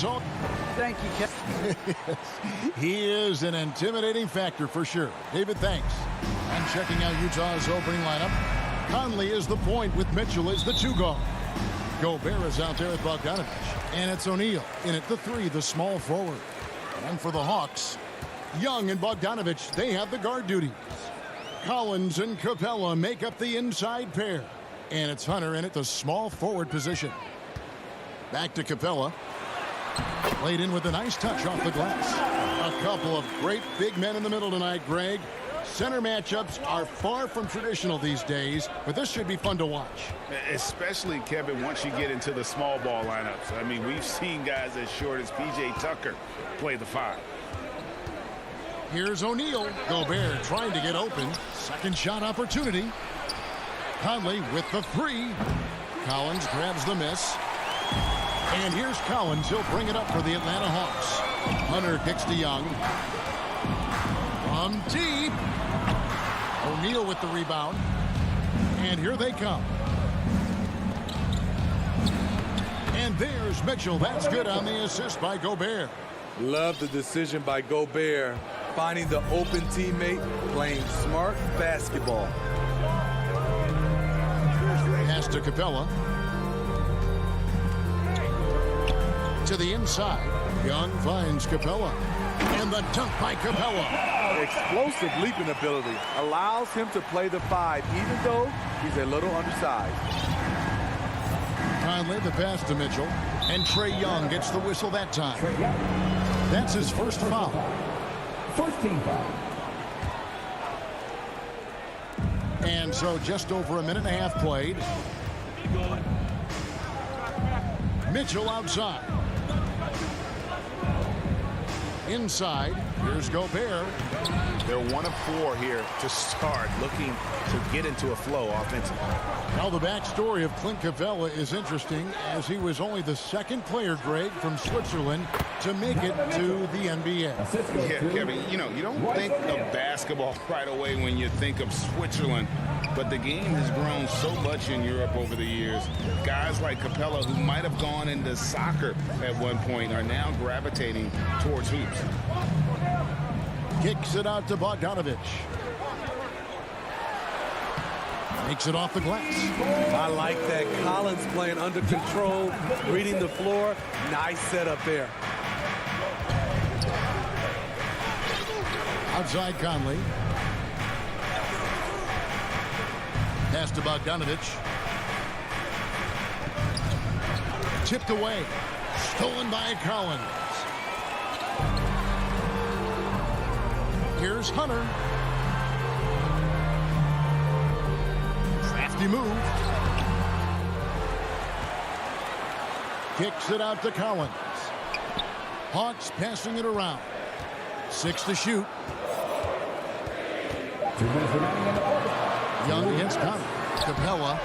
all. Thank you, Kevin. He is an intimidating factor for sure. David, thanks. And checking out Utah's opening lineup. Conley is the point with Mitchell as the 2 guard. Gobert is out there with Bogdanovich. And it's O'Neal in at the 3, the small forward. And for the Hawks, Young and Bogdanovich, they have the guard duties. Collins and Capella make up the inside pair. And it's Hunter in at the small forward position. Back to Capella. Played in with a nice touch off the glass. A couple of great big men in the middle tonight, Greg. Center matchups are far from traditional these days, but this should be fun to watch. Especially, Kevin, once you get into the small ball lineups. I mean, we've seen guys as short as P.J. Tucker play the 5. Here's O'Neal. Gobert trying to get open. Second shot opportunity. Conley with the 3. Collins grabs the miss. And here's Collins. He'll bring it up for the Atlanta Hawks. Hunter kicks to Young. From deep. O'Neal with the rebound. And here they come. And there's Mitchell. That's good on the assist by Gobert. Love the decision by Gobert. Finding the open teammate, playing smart basketball. Pass to Capella. To the inside. Young finds Capella. And the dunk by Capella. Explosive leaping ability allows him to play the 5, even though he's a little undersized. Conley the pass to Mitchell. And Trae Young gets the whistle that time. That's his first foul. First team foul. And so just over a minute and a half played. Mitchell outside. Inside, here's Gobert. They're 1 of 4 here to start, looking to get into a flow offensively. Now the backstory of Clint Capella is interesting, as he was only the 2nd player, Greg, from Switzerland to make it to the NBA. Yeah, Kevin, you know, you don't think of basketball right away when you think of Switzerland, but the game has grown so much in Europe over the years. Guys like Capella, who might have gone into soccer at one point, are now gravitating towards hoops. Kicks it out to Bogdanovich. Makes it off the glass. I like that. Collins playing under control, reading the floor. Nice setup there. Outside Conley. Pass to Bogdanovich. Tipped away. Stolen by Collins. Here's Hunter. Crafty move. Kicks it out to Collins. Hawks passing it around. 6 to shoot. 2 minutes remaining in the quarter. Young against Conley. Capella.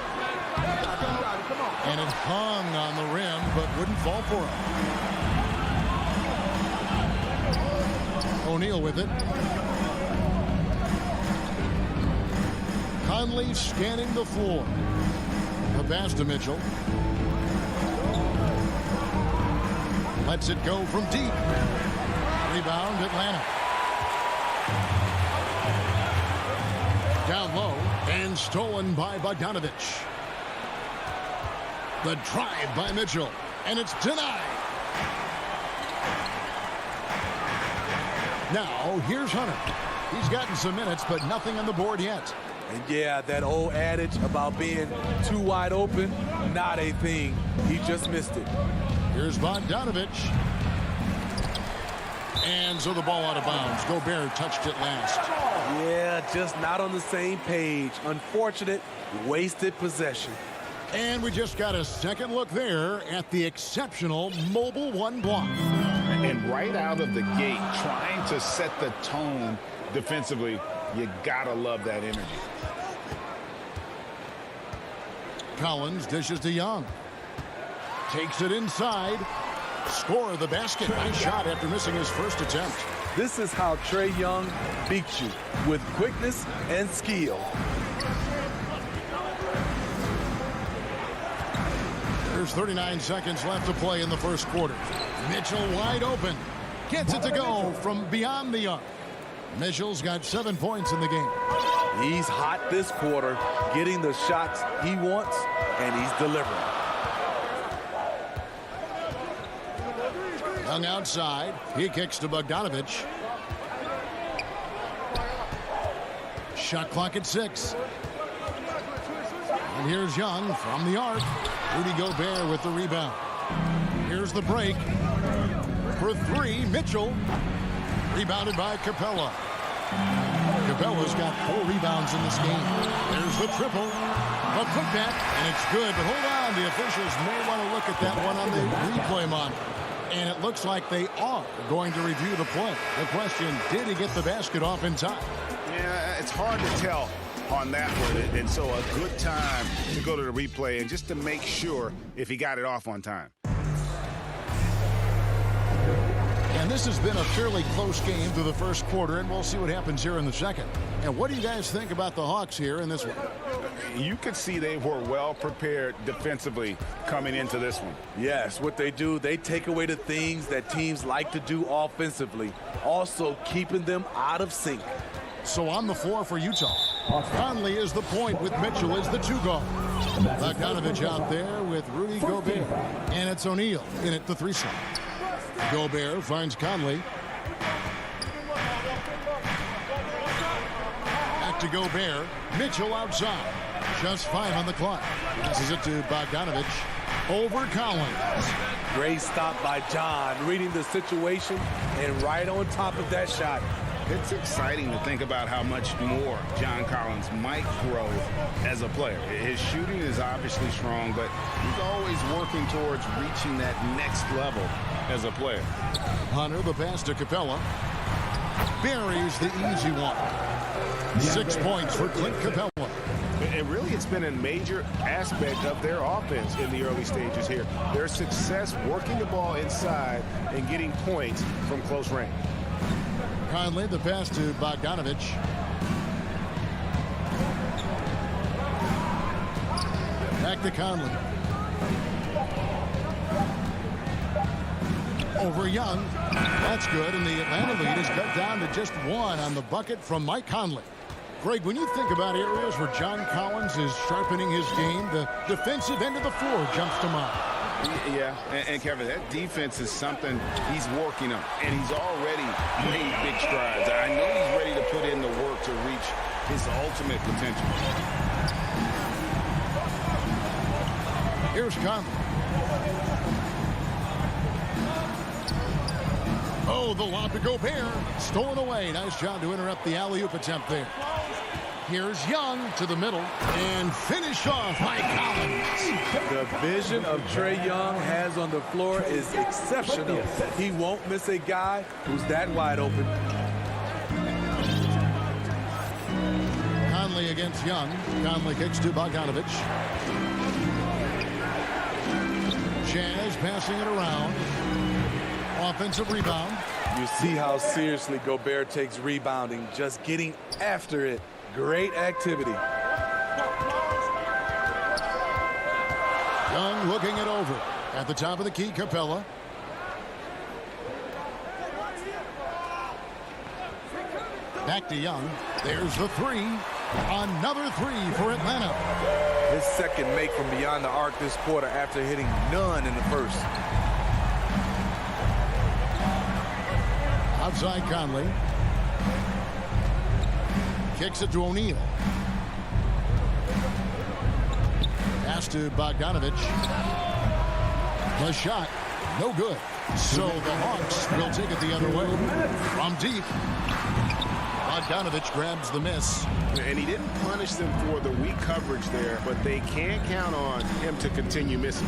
And it hung on the rim, but wouldn't fall for him. O'Neal with it. Conley scanning the floor. The pass to Mitchell. Lets it go from deep. Rebound, Atlanta. Down low and stolen by Bogdanovich. The drive by Mitchell, and it's denied. Now, here's Hunter. He's gotten some minutes, but nothing on the board yet. And yeah, that old adage about being too wide open, not a thing. He just missed it. Here's Bogdanovich. And so the ball out of bounds. Gobert touched it last. Yeah, just not on the same page. Unfortunate, wasted possession. And we just got a second look there at the exceptional Mobile 1 block. And right out of the gate, trying to set the tone defensively, you gotta love that energy. Collins dishes to Young. Takes it inside. Score the basket. Nice shot after missing his first attempt. This is how Trae Young beats you, with quickness and skill. There's 39 seconds left to play in the first quarter. Mitchell wide open. Gets it to go from beyond the arc. Mitchell's got 7 points in the game. He's hot this quarter, getting the shots he wants, and he's delivering. Young outside. He kicks to Bogdanovich. Shot clock at 6. And here's Young from the arc. Rudy Gobert with the rebound. Here's the break. For 3, Mitchell. Rebounded by Capella. Capella's got 4 rebounds in this game. There's the triple. A putback, and it's good. But hold on, the officials may want to look at that one on the replay monitor. And it looks like they are going to review the play. The question, did he get the basket off in time? Yeah, it's hard to tell on that one. And so a good time to go to the replay and just to make sure if he got it off on time. And this has been a fairly close game through the first quarter, and we'll see what happens here in the second. And what do you guys think about the Hawks here in this one? You could see they were well prepared defensively coming into this one. Yes, what they do, they take away the things that teams like to do offensively, also keeping them out of sync. So on the floor for Utah, Conley is the point with Mitchell as the 2 guard. Bogdanovich out there with Rudy Gobert. And it's O'Neal in at the 3 slot. Gobert finds Conley. Back to Gobert. Mitchell outside. Just 5 on the clock. Passes it to Bogdanovich. Over Collins. Great stop by John, reading the situation and right on top of that shot. It's exciting to think about how much more John Collins might grow as a player. His shooting is obviously strong, but he's always working towards reaching that next level as a player. Hunter, the pass to Capella. Buries the easy one. 6 points for Clint Capella. And really, it's been a major aspect of their offense in the early stages here. Their success working the ball inside and getting points from close range. Conley, the pass to Bogdanovich. Back to Conley. Over Young. That's good, and the Atlanta lead is cut down to just 1 on the bucket from Mike Conley. Greg, when you think about areas where John Collins is sharpening his game, the defensive end of the floor jumps to mind. Yeah, and Kevin, that defense is something he's working on, and he's already made big strides. I know he's ready to put in the work to reach his ultimate potential. Here's Conley. Oh, the lob to Gobert. Stolen away. Nice job to interrupt the alley-oop attempt there. Here's Young to the middle and finish off by Collins. The vision of Trae Young has on the floor is exceptional. He won't miss a guy who's that wide open. Conley against Young. Conley kicks to Bogdanovich. Jazz passing it around. Offensive rebound. You see how seriously Gobert takes rebounding, just getting after it. Great activity. Young looking it over. At the top of the key, Capella. Back to Young. There's the 3. Another 3 for Atlanta. His second make from beyond the arc this quarter after hitting none in the first. Outside Conley. Kicks it to O'Neal. Pass to Bogdanovich. The shot, no good. So the Hawks will take it the other way. From deep. Bogdanovich grabs the miss. And he didn't punish them for the weak coverage there, but they can't count on him to continue missing.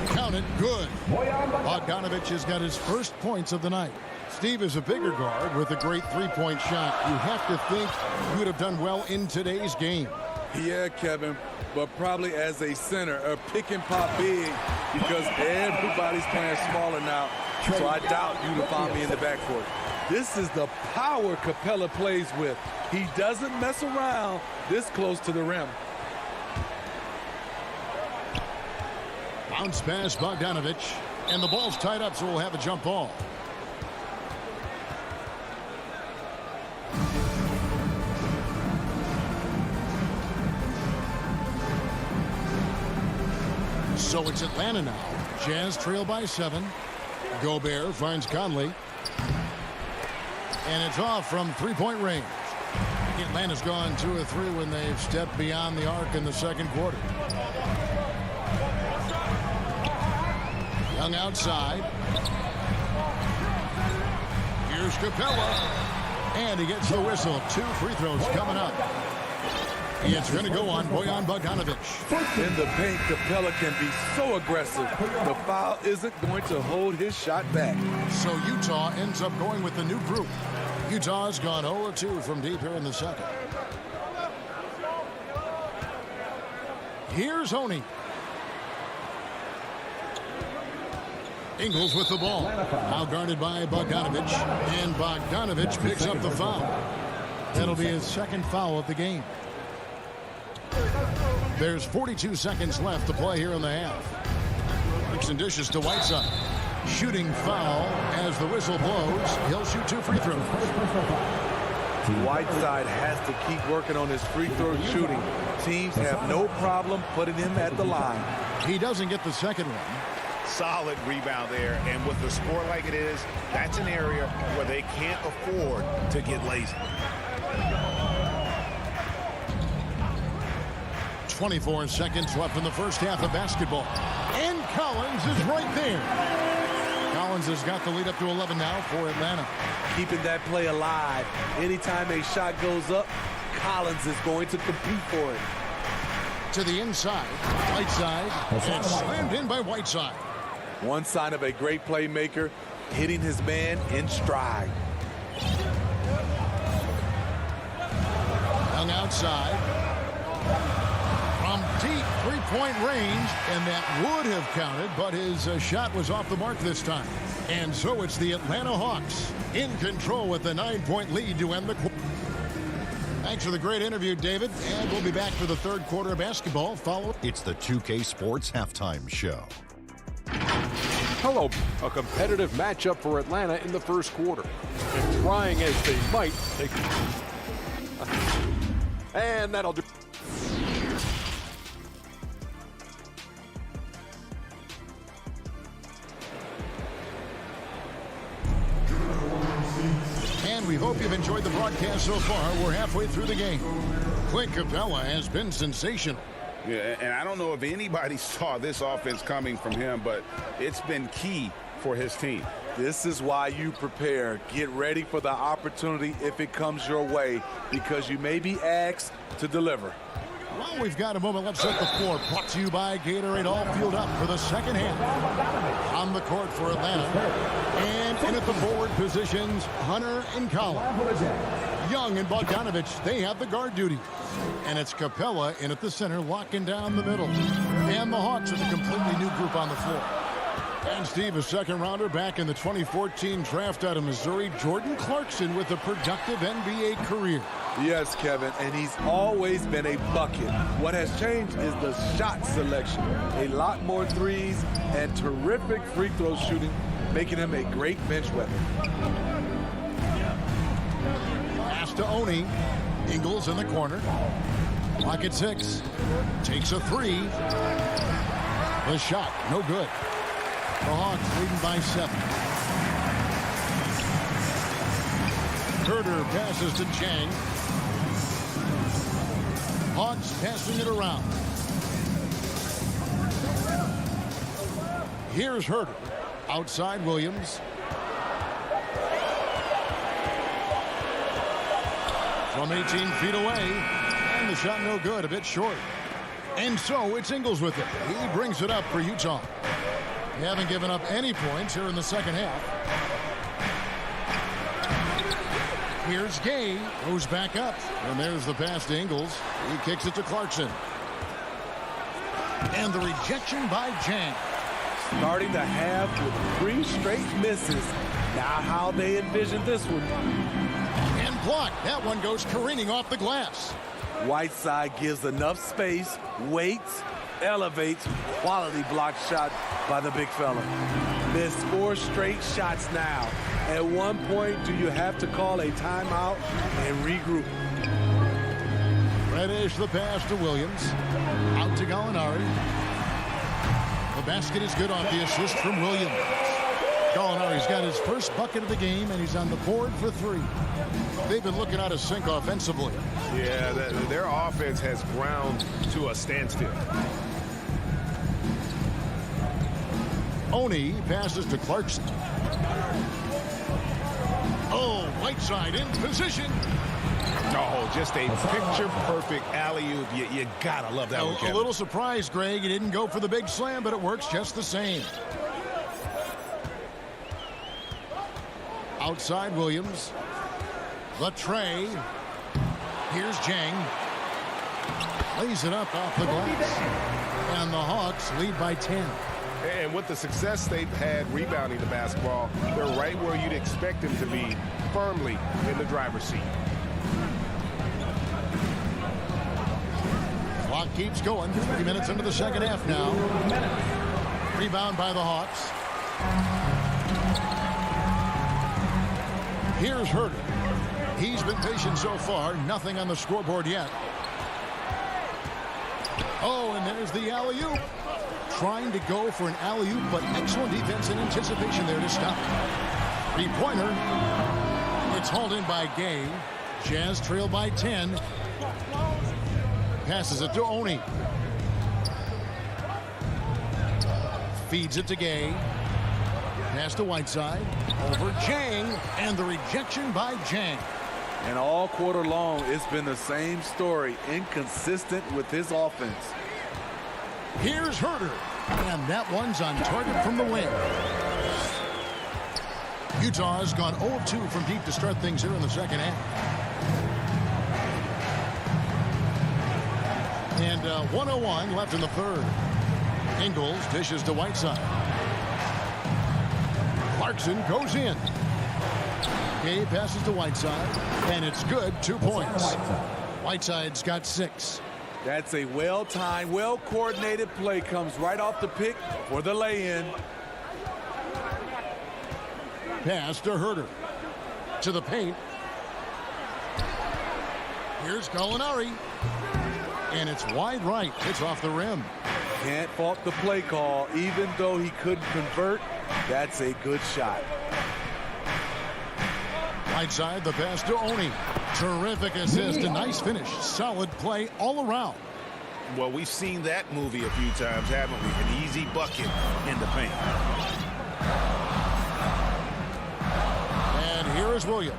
Count it, good. Bogdanovich has got his first points of the night. Steve is a bigger guard with a great three-point shot. You have to think you would have done well in today's game. Yeah, Kevin, but probably as a center, a pick and pop big because everybody's playing smaller now. So I doubt you'd have found me in the backcourt. This is the power Capella plays with. He doesn't mess around this close to the rim. Bounce pass Bogdanovich. And the ball's tied up, so we'll have a jump ball. So it's Atlanta now. Jazz trail by 7. Gobert finds Conley. And it's off from three-point range. Atlanta's gone 2 of 3 when they've stepped beyond the arc in the second quarter. Young outside. Here's Capella. And he gets the whistle. 2 free throws coming up. It's going to go on Bojan Bogdanovich. In the paint, Capella can be so aggressive. The foul isn't going to hold his shot back. So Utah ends up going with the new group. Utah's gone 0-2 from deep here in the second. Here's Honey. Ingles with the ball. Now guarded by Bogdanovich. And Bogdanovich picks up the foul. That'll be his second foul of the game. There's 42 seconds left to play here in the half. Mixing dishes to Whiteside. Shooting foul as the whistle blows. He'll shoot 2 free throws. Whiteside has to keep working on his free throw shooting. Teams have no problem putting him at the line. He doesn't get the second one. Solid rebound there, and with the score like it is, that's an area where they can't afford to get lazy. 24 seconds left in the first half of basketball. And Collins is right there. Collins has got the lead up to 11 now for Atlanta. Keeping that play alive. Anytime a shot goes up, Collins is going to compete for it. To the inside, Whiteside, and slammed in by Whiteside. One sign of a great playmaker, hitting his man in stride. Young outside. From deep three-point range, and that would have counted, but his shot was off the mark this time. And so it's the Atlanta Hawks in control with the 9-point lead to end the quarter. Thanks for the great interview, David, and we'll be back for the third quarter of basketball. It's the 2K Sports Halftime Show. Hello, a competitive matchup for Atlanta in the first quarter. And trying as they might, and that'll do. And we hope you've enjoyed the broadcast so far. We're halfway through the game. Clint Capella has been sensational. Yeah, and I don't know if anybody saw this offense coming from him, but it's been key for his team. This is why you prepare. Get ready for the opportunity if it comes your way, because you may be asked to deliver. Well, we've got a moment. Let's set the floor. Brought to you by Gatorade. All fueled up for the second half. On the court for Atlanta. And in at the forward positions, Hunter and Collins. Young and Bogdanovich, they have the guard duty. And it's Capella in at the center, locking down the middle. And the Hawks with a completely new group on the floor. And Steve, a second rounder back in the 2014 draft out of Missouri, Jordan Clarkson with a productive NBA career. Yes, Kevin, and he's always been a bucket. What has changed is the shot selection. A lot more threes and terrific free throw shooting, making him a great bench weapon. Pass to Oni. Ingles in the corner. Clock at 6. Takes a 3. The shot, no good. The Hawks leading by 7. Herter passes to Chang. Hawks passing it around. Here's Herter. Outside Williams. From 18 feet away. And the shot no good, a bit short. And so it's Ingles with it. He brings it up for Utah. They haven't given up any points here in the second half. Here's Gay, goes back up. And there's the pass to Ingles. He kicks it to Clarkson. And the rejection by Chang. Starting the half with 3 straight misses. Now how they envision this one. And blocked. That one goes careening off the glass. Whiteside gives enough space, waits, elevates. Quality block shot by the big fella. Missed 4 straight shots now. At one point, do you have to call a timeout and regroup? Reddish the pass to Williams. Out to Gallinari. The basket is good off the assist from Williams. Gallinari's got his first bucket of the game, and he's on the board for 3. They've been looking out of sync offensively. Yeah, their offense has ground to a standstill. Oni passes to Clarkson. Oh, Whiteside in position. Oh, just a picture-perfect alley-oop. You gotta love that one, Kevin. A little surprised, Greg. He didn't go for the big slam, but it works just the same. Outside Williams. The tray. Here's Jang. Lays it up off the glass. And the Hawks lead by 10. And with the success they've had rebounding the basketball, they're right where you'd expect them to be, firmly in the driver's seat. Clock keeps going. 3 minutes into the second half now. Rebound by the Hawks. Here's Herter. He's been patient so far. Nothing on the scoreboard yet. Oh, and there's the alley-oop. Trying to go for an alley-oop, but excellent defense and anticipation there to stop. 3-pointer. It's hauled in by Gay. Jazz trail by 10. Passes it to Oni. Feeds it to Gay. Pass to Whiteside. Over Jang. And the rejection by Jang. And all quarter long, it's been the same story. Inconsistent with his offense. Here's Herter. And that one's on target from the wing. Utah has gone 0 of 2 from deep to start things here in the second half. And 1:01 left in the third. Ingles dishes to Whiteside. Clarkson goes in. Gay passes to Whiteside. And it's good. 2 points. Whiteside's got 6. That's a well-timed, well-coordinated play. Comes right off the pick for the lay-in. Pass to Herter. To the paint. Here's Gallinari. And it's wide right. It's off the rim. Can't fault the play call. Even though he couldn't convert, that's a good shot. Whiteside, the pass to Oni. Terrific assist. A nice finish. Solid play all around. Well, we've seen that movie a few times, haven't we? An easy bucket in the paint. And here is Williams.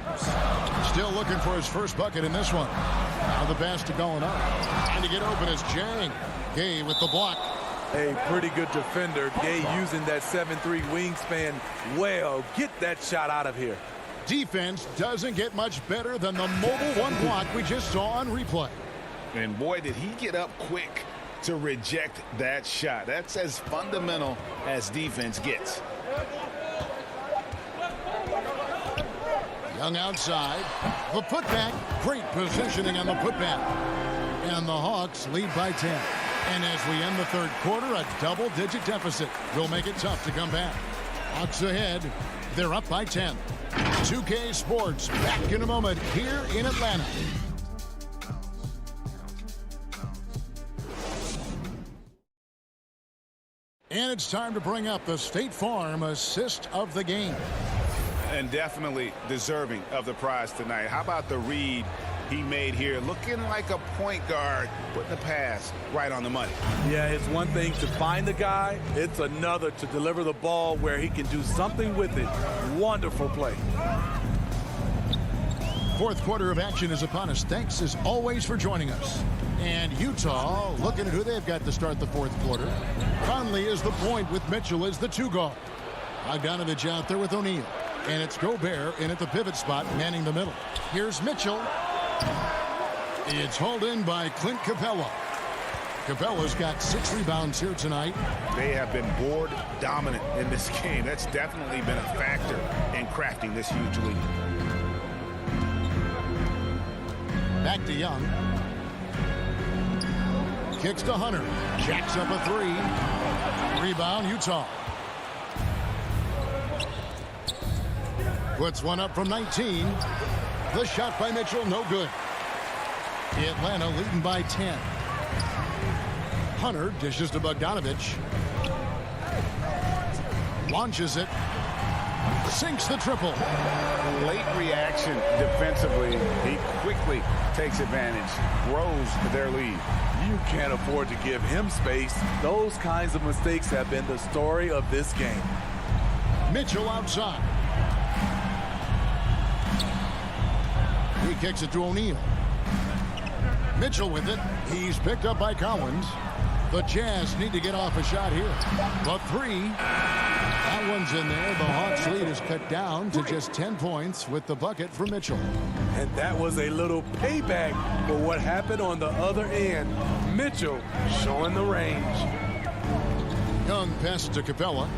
Still looking for his first bucket in this one. Now the pass to Gallinari. Trying to get open is Jang. Gay with the block. A pretty good defender. Gay using that 7'3" wingspan well. Get that shot out of here. Defense doesn't get much better than the mobile one block we just saw on replay. And boy, did he get up quick to reject that shot. That's as fundamental as defense gets. Young outside. The putback. Great positioning on the putback. And the Hawks lead by 10. And as we end the third quarter, a double-digit deficit will make it tough to come back. Hawks ahead. They're up by 10. 2K Sports back in a moment here in Atlanta. And it's time to bring up the State Farm assist of the game. And definitely deserving of the prize tonight. How about the read he made here? Looking like a point guard, putting the pass right on the money. Yeah, it's one thing to find the guy. It's another to deliver the ball where he can do something with it. Wonderful play. Fourth quarter of action is upon us. Thanks as always for joining us. And Utah looking at who they've got to start the fourth quarter. Conley is the point with Mitchell as the 2 guard. Bogdanovich out there with O'Neal. And it's Gobert in at the pivot spot, manning the middle. Here's Mitchell. It's hauled in by Clint Capella. Capella's got 6 rebounds here tonight. They have been board dominant in this game. That's definitely been a factor in crafting this huge lead. Back to Young. Kicks to Hunter. Jacks up a three. Rebound, Utah. Puts one up from 19. The shot by Mitchell, no good. Atlanta leading by 10. Hunter dishes to Bogdanovich. Launches it. Sinks the triple. Late reaction defensively. He quickly takes advantage. Grows their lead. You can't afford to give him space. Those kinds of mistakes have been the story of this game. Mitchell outside. He kicks it to O'Neal. Mitchell with it. He's picked up by Collins. The Jazz need to get off a shot here. The three. That one's in there. The Hawks lead is cut down to just 10 points with the bucket for Mitchell. And that was a little payback for what happened on the other end. Mitchell showing the range. Young passes to Capella.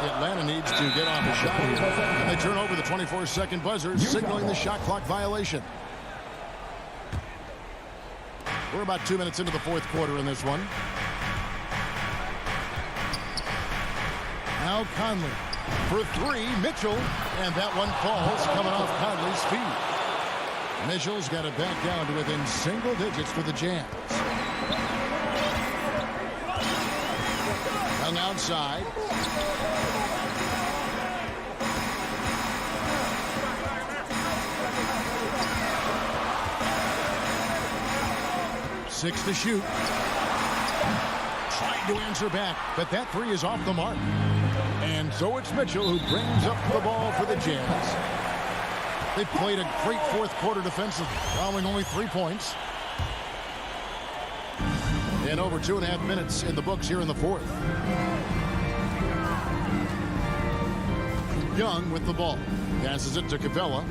Atlanta needs to get off a shot here. And they turn over the 24-second buzzer, signaling the shot clock violation. We're about 2 minutes into the fourth quarter in this one. Now Conley for three. Mitchell. And that one falls, coming off Conley's feet. Mitchell's got it back down to within single digits for the Jazz. Young outside. Six to shoot. Trying to answer back, but that three is off the mark. And so it's Mitchell who brings up the ball for the Jazz. They played a great fourth quarter defensively, allowing only 3 points. And over 2.5 minutes in the books here in the fourth. Young with the ball. Passes it to Capella.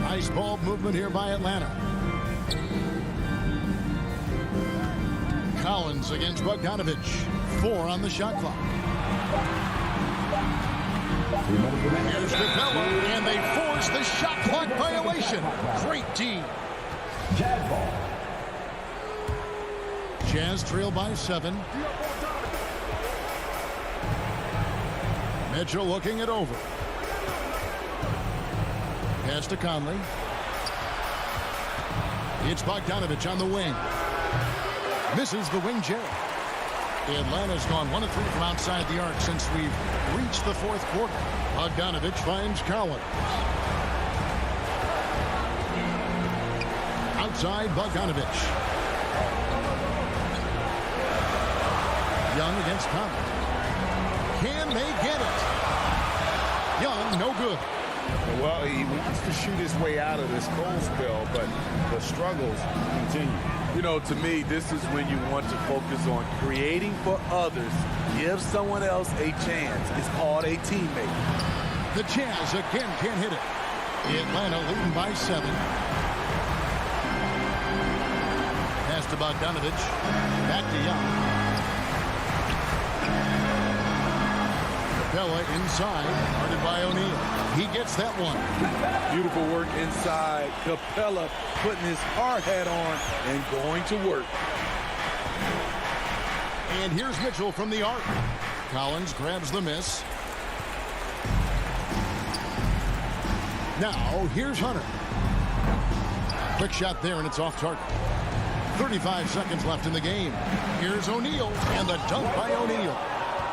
Nice ball movement here by Atlanta. Collins against Bogdanovich. 4 on the shot clock. Here's Capella, and they force the shot clock violation. Great D. Jazz ball. Jazz trail by 7. Mitchell looking it over. Pass to Conley. It's Bogdanovich on the wing. Misses the wing J. Atlanta's gone 1 of 3 from outside the arc since we've reached the fourth quarter. Bogdanovich finds Collins. Outside Bogdanovich. Young against Collins. Can they get it? Young, no good. Well, he wants to shoot his way out of this cold spell, but the struggles continue. You know, to me, this is when you want to focus on creating for others. Give someone else a chance. It's called a teammate. The Jazz again can't hit it. Atlanta leading by 7. Pass to Bogdanovich. Back to Young. Capella inside. Guarded by O'Neal. He gets that one. Beautiful work inside. Capella putting his hard hat on and going to work. And here's Mitchell from the arc. Collins grabs the miss. Now, here's Hunter. Quick shot there, and it's off target. 35 seconds left in the game. Here's O'Neal, and the dunk by O'Neal.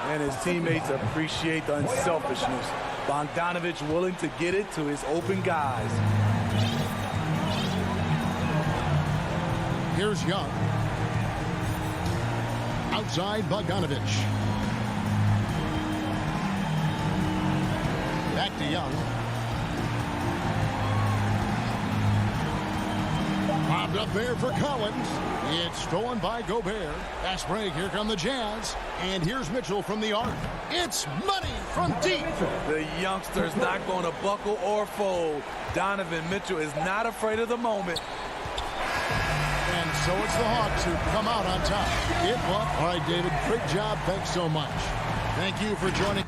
And his teammates appreciate the unselfishness. Bogdanovich willing to get it to his open guys. Here's Young. Outside Bogdanovich. Back to Young. Bobbed up there for Collins. It's stolen by Gobert. Fast break. Here come the Jazz. And here's Mitchell from the arc. It's money from deep. The youngster's not going to buckle or fold. Donovan Mitchell is not afraid of the moment. And So it's the Hawks who come out on top. All right, David, great job. Thanks so much. Thank you for joining.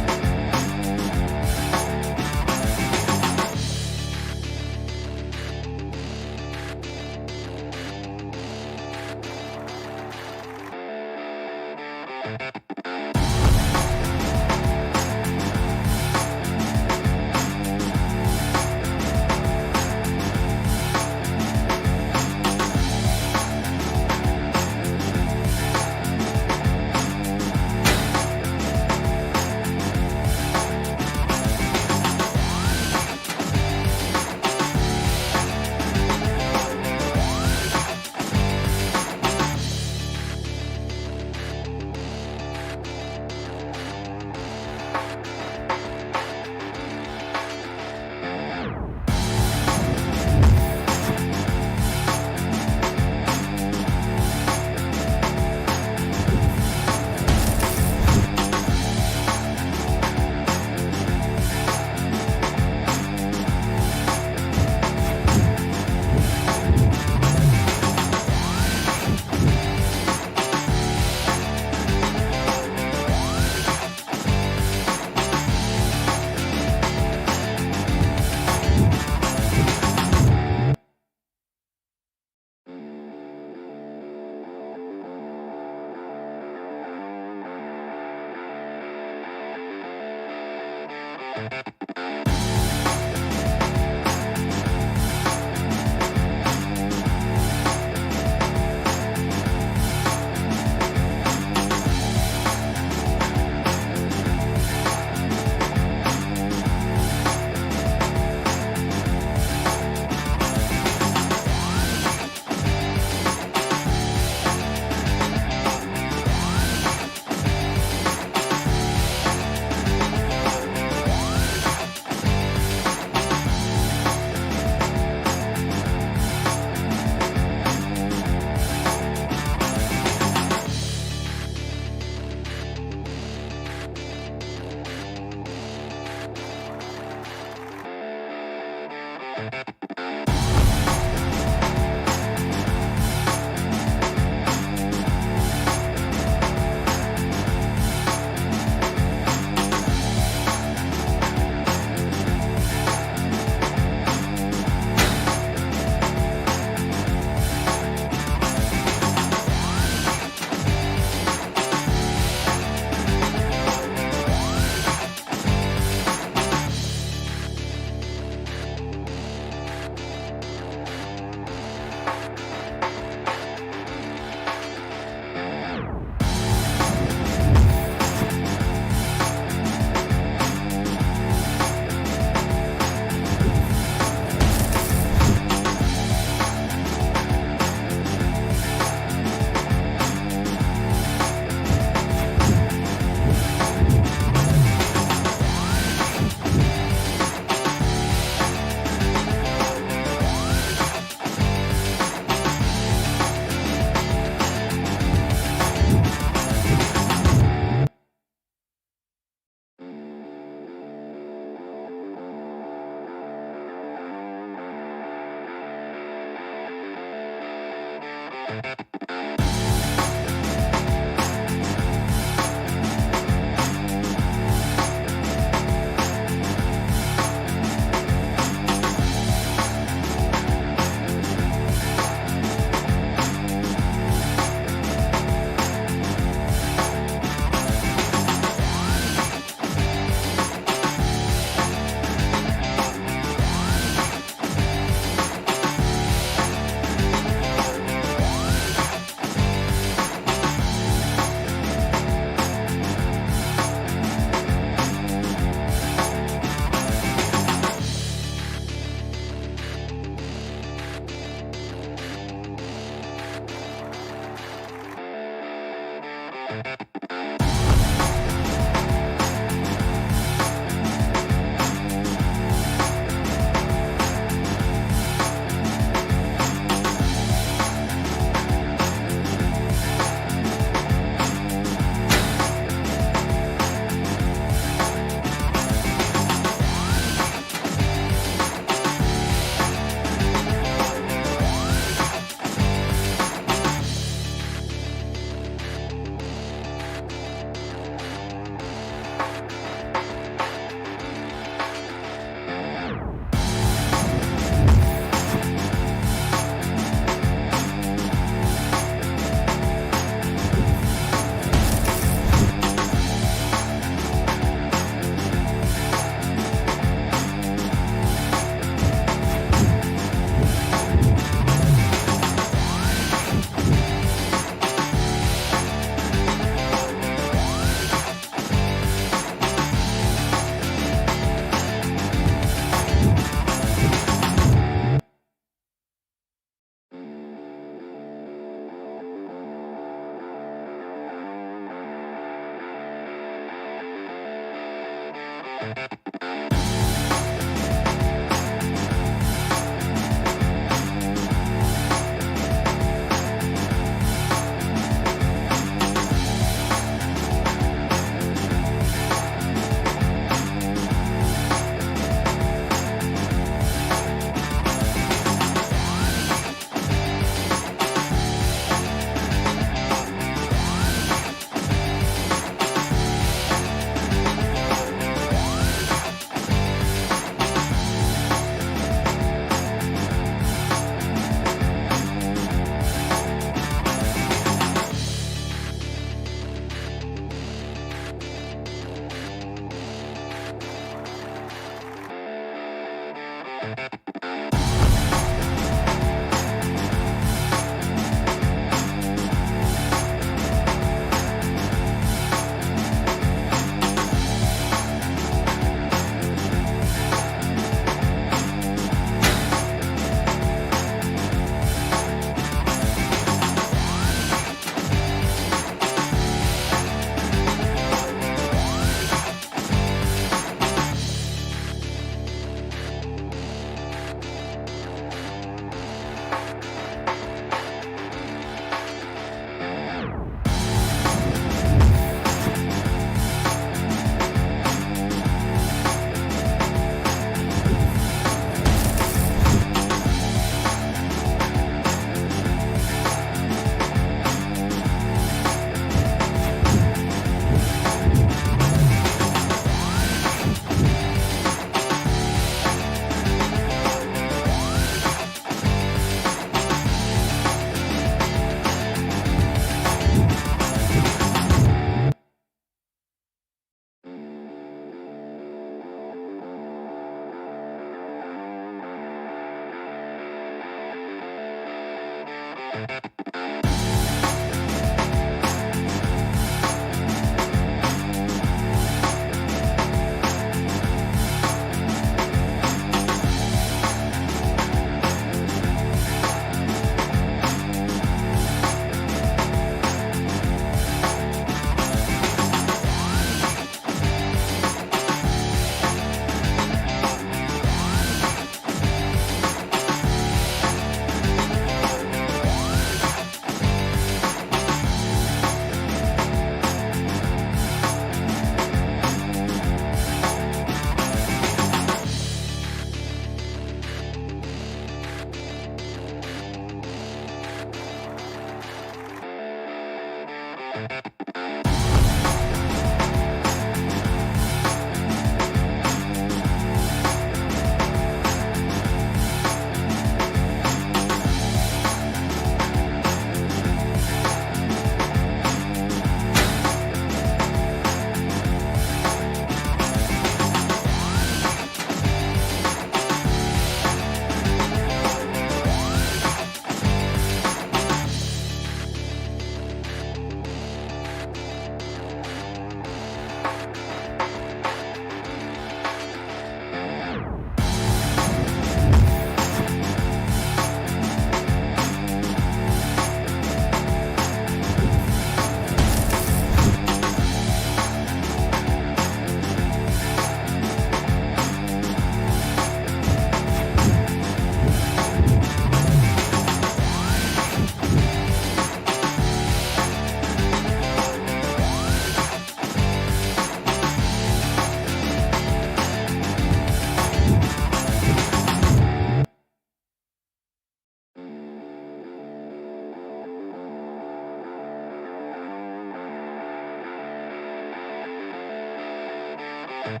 And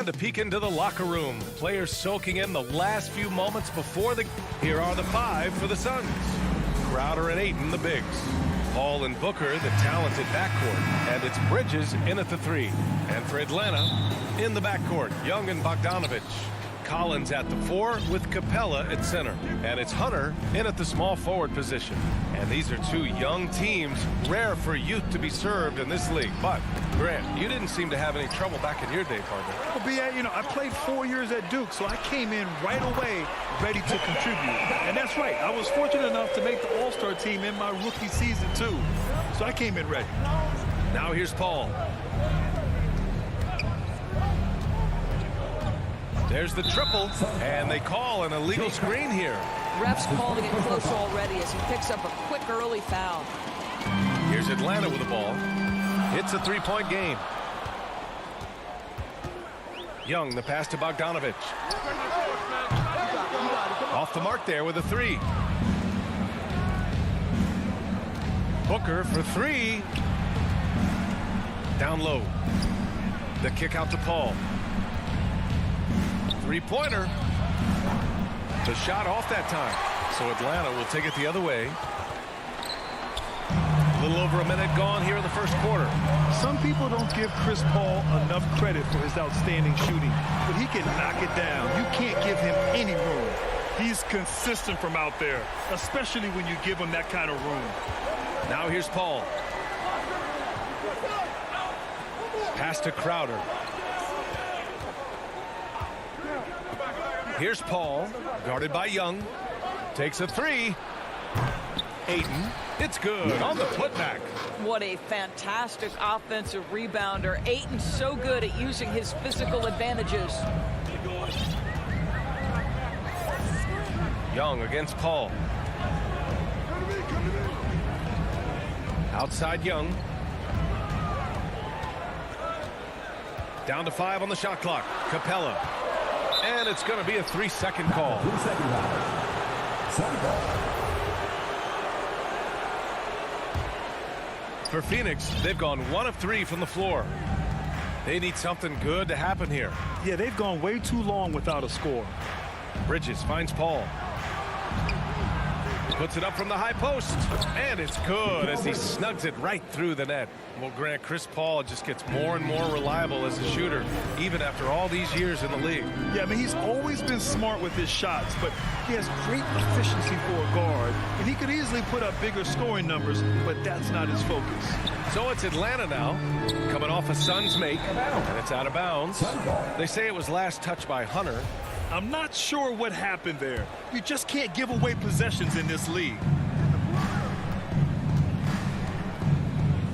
a peek into the locker room. Players soaking in the last few moments before the... Here are the 5 for the Suns. Crowder and Ayton, the bigs. Paul and Booker, the talented backcourt. And it's Bridges in at the 3. And for Atlanta, in the backcourt, Young and Bogdanovich. Collins at the 4 with Capella at center. And it's Hunter in at the small forward position. And these are 2 young teams, rare for youth to be served in this league. But, Grant, you didn't seem to have any trouble back in your day, partner. Well, B.A., you know, I played 4 years at Duke, so I came in right away ready to contribute. And that's right. I was fortunate enough to make the All-Star team in my rookie season, too. So I came in ready. Now here's Paul. There's the triple, and they call an illegal screen here. Refs calling it close already as he picks up a quick early foul. Here's Atlanta with the ball. It's a 3-point game. Young, the pass to Bogdanovich. Off the mark there with a 3. Booker for 3. Down low. The kick out to Paul. 3-pointer. The shot off that time. So Atlanta will take it the other way. A little over a minute gone here in the first quarter. Some people don't give Chris Paul enough credit for his outstanding shooting, but he can knock it down. You can't give him any room. He's consistent from out there, especially when you give him that kind of room. Now here's Paul. Pass to Crowder. Here's Paul, guarded by Young. Takes a 3. Ayton, it's good on the putback. What a fantastic offensive rebounder. Ayton's so good at using his physical advantages. Young against Paul. Outside Young. Down to 5 on the shot clock. Capella. And it's going to be a 3-second call. 3-second call. For Phoenix, they've gone 1 of 3 from the floor. They need something good to happen here. Yeah, they've gone way too long without a score. Bridges finds Paul. Puts it up from the high post. And it's good as he snugs it right through the net. Well, Grant, Chris Paul just gets more and more reliable as a shooter, even after all these years in the league. Yeah, I mean, he's always been smart with his shots, but he has great efficiency for a guard, and he could easily put up bigger scoring numbers, but that's not his focus. So it's Atlanta now, coming off a Suns make, and it's out of bounds. They say it was last touched by Hunter. I'm not sure what happened there. You just can't give away possessions in this league.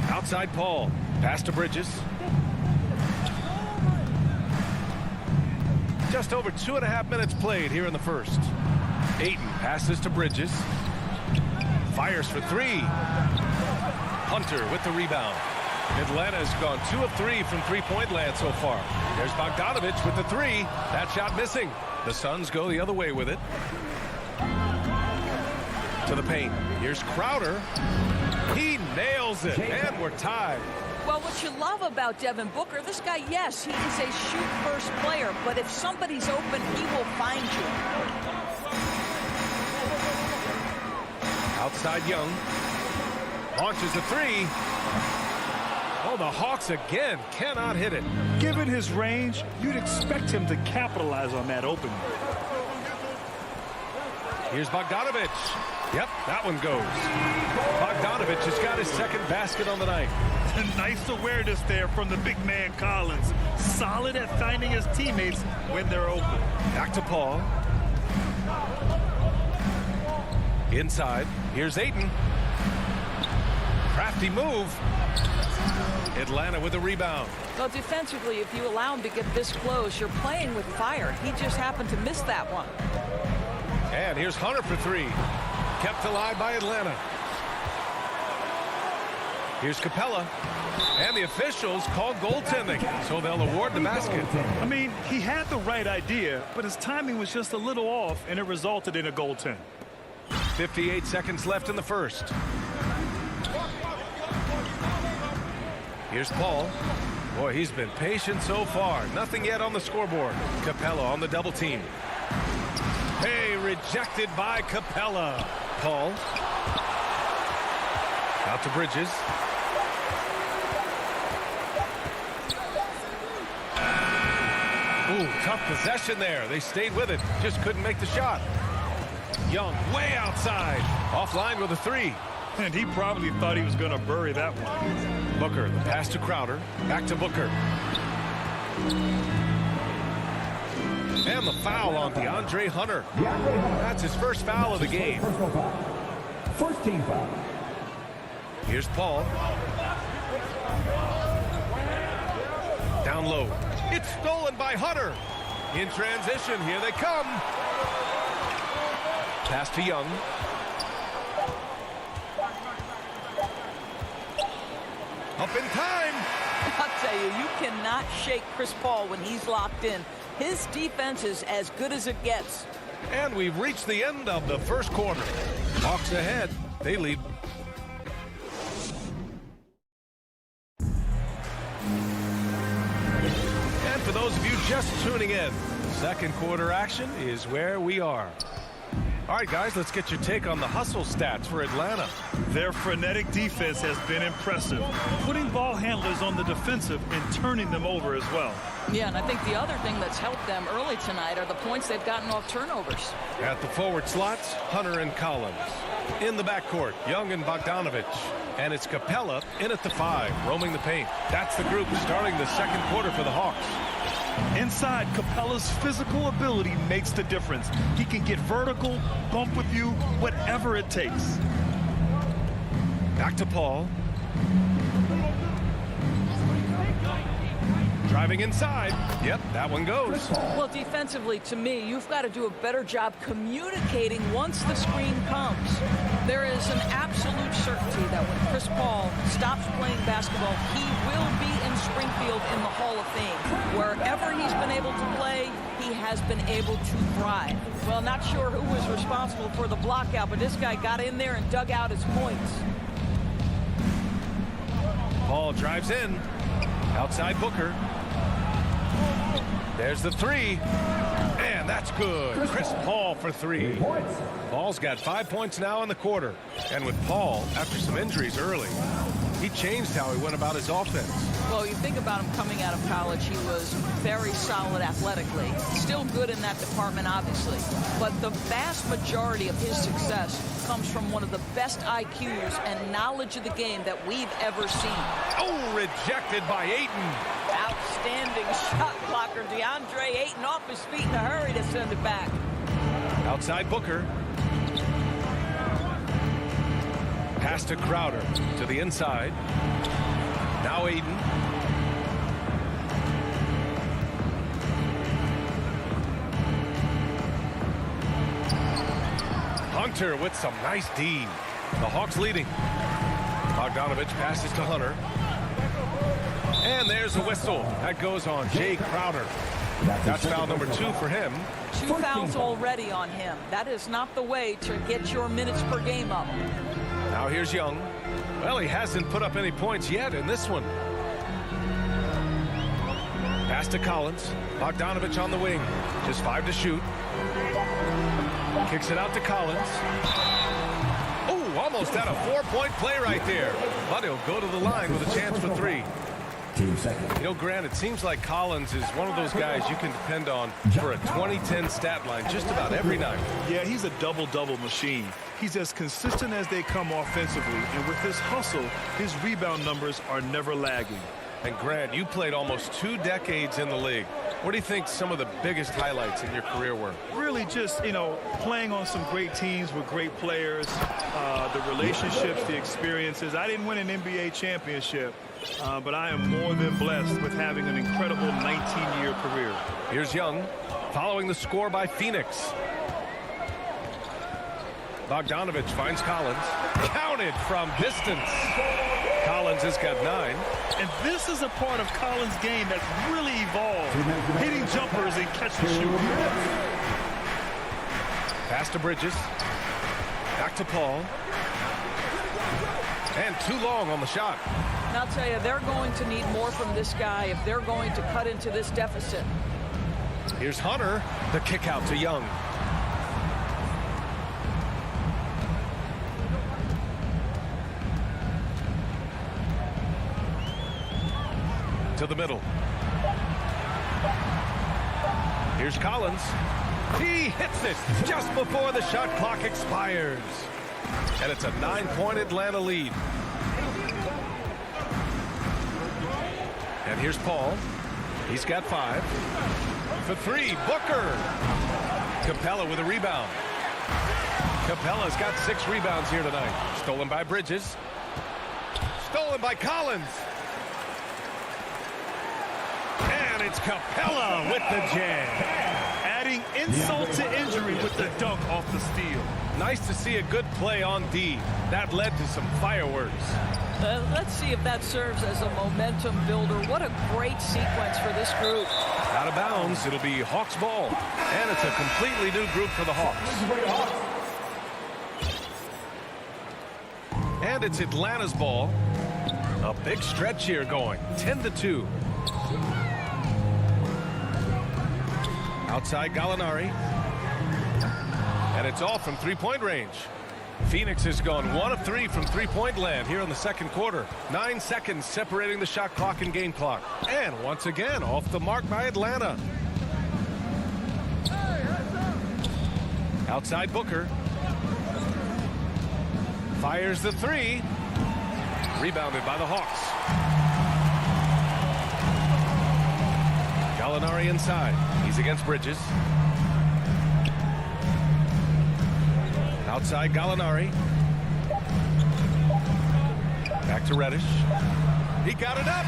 Outside Paul. Pass to Bridges. Just over 2.5 minutes played here in the first. Ayton passes to Bridges. Fires for 3. Hunter with the rebound. Atlanta has gone 2 of 3 from three-point land so far. There's Bogdanovich with the 3. That shot missing. The Suns go the other way with it. To the paint. Here's Crowder. He nails it, and we're tied. Well, what you love about Devin Booker, this guy, yes, he is a shoot-first player, but if somebody's open, he will find you. Outside Young. Launches a 3. Oh, the Hawks again cannot hit it. Given his range, you'd expect him to capitalize on that opening. Here's Bogdanovich. Yep, that one goes. Bogdanovich has got his second basket on the night. Nice awareness there from the big man Collins. Solid at finding his teammates when they're open. Back to Paul. Inside. Here's Ayton. Crafty move. Atlanta with a rebound. Well, defensively, if you allow him to get this close, you're playing with fire. He just happened to miss that one. And here's Hunter for 3. Kept alive by Atlanta. Here's Capella. And the officials call goaltending, so they'll award the basket. I mean, he had the right idea, but his timing was just a little off, and it resulted in a goaltend. 58 seconds left in the first. Here's Paul. Boy, he's been patient so far. Nothing yet on the scoreboard. Capella on the double team. Hey, rejected by Capella. Paul. Out to Bridges. Ooh, tough possession there. They stayed with it. Just couldn't make the shot. Young way outside. Offline with a three. And he probably thought he was going to bury that one. Booker, the pass to Crowder. Back to Booker. And the foul on DeAndre Hunter. That's his first foul of the game. First team foul. Here's Paul. Down low. It's stolen by Hunter. In transition, here they come. Pass to Young. Up in time. I'll tell you, you cannot shake Chris Paul when he's locked in. His defense is as good as it gets. And we've reached the end of the first quarter. Hawks ahead. They lead. And for those of you just tuning in, second quarter action is where we are. All right, guys, let's get your take on the hustle stats for Atlanta. Their frenetic defense has been impressive, putting ball handlers on the defensive and turning them over as well. Yeah, and I think the other thing that's helped them early tonight are the points they've gotten off turnovers. At the forward slots, Hunter and Collins. In the backcourt, Young and Bogdanovich. And it's Capella in at the 5, roaming the paint. That's the group starting the second quarter for the Hawks. Inside, Capella's physical ability makes the difference. He can get vertical, bump with you, whatever it takes. Back to Paul. Driving inside. Yep, that one goes. Well, defensively, to me, you've got to do a better job communicating once the screen comes. There is an absolute certainty that when Chris Paul stops playing basketball, he will be in Springfield in the Hall of Fame. Wherever he's been able to play, he has been able to thrive. Well, not sure who was responsible for the block out, but this guy got in there and dug out his points. Paul drives in. Outside Booker. There's the three. And that's good. Chris Paul for 3. Paul's got 5 points now in the quarter. And with Paul, after some injuries early, he changed how he went about his offense. Well, you think about him coming out of college, he was very solid athletically. Still good in that department, obviously. But the vast majority of his success comes from one of the best IQs and knowledge of the game that we've ever seen. Oh, rejected by Ayton. Outstanding shot blocker. DeAndre Ayton off his feet in a hurry to send it back. Outside Booker. Pass to Crowder to the inside. Now Ayton. Hunter with some nice D. The Hawks leading. Bogdanovich passes to Hunter. And there's a whistle. That goes on Jay Crowder. That's foul number 2 for him. 2 fouls already on him. That is not the way to get your minutes per game up. Now here's Young. Well, he hasn't put up any points yet in this one. Pass to Collins. Bogdanovich on the wing. Just 5 to shoot. Kicks it out to Collins. Oh, almost had a 4-point play right there. But he'll go to the line with a chance for 3. You know, Grant, it seems like Collins is one of those guys you can depend on for a 2010 stat line just about every night. Yeah, he's a double-double machine. He's as consistent as they come offensively, and with his hustle, his rebound numbers are never lagging. And Grant, you played almost 2 decades in the league. What do you think some of the biggest highlights in your career were? Really just, you know, playing on some great teams with great players, the relationships, the experiences. I didn't win an NBA championship, but I am more than blessed with having an incredible 19-year career. Here's Young, following the score by Phoenix. Bogdanovich finds Collins. Counted from distance. Collins has got 9. And this is a part of Collins' game that's really evolved. Hitting jumpers and catch and shoot. Pass to Bridges. Back to Paul. And too long on the shot. And I'll tell you, they're going to need more from this guy if they're going to cut into this deficit. Here's Hunter. The kick out to Young. To the middle. Here's Collins. He hits it just before the shot clock expires. And it's a 9-point Atlanta lead. And here's Paul. He's got 5. For 3, Booker. Capella with a rebound. Capella's got 6 rebounds here tonight. Stolen by Bridges. Stolen by Collins. And it's Capella with the jam. Adding insult to injury with the dunk off the steal. Nice to see a good play on D. That led to some fireworks. Let's see if that serves as a momentum builder. What a great sequence for this group. Out of bounds, it'll be Hawks ball. And it's a completely new group for the Hawks. And it's Atlanta's ball. A big stretch here going. 10-2. Outside Gallinari. And it's all from three-point range. Phoenix has gone 1 of 3 from three-point land here in the second quarter. 9 seconds separating the shot clock and game clock. And once again, off the mark by Atlanta. Outside Booker. Fires the 3. Rebounded by the Hawks. Gallinari inside. He's against Bridges. Outside Gallinari. Back to Reddish. He got it up.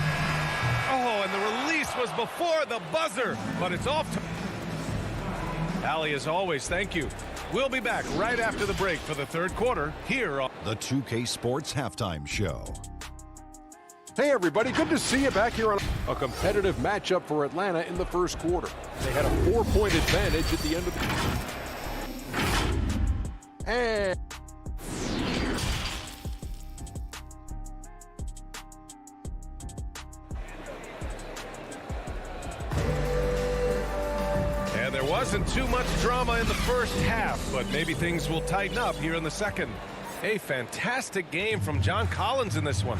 Oh, and the release was before the buzzer, but it's off to... Allie, as always, thank you. We'll be back right after the break for the third quarter here on The 2K Sports Halftime Show. Hey everybody, good to see you back here on a competitive matchup for Atlanta in the first quarter. They had a 4-point advantage at the end of the... And... And there wasn't too much drama in the first half, but maybe things will tighten up here in the second. A fantastic game from John Collins in this one.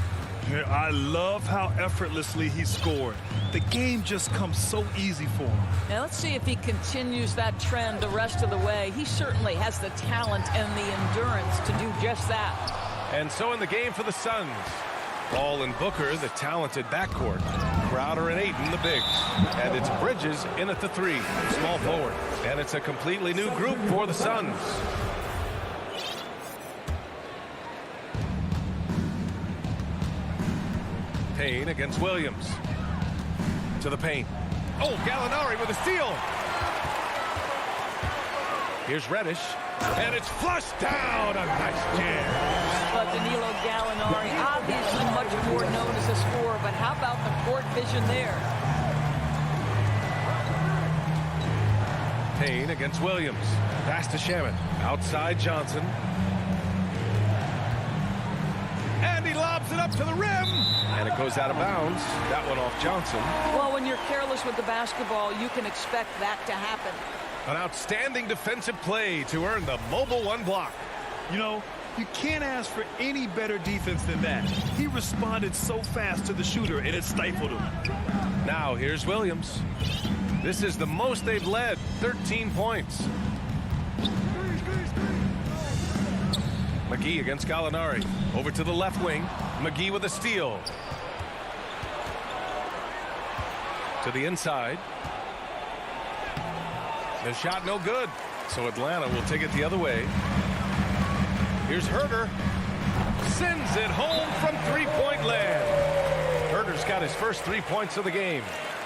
I love how effortlessly he scored. The game just comes so easy for him. Now let's see if he continues that trend the rest of the way. He certainly has the talent and the endurance to do just that. And so in the game for the Suns, Ball and Booker, the talented backcourt. Crowder and Ayton, the bigs. And it's Bridges in at the 3, small forward. And it's a completely new group for the Suns. Payne against Williams. To the paint. Oh, Gallinari with a steal. Here's Reddish. And it's flushed down. A nice jam. But Danilo Gallinari, obviously much more known as a scorer, but how about the court vision there? Payne against Williams. Pass to Shaman. Outside Johnson. And he lobs it up to the rim. And it goes out of bounds. That one off Johnson. Well, when you're careless with the basketball, you can expect that to happen. An outstanding defensive play to earn the mobile 1 block. You know, you can't ask for any better defense than that. He responded so fast to the shooter, and it stifled him. Now, here's Williams. This is the most they've led, 13 points. McGee against Gallinari. Over to the left wing. McGee with a steal. To the inside. The shot no good. So Atlanta will take it the other way. Here's Herter. Sends it home from three-point land. Herter's got his first 3 points of the game.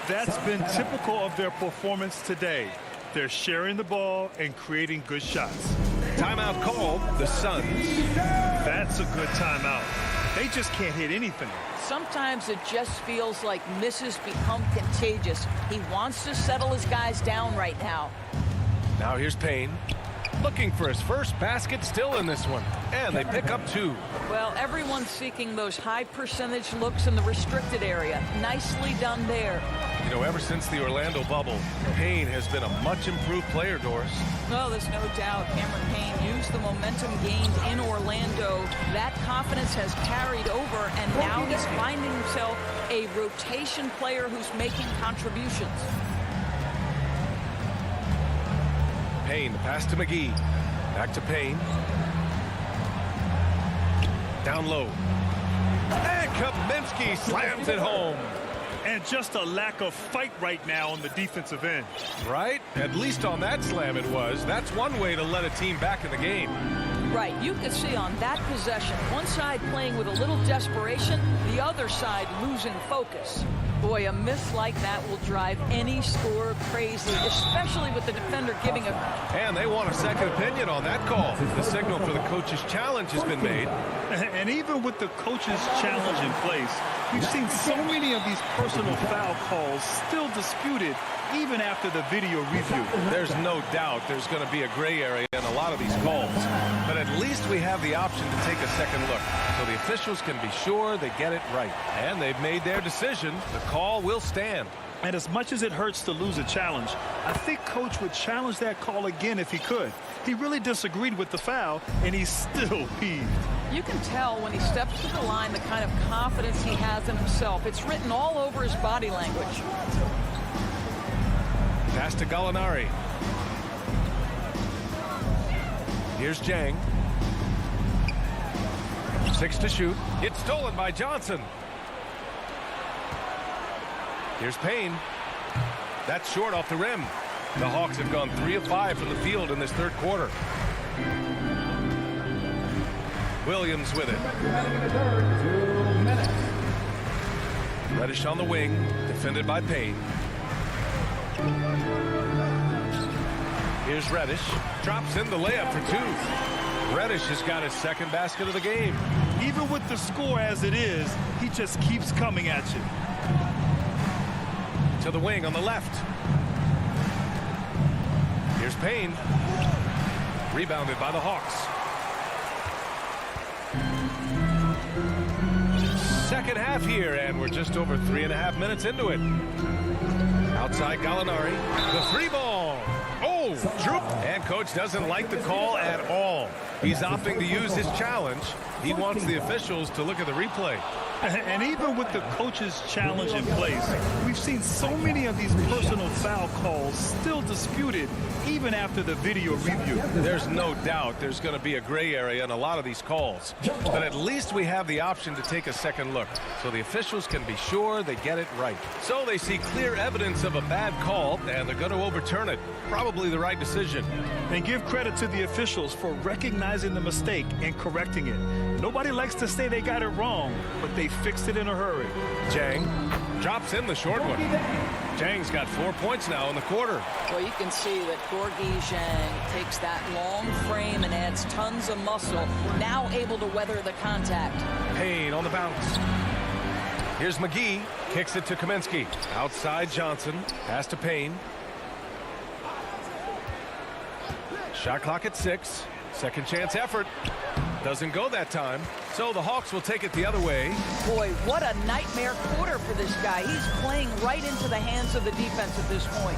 That's been typical of their performance today. They're sharing the ball and creating good shots. Timeout called. The Suns. That's a good timeout. They just can't hit anything. Sometimes it just feels like misses become contagious. He wants to settle his guys down right now. Now here's Payne. Looking for his first basket still in this one. And they pick up 2. Well, everyone's seeking those high percentage looks in the restricted area. Nicely done there. You know, ever since the Orlando bubble, Payne has been a much improved player, Doris. Oh, there's no doubt. Cameron Payne used the momentum gained in Orlando. That confidence has carried over, and now he's finding himself a rotation player who's making contributions. Payne, the pass to McGee. Back to Payne. Down low. And Kaminsky slams it home. And just a lack of fight right now on the defensive end. Right? At least on that slam it was. That's one way to let a team back in the game. Right. You could see on that possession, one side playing with a little desperation, the other side losing focus. Boy, a miss like that will drive any scorer crazy, especially with the defender giving a... And they want a second opinion on that call. The signal for the coach's challenge has been made. And even with the coach's challenge in place, we've seen so many of these personal foul calls still disputed even after the video review. There's no doubt there's going to be a gray area in a lot of these calls. But at least we have the option to take a second look, so the officials can be sure they get it right. And they've made their decision. The call will stand. And as much as it hurts to lose a challenge, I think Coach would challenge that call again if he could. He really disagreed with the foul, and he's still peeved. You can tell when he steps to the line the kind of confidence he has in himself. It's written all over his body language. Pass to Gallinari. Here's Jang. 6 to shoot. It's stolen by Johnson. Here's Payne. That's short off the rim. The Hawks have gone 3 of 5 from the field in this third quarter. Williams with it. Reddish on the wing, defended by Payne. Here's Reddish. Drops in the layup for 2. Reddish has got his second basket of the game. Even with the score as it is, he just keeps coming at you. To the wing on the left. Here's Payne. Rebounded by the Hawks. Second half here, and we're just over 3.5 minutes into it. Outside Gallinari. The 3 ball. Oh, Droop. And coach doesn't like the call at all. He's opting to use his challenge. He wants the officials to look at the replay. And even with the coach's challenge in place, we've seen so many of these personal foul calls still disputed even after the video review. There's no doubt there's going to be a gray area in a lot of these calls. But at least we have the option to take a second look, so the officials can be sure they get it right. So they see clear evidence of a bad call, and they're going to overturn it. Probably the right decision. And give credit to the officials for recognizing the mistake and correcting it. Nobody likes to say they got it wrong, but they fixed it in a hurry. Jang drops in the short one. Jang's got 4 points now in the quarter. Well, you can see that Gorgui Dieng takes that long frame and adds tons of muscle, now able to weather the contact. Payne on the bounce. Here's McGee, kicks it to Kaminsky. Outside Johnson, pass to Payne. Shot clock at 6. Second chance effort. Doesn't go that time. So the Hawks will take it the other way. Boy, what a nightmare quarter for this guy. He's playing right into the hands of the defense at this point.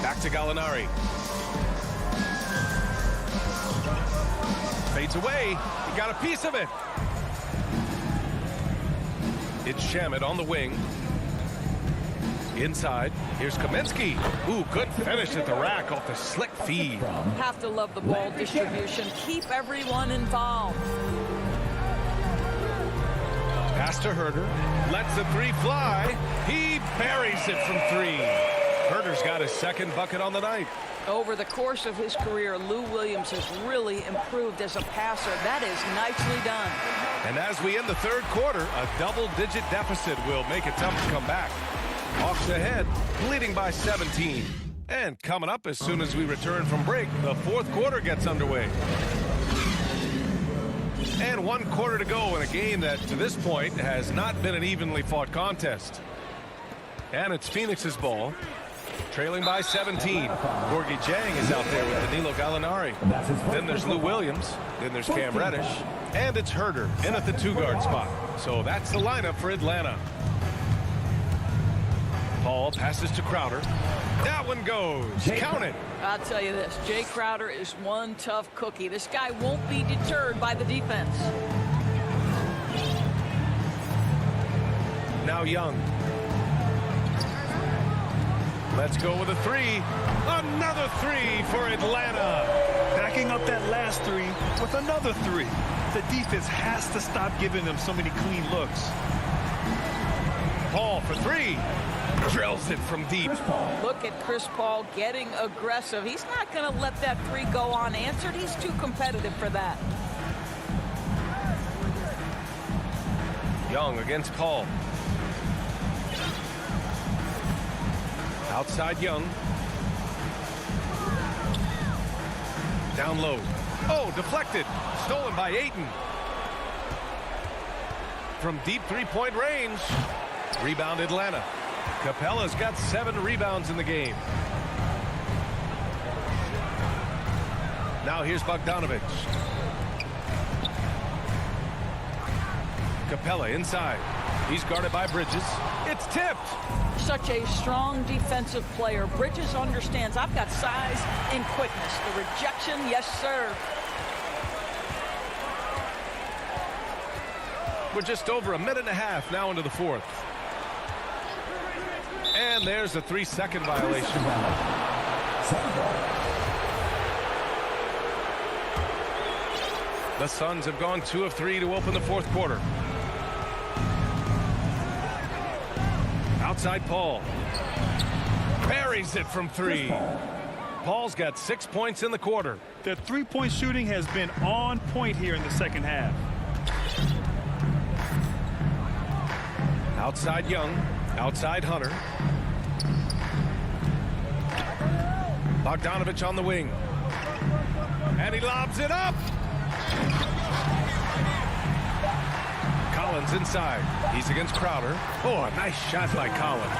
Back to Gallinari. Fades away. He got a piece of it. It's Shamet on the wing. Inside, here's Kaminsky. Ooh, good finish at the rack off the slick feed. Have to love the ball distribution. Keep everyone involved. Pass to Herder. Lets the 3 fly. He buries it from 3. Herder's got his second bucket on the night. Over the course of his career, Lou Williams has really improved as a passer. That is nicely done. And as we end the third quarter, a double-digit deficit will make it tough to come back. Hawks ahead, leading by 17. And coming up as soon as we return from break, the fourth quarter gets underway. And 1 quarter to go in a game that, to this point, has not been an evenly fought contest. And it's Phoenix's ball, trailing by 17. Gorgie Jang is out there with Danilo Gallinari. Then there's Lou Williams. Then there's Cam Reddish. And it's Herter in at the 2-guard spot. So that's the lineup for Atlanta. Paul passes to Crowder. That one goes. Count it. I'll tell you this, Jay Crowder is one tough cookie. This guy won't be deterred by the defense. Now Young. Let's go with a 3. Another 3 for Atlanta. Backing up that last 3 with another 3. The defense has to stop giving them so many clean looks. Paul for 3. Drills it from deep. Look at Chris Paul getting aggressive. He's not going to let that 3 go unanswered. He's too competitive for that. Young against Paul. Outside Young. Down low. Oh, deflected. Stolen by Ayton. From deep 3-point range. Rebound Atlanta. Capella's got 7 rebounds in the game. Now here's Bogdanovic. Capella inside. He's guarded by Bridges. It's tipped. Such a strong defensive player. Bridges understands I've got size and quickness. The rejection, yes, sir. We're just over a minute and a half now into the 4th. And there's a 3-second violation. The Suns have gone 2 of 3 to open the 4th quarter. Outside Paul. Buries it from 3. Paul's got 6 points in the quarter. Their 3-point shooting has been on point here in the second half. Outside Young. Outside Hunter. Bogdanovic on the wing. And he lobs it up. Collins inside. He's against Crowder. Oh, a nice shot by Collins.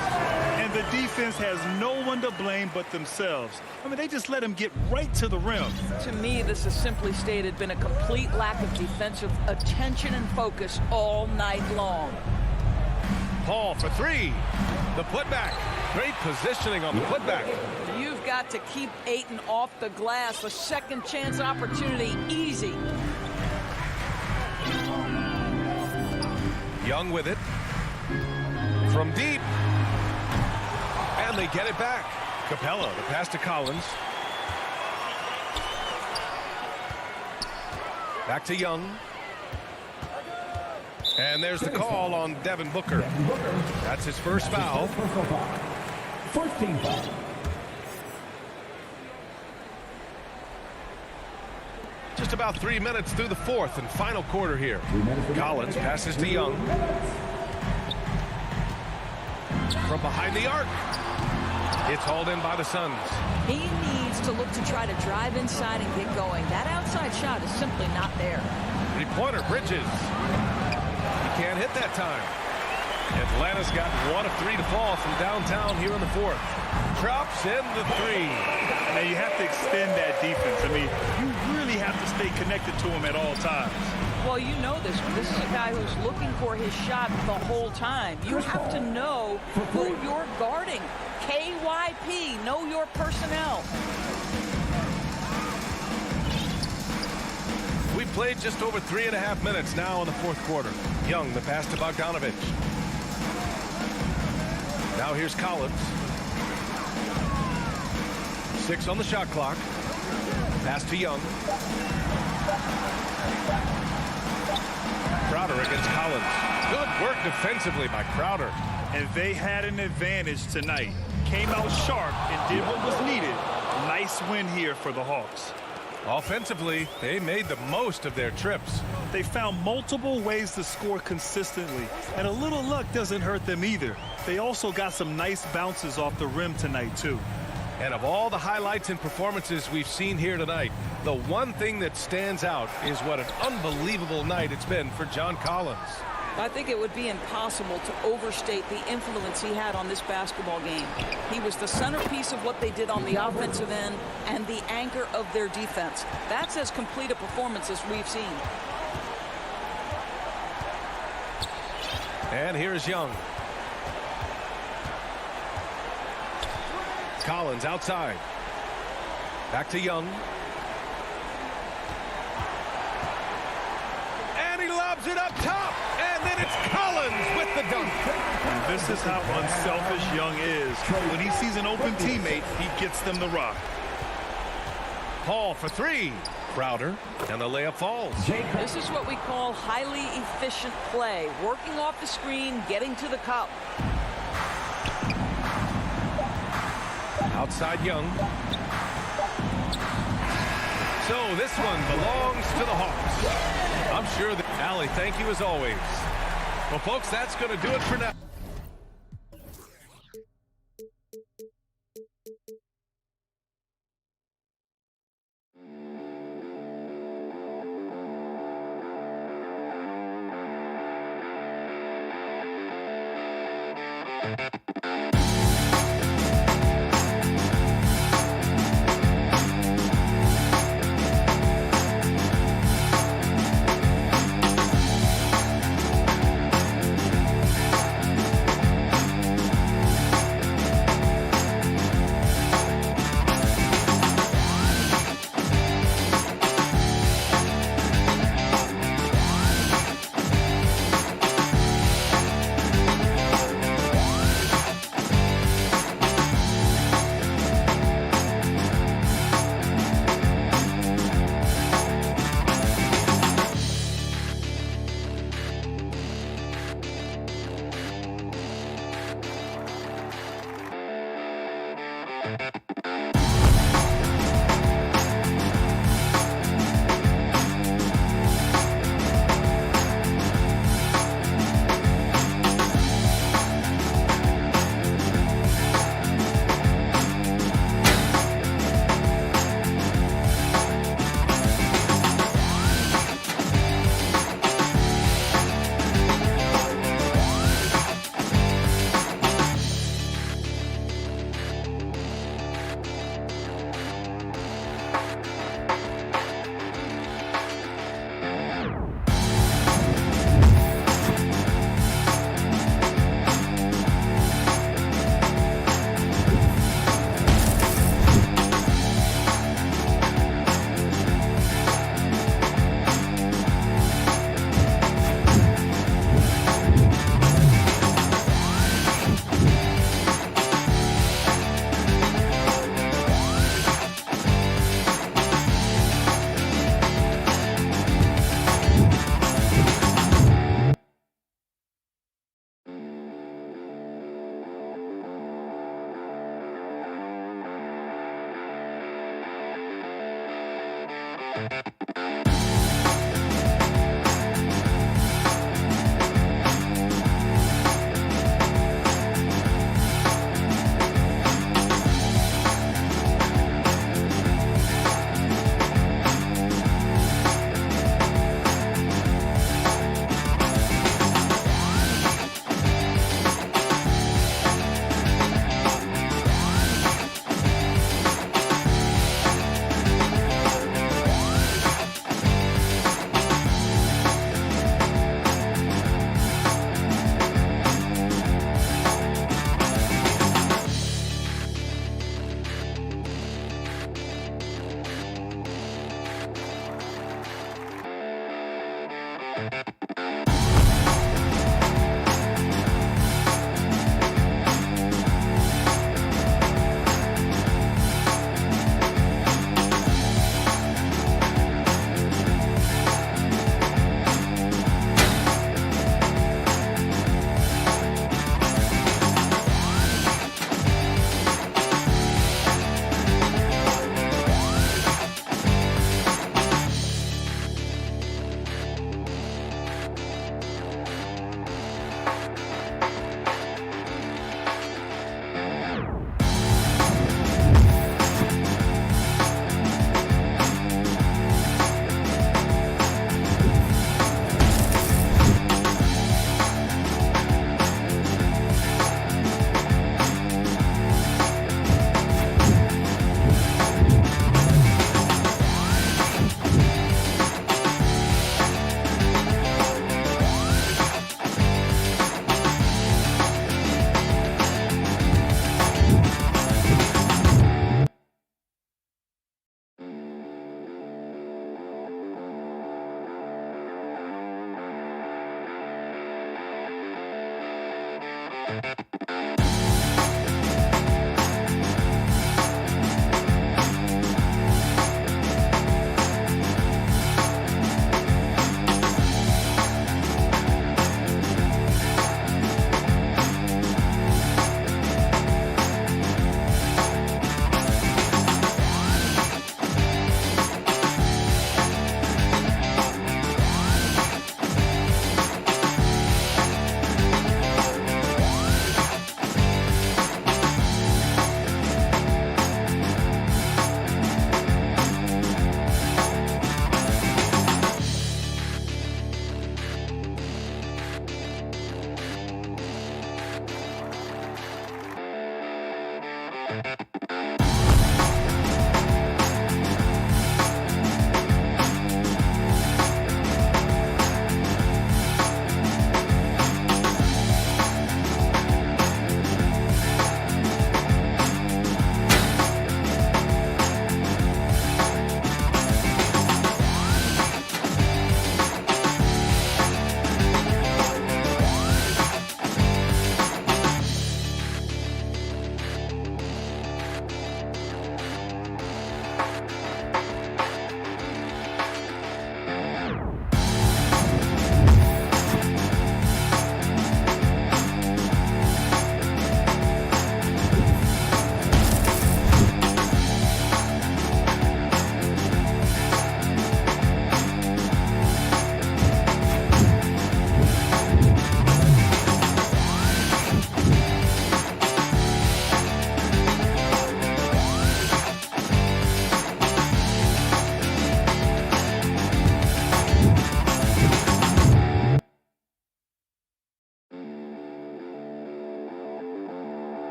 And the defense has no one to blame but themselves. I mean, they just let him get right to the rim. To me, this is simply stated been a complete lack of defensive attention and focus all night long. Paul for 3. The putback. Great positioning on the putback. You've got to keep Ayton off the glass. A second chance opportunity, easy. Young with it. From deep. And they get it back. Capella, the pass to Collins. Back to Young. And there's the call on Devin Booker. That's his first foul. First team foul. Just about 3 minutes through the 4th and final quarter here. Collins passes to Young. From behind the arc. It's hauled in by the Suns. He needs to look to try to drive inside and get going. That outside shot is simply not there. 3-pointer, Bridges. He can't hit that time. Atlanta's got 1 of 3 to fall from downtown here in the 4th. Drops in the 3. Now you have to extend that defense. I mean, you really have to stay connected to him at all times. Well, you know this one. This is a guy who's looking for his shot the whole time. You have to know who you're guarding. KYP, know your personnel. We played just over 3.5 minutes now in the 4th quarter. Young, the pass to Bogdanovic. Now here's Collins. 6 on the shot clock. Pass to Young. Crowder against Collins. Good work defensively by Crowder. And they had an advantage tonight. Came out sharp and did what was needed. Nice win here for the Hawks. Offensively, they made the most of their trips. They found multiple ways to score consistently, and a little luck doesn't hurt them either. They also got some nice bounces off the rim tonight, too. And of all the highlights and performances we've seen here tonight, the one thing that stands out is what an unbelievable night it's been for John Collins. I think it would be impossible to overstate the influence he had on this basketball game. He was the centerpiece of what they did on the offensive end and the anchor of their defense. That's as complete a performance as we've seen. And here's Young. Collins outside. Back to Young. And he lobs it up top. And then it's Collins with the dunk. And this is how unselfish Young is. When he sees an open teammate, he gets them the rock. Paul for three. Crowder, and the layup falls. This is what we call highly efficient play. Working off the screen, getting to the cup. Outside Young. So this one belongs to the Hawks. I'm sure that Allie, thank you as always. Well, folks, that's going to do it for now.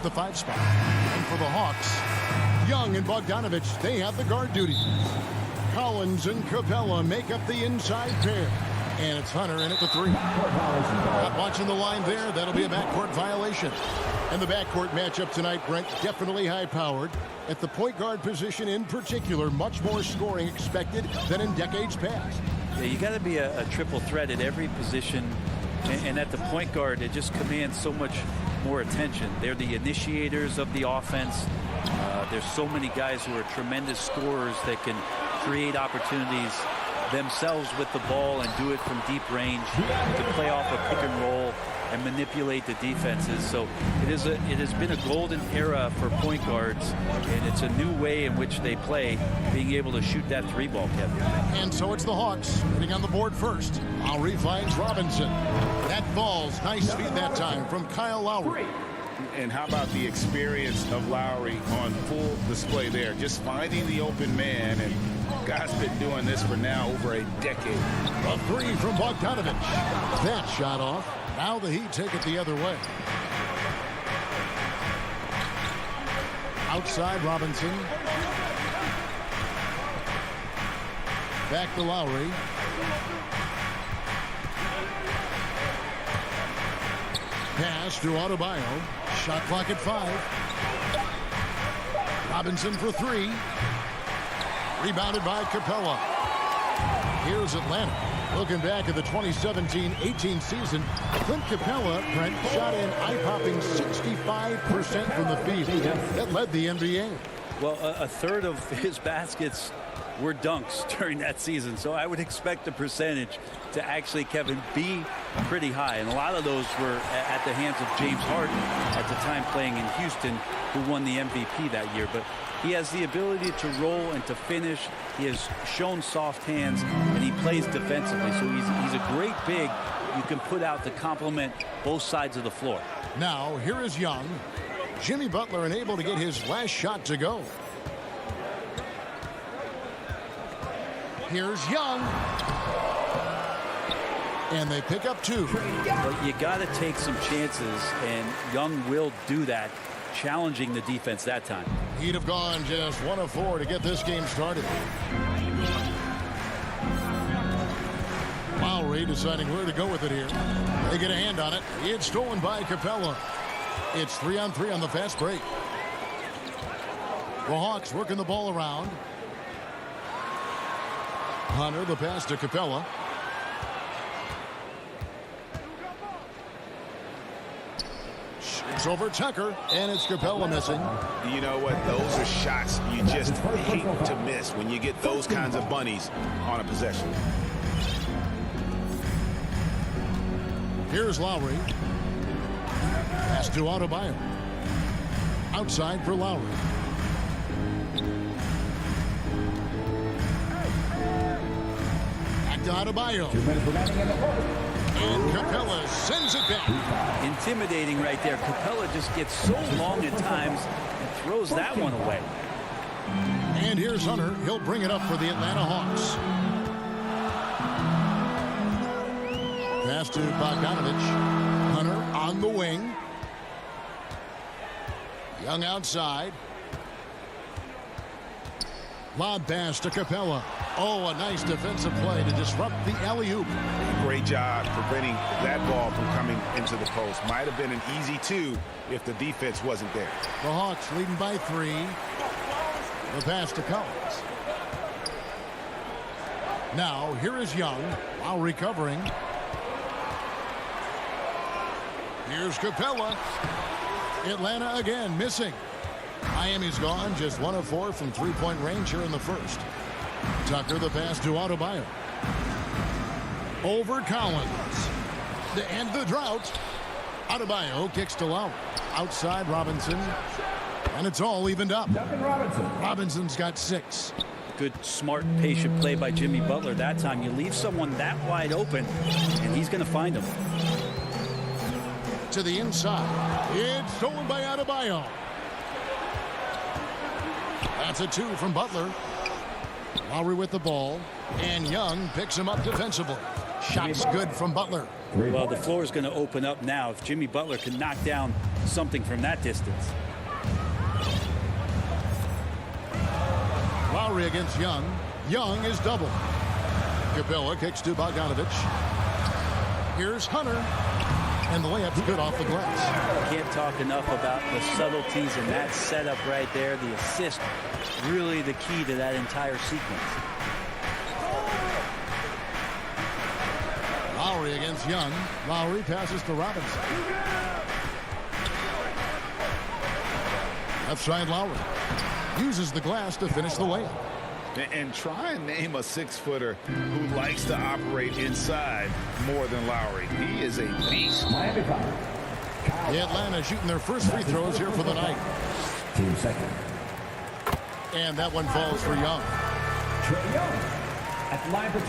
the 5 spot. And for the Hawks, Young and Bogdanovich, they have the guard duties. Collins and Capella make up the inside pair. And it's Hunter in at the 3. Not watching the line there. That'll be a backcourt violation. And the backcourt matchup tonight, Brent, definitely high-powered. At the point guard position in particular, much more scoring expected than in decades past. Yeah, you got to be a triple threat at every position. And at the point guard, it just commands so much more attention. They're the initiators of the offense. There's so many guys who are tremendous scorers that can create opportunities themselves with the ball and do it from deep range, to play off a pick and roll and manipulate the defenses. So it has been a golden era for point guards, and it's a new way in which they play, being able to shoot that 3 ball, Kevin. And so it's the Hawks hitting on the board first. Lowry finds Robinson. That falls. Nice feed that time from Kyle Lowry. And how about the experience of Lowry on full display there, just finding the open man, and guy's been doing this for now over a decade. A 3 from Bogdanovich. That shot off. Now the Heat take it the other way. Outside Robinson. Back to Lowry. Pass to Adebayo. Shot clock at 5. Robinson for 3. Rebounded by Capella. Here's Atlanta. Looking back at the 2017-18 season, Clint Capella, Brent, shot an eye-popping 65% from the field. That led the NBA. Well, a third of his baskets were dunks during that season, so I would expect the percentage to actually, Kevin, be pretty high. And a lot of those were at the hands of James Harden at the time playing in Houston, who won the MVP that year. But he has the ability to roll and to finish. He has shown soft hands, and he plays defensively. So he's a great big you can put out to complement both sides of the floor. Now, here is Young. Jimmy Butler unable to get his last shot to go. Here's Young. And they pick up 2. But you got to take some chances, and Young will do that, challenging the defense that time. He'd have gone just 1 of 4 to get this game started. Lowry deciding where to go with it here. They get a hand on it. It's stolen by Capella. It's 3-on-3 on the fast break. The Hawks working the ball around. Hunter, the pass to Capella. It's over Tucker, and it's Capella missing. You know what? Those are shots you just hate to miss when you get those kinds of bunnies on a possession. Here's Lowry. Pass to Adebayo. Outside for Lowry. Back to Adebayo. 2 minutes remaining in the fourth. And Capella sends it back. Intimidating right there. Capella just gets so long at times and throws that one away. And here's Hunter. He'll bring it up for the Atlanta Hawks. Pass to Bogdanovich. Hunter on the wing. Young outside. Lob pass to Capella. Oh, a nice defensive play to disrupt the alley-oop. Great job preventing that ball from coming into the post. Might have been an easy 2 if the defense wasn't there. The Hawks leading by 3. The pass to Collins. Now, here is Young. While recovering. Here's Capella. Atlanta again missing. Miami's gone just 1 of 4 from 3-point range here in the first. Tucker, the pass to Adebayo. Over Collins. To end the drought. Adebayo kicks to Lowry. Outside Robinson. And it's all evened up. Robinson's got 6. Good, smart, patient play by Jimmy Butler that time. You leave someone that wide open, and he's going to find him. To the inside. It's stolen by Adebayo. That's a 2 from Butler. Lowry with the ball. And Young picks him up defensively. Shots good from Butler. Well, the floor is going to open up now if Jimmy Butler can knock down something from that distance. Lowry against Young. Young is double. Capella kicks to Bogdanovich. Here's Hunter. And the layup's good off the glass. Can't talk enough about the subtleties in that setup right there. The assist, really the key to that entire sequence. Lowry against Young. Lowry passes to Robinson. Left side Lowry. Uses the glass to finish the layup. And try and name a 6-footer who likes to operate inside more than Lowry. He is a beast. The Atlanta shooting their first free throws here for the night. Team second. And that one falls for Young. Trae Young at line for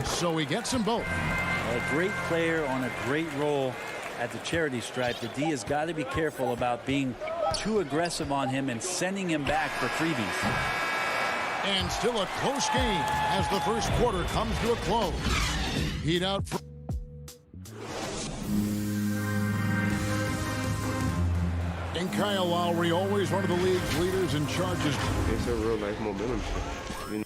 2. So he gets them both. A great player on a great role at the charity stripe. The D has got to be careful about being too aggressive on him and sending him back for freebies. And still a close game as the first quarter comes to a close. Heat out for... And Kyle Lowry, always one of the league's leaders in charges. It's a real life momentum shift.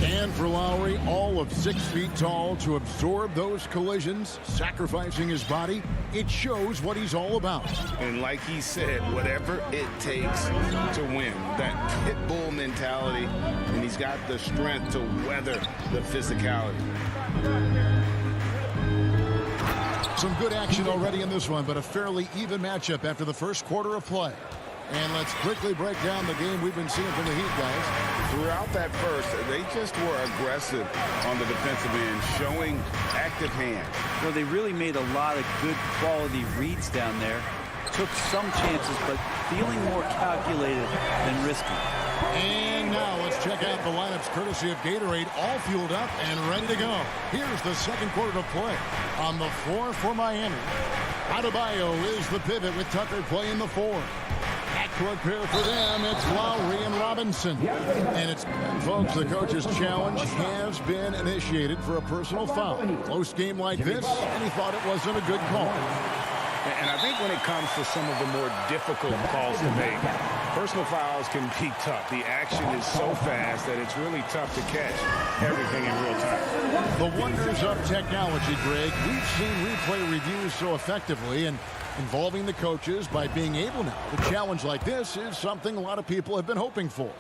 And for Lowry, all of 6 feet tall, to absorb those collisions, sacrificing his body, it shows what he's all about. And like he said, whatever it takes to win, that pit bull mentality, and he's got the strength to weather the physicality. Some good action already in this one, but a fairly even matchup after the first quarter of play. And let's quickly break down the game we've been seeing from the Heat, guys. Throughout that first, they just were aggressive on the defensive end, showing active hands. Well, they really made a lot of good quality reads down there. Took some chances, but feeling more calculated than risky. And now let's check out the lineups courtesy of Gatorade, all fueled up and ready to go. Here's the second quarter to play. On the floor for Miami, Adebayo is the pivot with Tucker playing the 4. Backcourt pair for them, it's Lowry and Robinson. And it's, folks, the coach's challenge has been initiated for a personal foul. Close game like this, and he thought it wasn't a good call. And I think when it comes to some of the more difficult calls to make, personal fouls can be tough. The action is so fast that it's really tough to catch everything in real time. The wonders of technology, Greg. We've seen replay reviews so effectively, and involving the coaches by being able now to challenge like this is something a lot of people have been hoping for.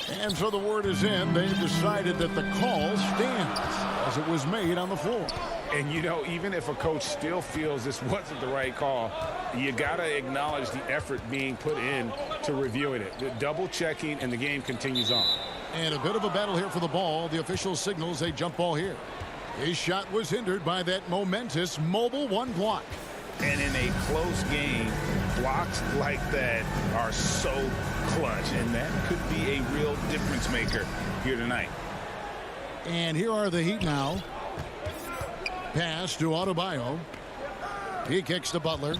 And so the word is in. They've decided that the call stands as it was made on the floor. And, you know, even if a coach still feels this wasn't the right call, you got to acknowledge the effort being put in to reviewing it. The double checking, and the game continues on. And a bit of a battle here for the ball. The official signals a jump ball here. His shot was hindered by that momentous mobile 1 block. And in a close game, blocks like that are so clutch, and that could be a real difference maker here tonight. And here are the Heat now. Pass to Adebayo. He kicks to Butler.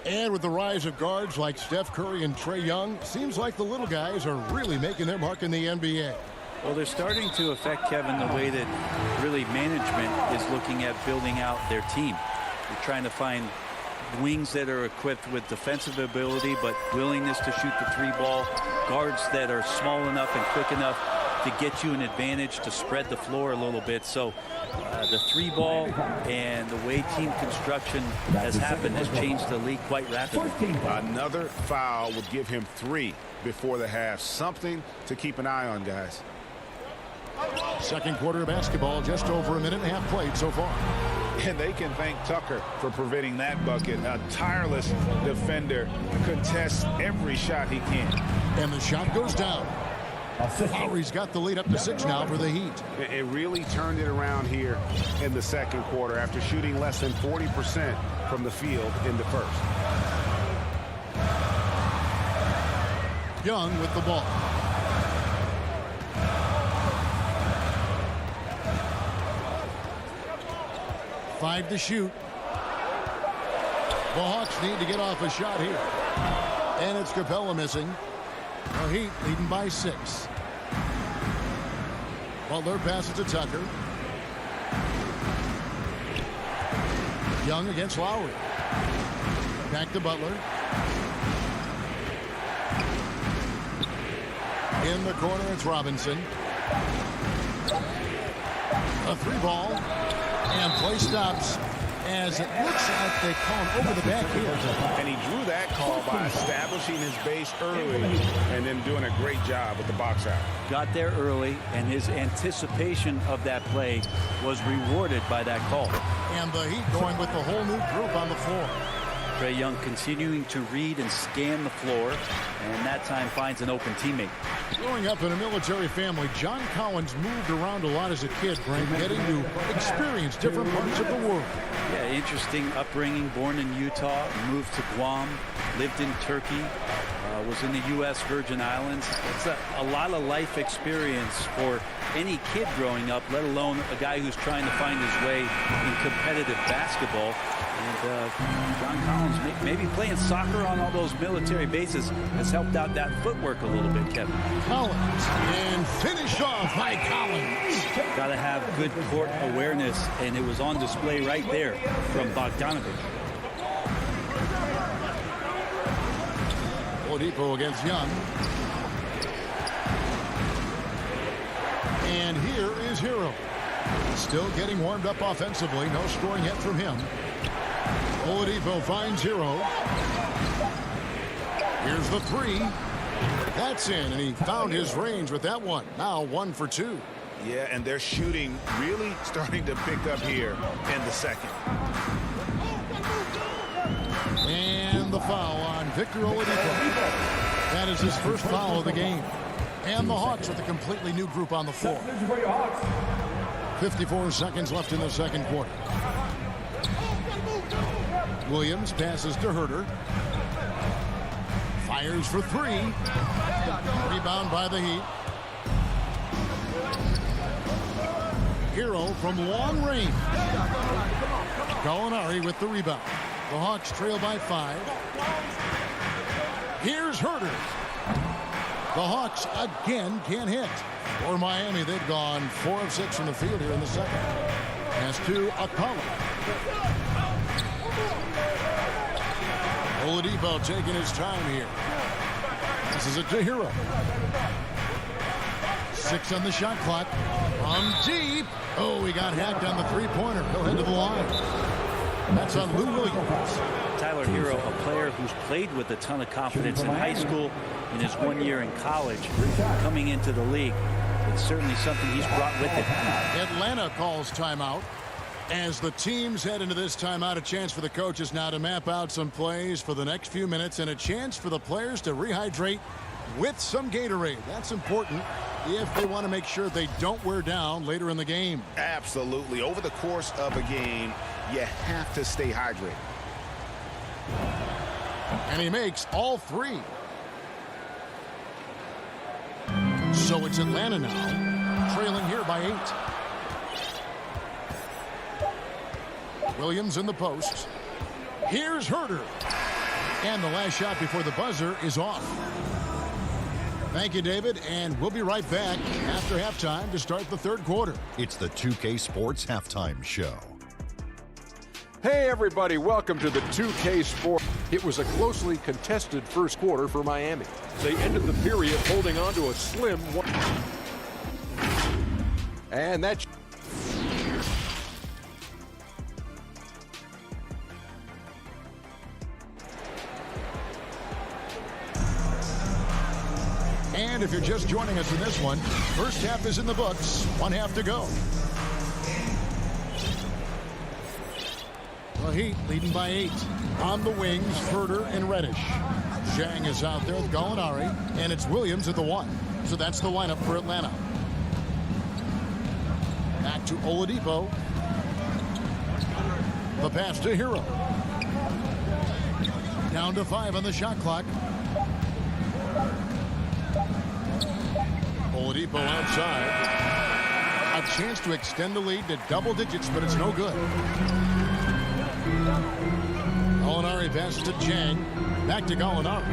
And with the rise of guards like Steph Curry and Trae Young, seems like the little guys are really making their mark in the NBA. Well, they're starting to affect, Kevin, the way that really management is looking at building out their team. They're trying to find wings that are equipped with defensive ability but willingness to shoot the 3-ball, guards that are small enough and quick enough to get you an advantage to spread the floor a little bit. So the 3-ball and the way team construction has happened has changed the league quite rapidly. Another foul would give him 3 before the half. Something to keep an eye on, guys. Second quarter of basketball, just over a minute and a half played so far. And they can thank Tucker for preventing that bucket. A tireless defender contests every shot he can. And the shot goes down. Lowry's got the lead up to 6 now for the Heat. It really turned it around here in the second quarter after shooting less than 40% from the field in the first. Young with the ball. Five to shoot. The Hawks need to get off a shot here. And it's Capella missing. The Heat leading by 6. Butler passes to Tucker. Young against Lowry. Back to Butler. In the corner, it's Robinson. A 3-ball. And play stops as it looks like they call him over the back here. And he drew that call by establishing his base early and then doing a great job with the box out. Got there early, and his anticipation of that play was rewarded by that call. And the Heat going with the whole new group on the floor. Trae Young continuing to read and scan the floor, and that time finds an open teammate. Growing up in a military family, John Collins moved around a lot as a kid, Frank, getting to experience different parts of the world. Yeah, interesting upbringing, born in Utah, moved to Guam, lived in Turkey, was in the U.S. Virgin Islands. It's a lot of life experience for any kid growing up, let alone a guy who's trying to find his way in competitive basketball. And John Collins, maybe playing soccer on all those military bases has helped out that footwork a little bit, Kevin. Collins, and finished off by Collins. Got to have good court awareness, and it was on display right there from Bogdanovich. Oladipo against Young. And here is Hero. Still getting warmed up offensively. No scoring yet from him. Oladipo finds Hero. Here's the 3. That's in, and he found his range with that one. Now 1 for 2. Yeah, and their shooting really starting to pick up here in the second. And the foul on Victor Oladipo. That is his first foul of the game. And the Hawks with a completely new group on the floor. 54 seconds left in the second quarter. Williams passes to Herter. Fires for 3. Rebound by the Heat. Hero from long range. Gallinari with the rebound. The Hawks trail by 5. Here's Herter. The Hawks again can't hit. For Miami, they've gone 4 of 6 from the field here in the second. Pass to Akala. Oladipo taking his time here. This is it to Hero. 6 on the shot clock. From deep. Oh, he got hacked on the three-pointer. He'll head to the line. That's on Lou Williams. Tyler Hero, a player who's played with a ton of confidence in high school, in his 1 year in college, coming into the league. It's certainly something he's brought with him. Atlanta calls timeout. As the teams head into this timeout, a chance for the coaches now to map out some plays for the next few minutes and a chance for the players to rehydrate with some Gatorade. That's important if they want to make sure they don't wear down later in the game. Absolutely. Over the course of a game, you have to stay hydrated. And he makes all 3. So it's Atlanta now, trailing here by 8. Williams in the post. Here's Herter. And the last shot before the buzzer is off. Thank you, David, and we'll be right back after halftime to start the third quarter. It's the 2K Sports Halftime Show. Hey, everybody, welcome to the 2K Sport. It was a closely contested first quarter for Miami. They ended the period holding on to a slim 1. And that's... And if you're just joining us in this one, first half is in the books. 1 half to go. The Heat leading by 8. On the wings, Herter and Reddish. Zhang is out there with Gallinari, and it's Williams at the 1. So that's the lineup for Atlanta. Back to Oladipo. The pass to Hero. Down to 5 on the shot clock. Oladipo outside. A chance to extend the lead to double digits, but it's no good. Gallinari passes to Chang. Back to Gallinari.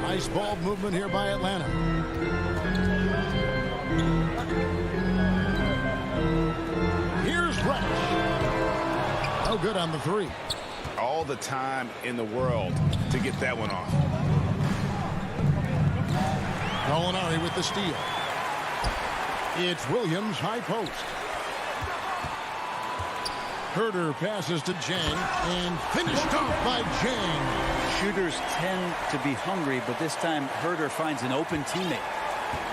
Nice ball movement here by Atlanta. Here's Reddish. No good on the three. All the time in the world to get that one off. Gallinari with the steal. It's Williams, high post. Herder passes to Jang and finished off by Jang. Shooters tend to be hungry, but this time Herder finds an open teammate.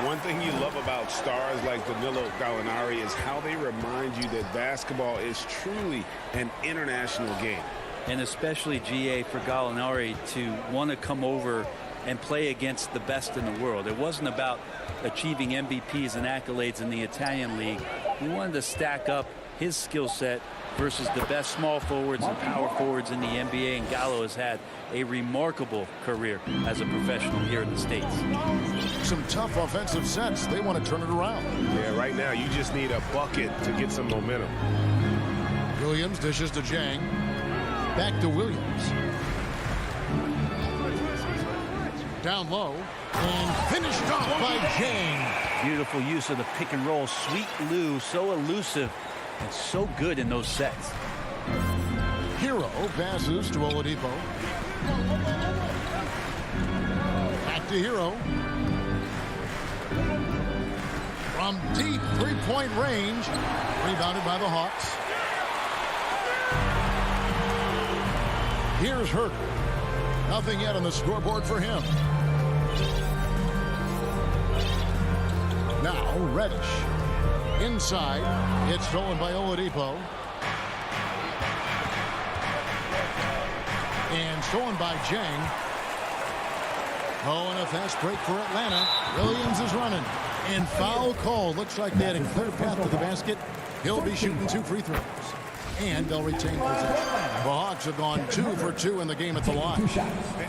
One thing you love about stars like Danilo Gallinari is how they remind you that basketball is truly an international game. And especially, GA, for Gallinari to want to come over and play against the best in the world. It wasn't about achieving MVPs and accolades in the Italian league. He wanted to stack up his skill set versus the best small forwards and power forwards in the NBA, and Gallo has had a remarkable career as a professional here in the States. Some tough offensive sets. They want to turn it around. Yeah, right now you just need a bucket to get some momentum. Williams dishes to Jang. Back to Williams. Down low and finished off by Jang. Beautiful use of the pick and roll. Sweet Lou, so elusive and so good in those sets. Hero passes to Oladipo. Back to Hero. From deep three-point range. Rebounded by the Hawks. Here's Herder. Nothing yet on the scoreboard for him. Now Reddish. Inside. It's stolen by Oladipo. And stolen by Jang. Oh, and a fast break for Atlanta. Williams is running. And foul call. Looks like they had a clear path to the basket. He'll be shooting 2 free throws. And they'll retain possession. The Hawks have gone 2 for 2 in the game at the line.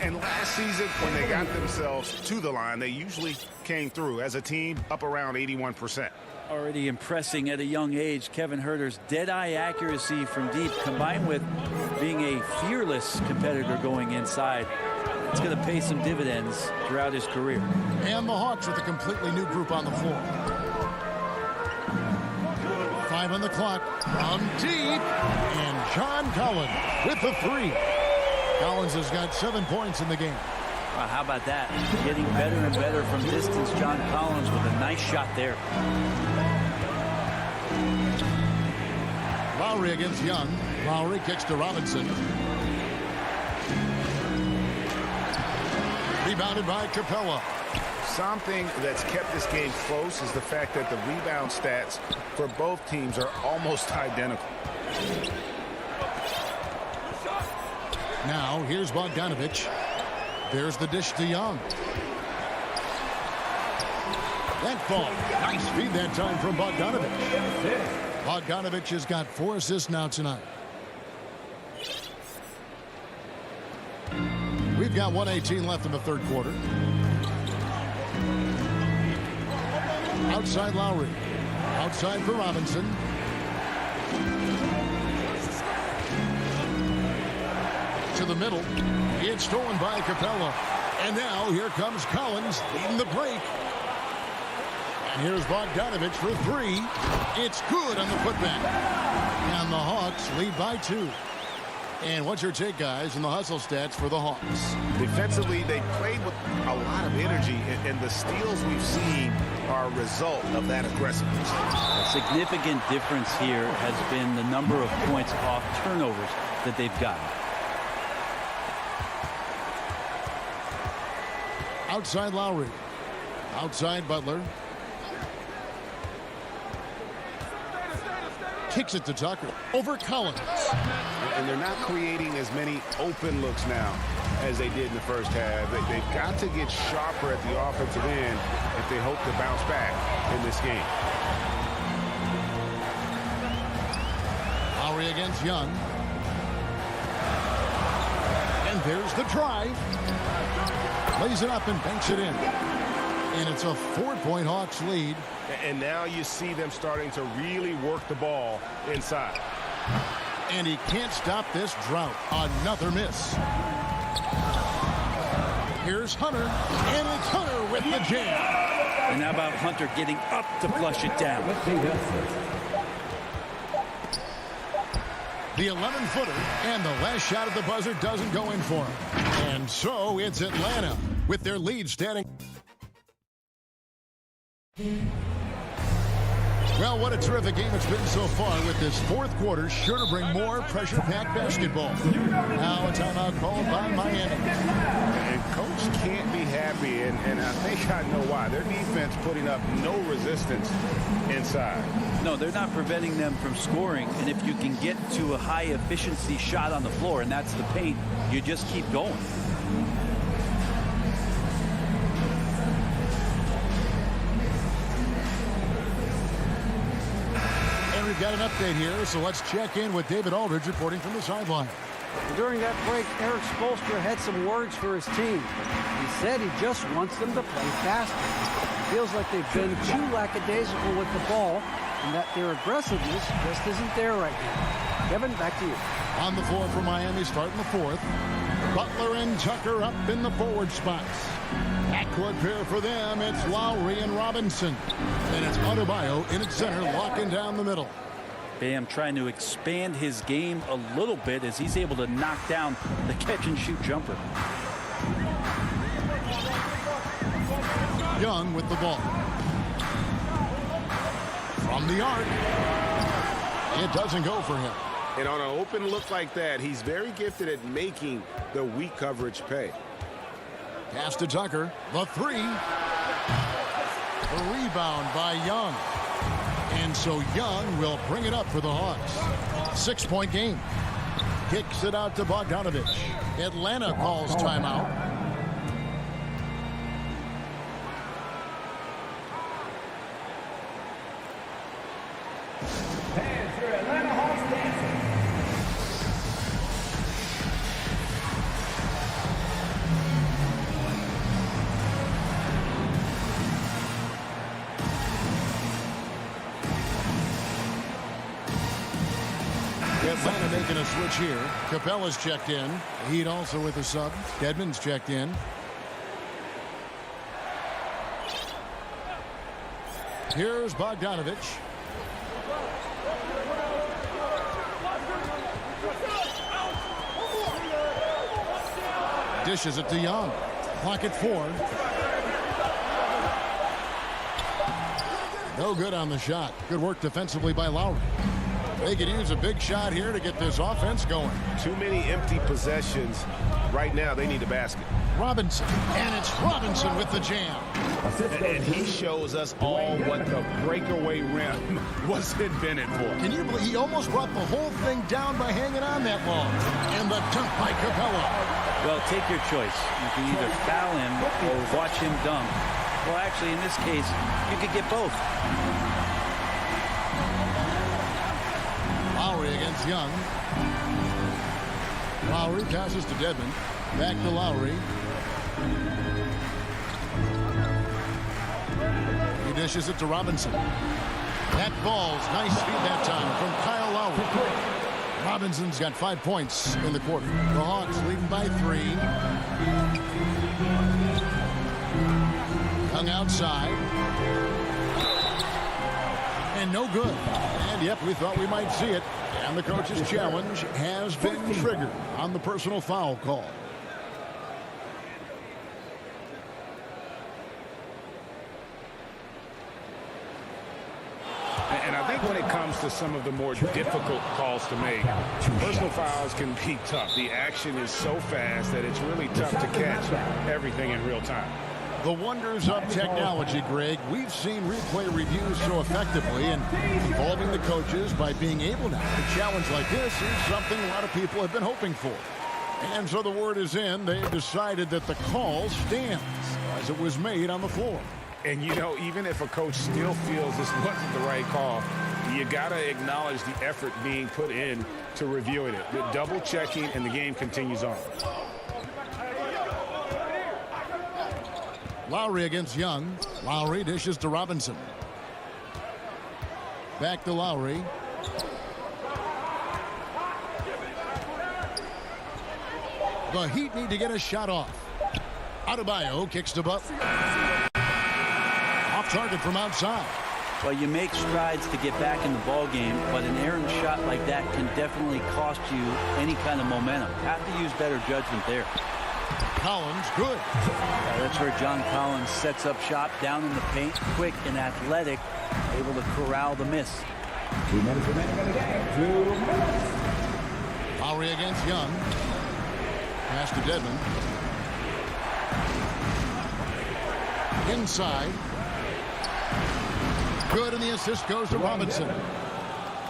And last season, when they got themselves to the line, they usually came through as a team up around 81%. Already impressing at a young age, Kevin Herder's dead-eye accuracy from deep, combined with being a fearless competitor going inside. It's going to pay some dividends throughout his career. And the Hawks with a completely new group on the floor. 5 on the clock. From deep. And John Collins with the 3. Collins has got 7 points in the game. Wow, how about that? Getting better and better from distance. John Collins with a nice shot there. Lowry against Young. Lowry kicks to Robinson. Rebounded by Capella. Something that's kept this game close is the fact that the rebound stats for both teams are almost identical. Now, here's Bogdanovich. There's the dish to Young. That ball. Nice feed that time from Bogdanovich. Bogdanovich has got 4 assists now tonight. We've got 1:18 left in the third quarter. Outside Lowry. Outside for Robinson. To the middle. It's stolen by Capella. And now here comes Collins leading the break. And here's Bogdanovich for 3. It's good on the putback. And the Hawks lead by 2. And what's your take, guys, in the hustle stats for the Hawks? Defensively, they played with a lot of energy, and the steals we've seen are a result of that aggressiveness. A significant difference here has been the number of points off turnovers that they've gotten. Outside Lowry. Outside Butler. Kicks it to Tucker. Over Collins. And they're not creating as many open looks now as they did in the first half. They've got to get sharper at the offensive end if they hope to bounce back in this game. Lowry against Young. And there's the drive. Lays it up and banks it in. And it's a 4-point Hawks lead. And now you see them starting to really work the ball inside. And he can't stop this drought. Another miss. Here's Hunter. And it's Hunter with the jam. And how about Hunter getting up to flush it down? The 11-footer, and the last shot at the buzzer doesn't go in for him. And so it's Atlanta with their lead standing. Well, what a terrific game it's been so far, with this fourth quarter sure to bring more pressure-packed basketball. Now a timeout called by Miami. And coach can't be happy, and I think I know why. Their defense putting up no resistance inside. No, they're not preventing them from scoring, and if you can get to a high-efficiency shot on the floor, and that's the paint, you just keep going. We've got an update here, so let's check in with David Aldridge reporting from the sideline. During that break, Eric Spoelstra had some words for his team. He said he just wants them to play faster. It feels like they've been too lackadaisical with the ball, and that their aggressiveness just isn't there right now. Kevin, back to you. On the floor for Miami starting the fourth. Butler and Tucker up in the forward spots. Backcourt pair for them, it's Lowry and Robinson. And it's Adebayo in its center, locking down the middle. Bam trying to expand his game a little bit as he's able to knock down the catch-and-shoot jumper. Young with the ball. From the arc. It doesn't go for him. And on an open look like that, he's very gifted at making the weak coverage pay. Pass to Tucker. The three. The rebound by Young. And so Young will bring it up for the Hawks. 6-point game. Kicks it out to Bogdanovich. Atlanta calls timeout. Hands for Atlanta Hawks dancing. Atlanta making a switch here. Capella's checked in. Heat also with a sub. Dedmon's checked in. Here's Bogdanovich. Dishes it to Young. Clock at 4. No good on the shot. Good work defensively by Lowry. They could use a big shot here to get this offense going. Too many empty possessions. Right now, they need a basket. Robinson. And it's Robinson with the jam. And he shows us all what the breakaway rim was invented for. Can you believe he almost brought the whole thing down by hanging on that long? And the dunk by Capella. Well, take your choice. You can either foul him or watch him dunk. Well, actually, in this case, you could get both. Lowry against Young. Lowry passes to Dedmon. Back to Lowry. He dishes it to Robinson. That falls. Nice feed that time from Kyle Lowry. Robinson's got 5 points in the quarter. The Hawks leading by 3. Young outside. And no good. And yep, we thought we might see it. And the coach's challenge has been triggered on the personal foul call. And I think when it comes to some of the more difficult calls to make, personal fouls can be tough. The action is so fast that it's really tough to catch everything in real time. The wonders of technology, Greg. We've seen replay reviews so effectively, and involving the coaches by being able now to challenge like this is something a lot of people have been hoping for. And so the word is in. They've decided that the call stands as it was made on the floor. And, you know, even if a coach still feels this wasn't the right call, you got to acknowledge the effort being put in to reviewing it. The double checking, and the game continues on. Lowry against Young. Lowry dishes to Robinson. Back to Lowry. The Heat need to get a shot off. Adebayo kicks to Butler. Off target from outside. Well, you make strides to get back in the ball game, but an errant shot like that can definitely cost you any kind of momentum. Have to use better judgment there. Collins, good. That's where John Collins sets up shop down in the paint, quick and athletic, able to corral the miss. 2 minutes remaining in the game. 2 minutes. Lowry against Young. Pass to Dedmon. Inside. Good, and the assist goes to Robinson.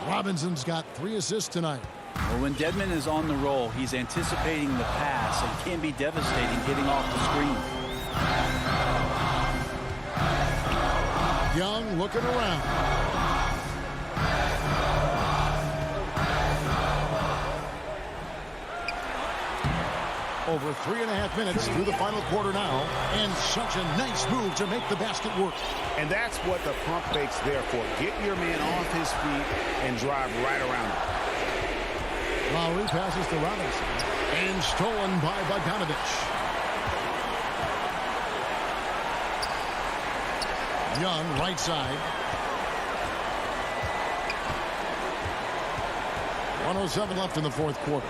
Robinson's got 3 assists tonight. Well, when Dedmon is on the roll, he's anticipating the pass and can be devastating getting off the screen. Young looking around. Over 3.5 minutes through the final quarter now, and such a nice move to make the basket work. And that's what the pump fake's there for. Get your man off his feet and drive right around him. Lowry passes to Robinson, and stolen by Bogdanovich. Young, right side. 1:07 left in the fourth quarter.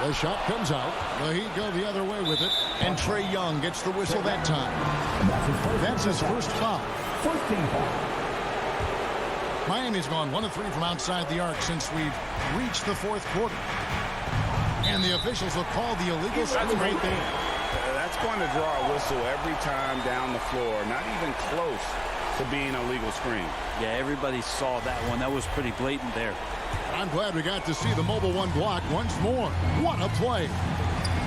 The shot comes out. The Heat go the other way with it, and Trae Young gets the whistle that time. That's his first foul. First team foul. Miami's gone 1 of 3 from outside the arc since we've reached the fourth quarter. And the officials will call the illegal screen right there. That's going to draw a whistle every time down the floor. Not even close to being a legal screen. Yeah, everybody saw that one. That was pretty blatant there. I'm glad we got to see the mobile one block once more. What a play.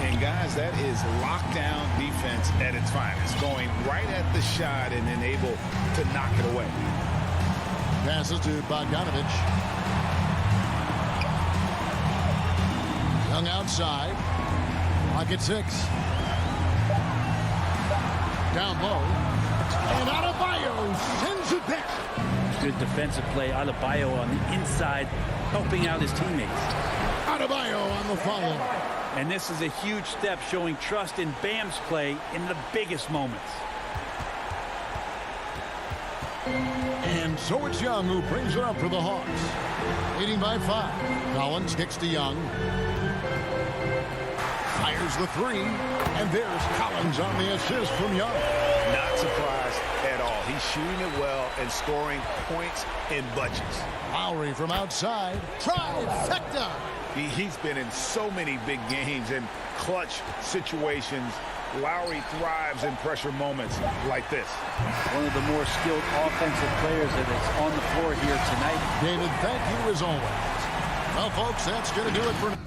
And guys, that is lockdown defense at its finest. Going right at the shot and then able to knock it away. Passes to Bogdanovich. Young outside. Clock at 6. Down low. And Adebayo sends it back. Good defensive play. Adebayo on the inside, helping out his teammates. Adebayo on the follow. And this is a huge step showing trust in Bam's play in the biggest moments. And so it's Young who brings it up for the Hawks. Leading by 5. Collins kicks to Young. Fires the 3. And there's Collins on the assist from Young. Not surprised at all. He's shooting it well and scoring points in bunches. Lowry from outside. Trifecta. He's been in so many big games and clutch situations. Lowry thrives in pressure moments like this. One of the more skilled offensive players that is on the floor here tonight. David, thank you as always. Well, folks, that's going to do it for now.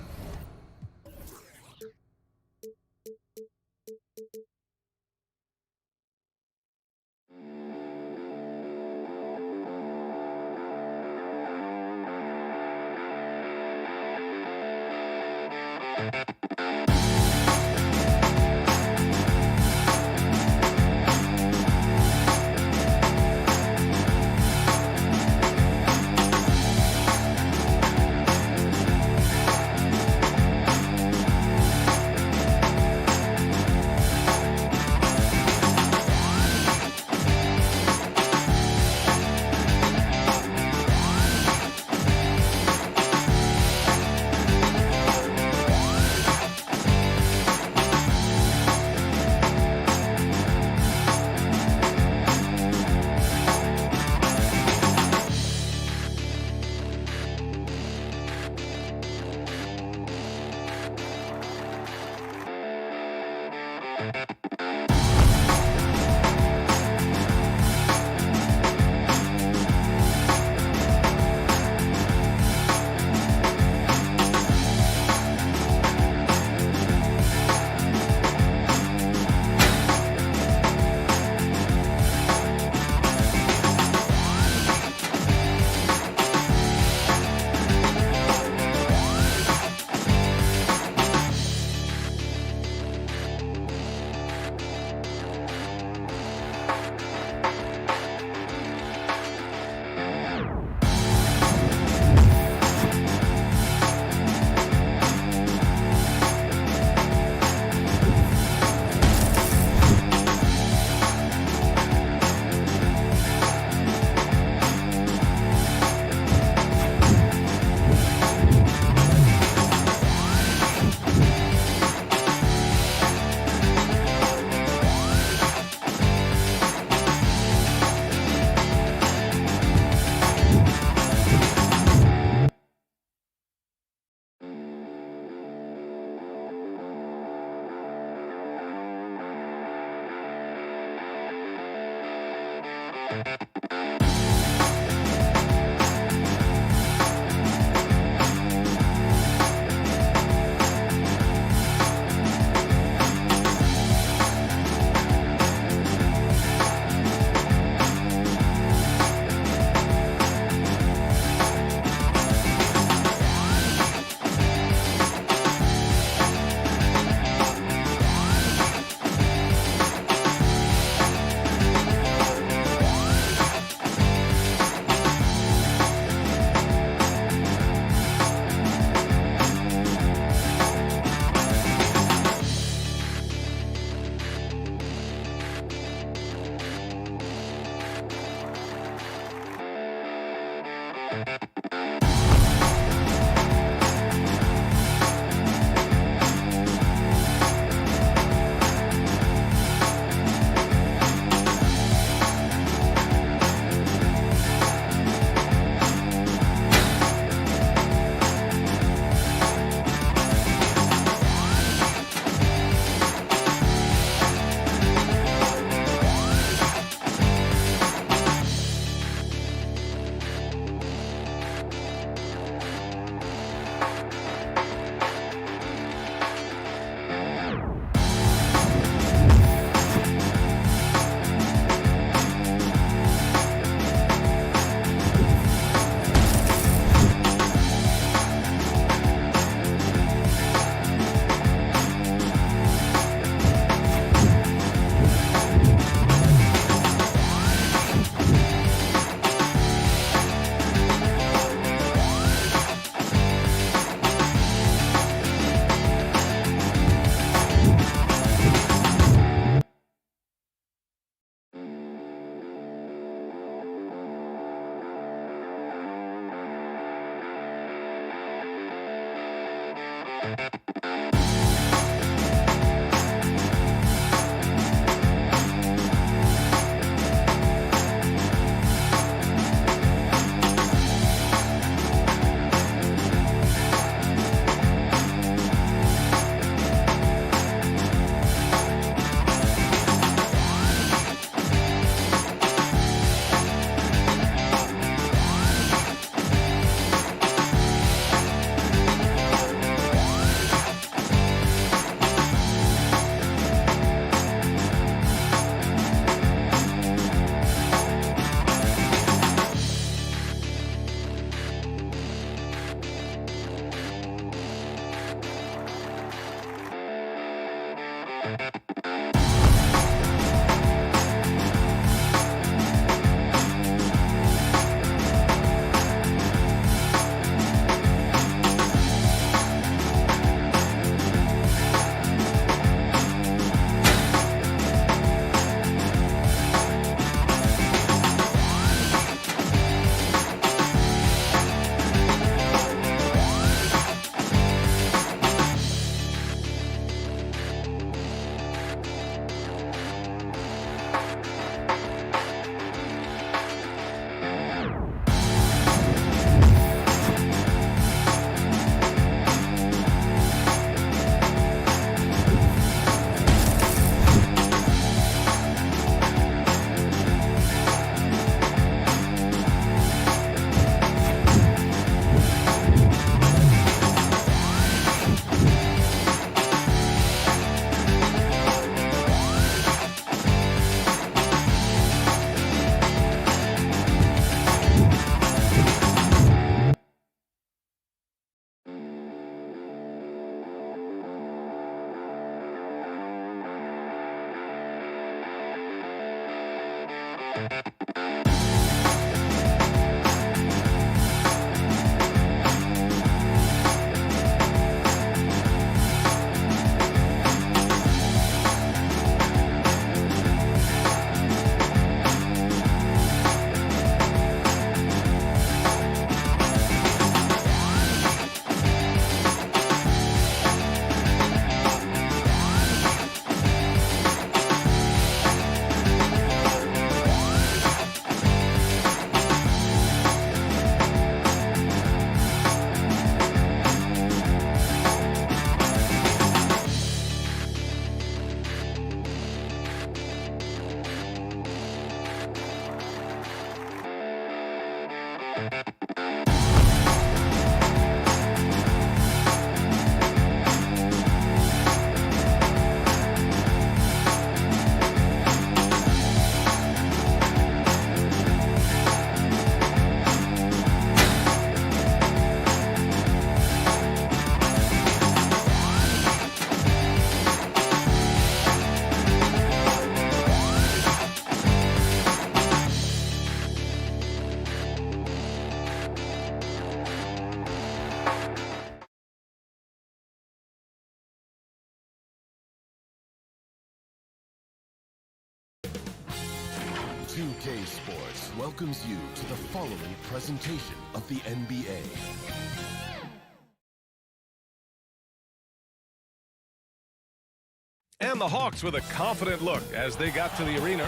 2K Sports welcomes you to the following presentation of the NBA. And the Hawks with a confident look as they got to the arena.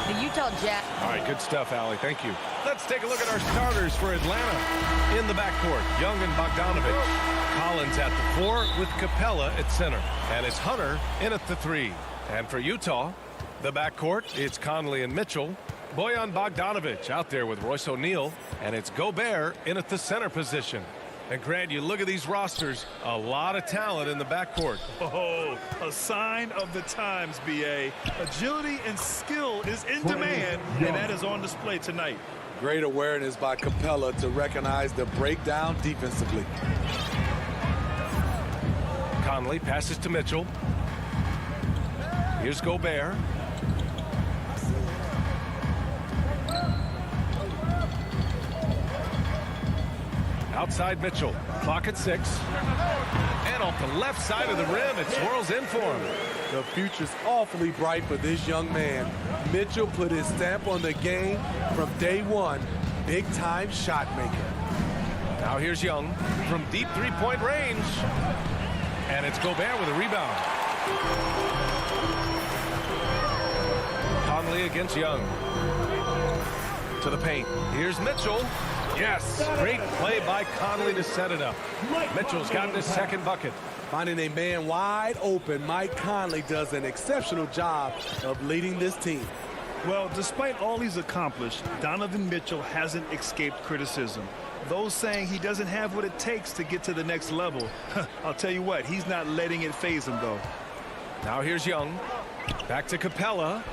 The Utah Jazz. All right, good stuff, Allie. Thank you. Let's take a look at our starters for Atlanta. In the backcourt, Young and Bogdanovich. Collins at the 4 with Capella at center. And it's Hunter in at the 3. And for Utah, the backcourt, it's Conley and Mitchell. Bojan Bogdanovich out there with Royce O'Neal. And it's Gobert in at the center position. And Grant, you look at these rosters, a lot of talent in the backcourt. Oh, a sign of the times, B.A. Agility and skill is in demand, and that is on display tonight. Great awareness by Capella to recognize the breakdown defensively. Conley passes to Mitchell. Here's Gobert. Outside Mitchell. Clock at 6. And off the left side of the rim, it swirls in for him. The future's awfully bright for this young man. Mitchell put his stamp on the game from day one. Big-time shot maker. Now here's Young from deep three-point range. And it's Gobert with a rebound. Conley against Young. To the paint. Here's Mitchell. Yes, great play by Conley to set it up. Mitchell's gotten his second bucket. Finding a man wide open, Mike Conley does an exceptional job of leading this team. Well, despite all he's accomplished, Donovan Mitchell hasn't escaped criticism. Those saying he doesn't have what it takes to get to the next level. I'll tell you what, he's not letting it faze him, though. Now here's Young. Back to Capella.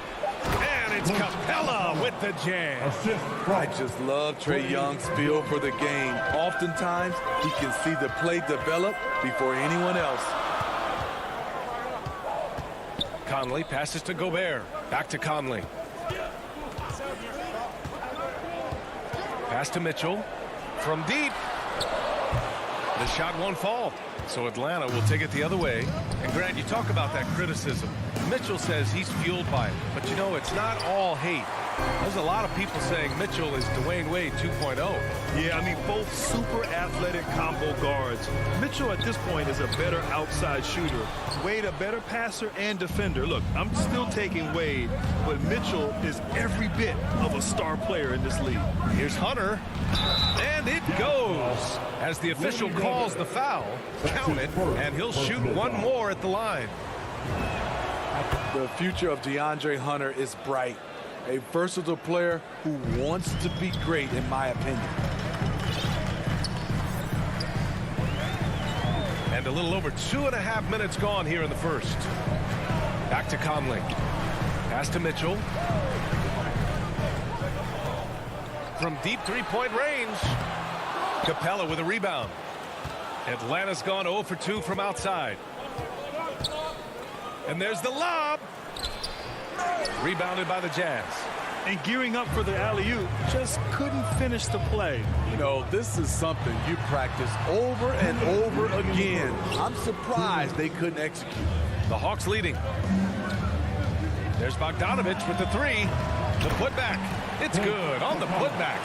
And it's Capella with the jam. I just love Trae Young's feel for the game. Oftentimes, he can see the play develop before anyone else. Conley passes to Gobert. Back to Conley. Pass to Mitchell. From deep. The shot won't fall. So Atlanta will take it the other way. And Grant, you talk about that criticism. Mitchell says he's fueled by it. But you know, it's not all hate. There's a lot of people saying Mitchell is Dwayne Wade 2.0. Yeah, I mean, both super athletic combo guards. Mitchell at this point is a better outside shooter. Wade a better passer and defender. Look, I'm still taking Wade, but Mitchell is every bit of a star player in this league. Here's Hunter. And it goes. As the official calls the foul, count it, and he'll shoot one more at the line. The future of DeAndre Hunter is bright. A versatile player who wants to be great, in my opinion. And a little over 2.5 minutes gone here in the first. Back to Conley. Pass to Mitchell. From deep three-point range. Capella with a rebound. Atlanta's gone 0 for 2 from outside. And there's the lob. Rebounded by the Jazz. And gearing up for the alley-oop, just couldn't finish the play. You know, this is something you practice over and over again. I'm surprised they couldn't execute. The Hawks leading. There's Bogdanovich with the 3. The putback. It's good on the putback.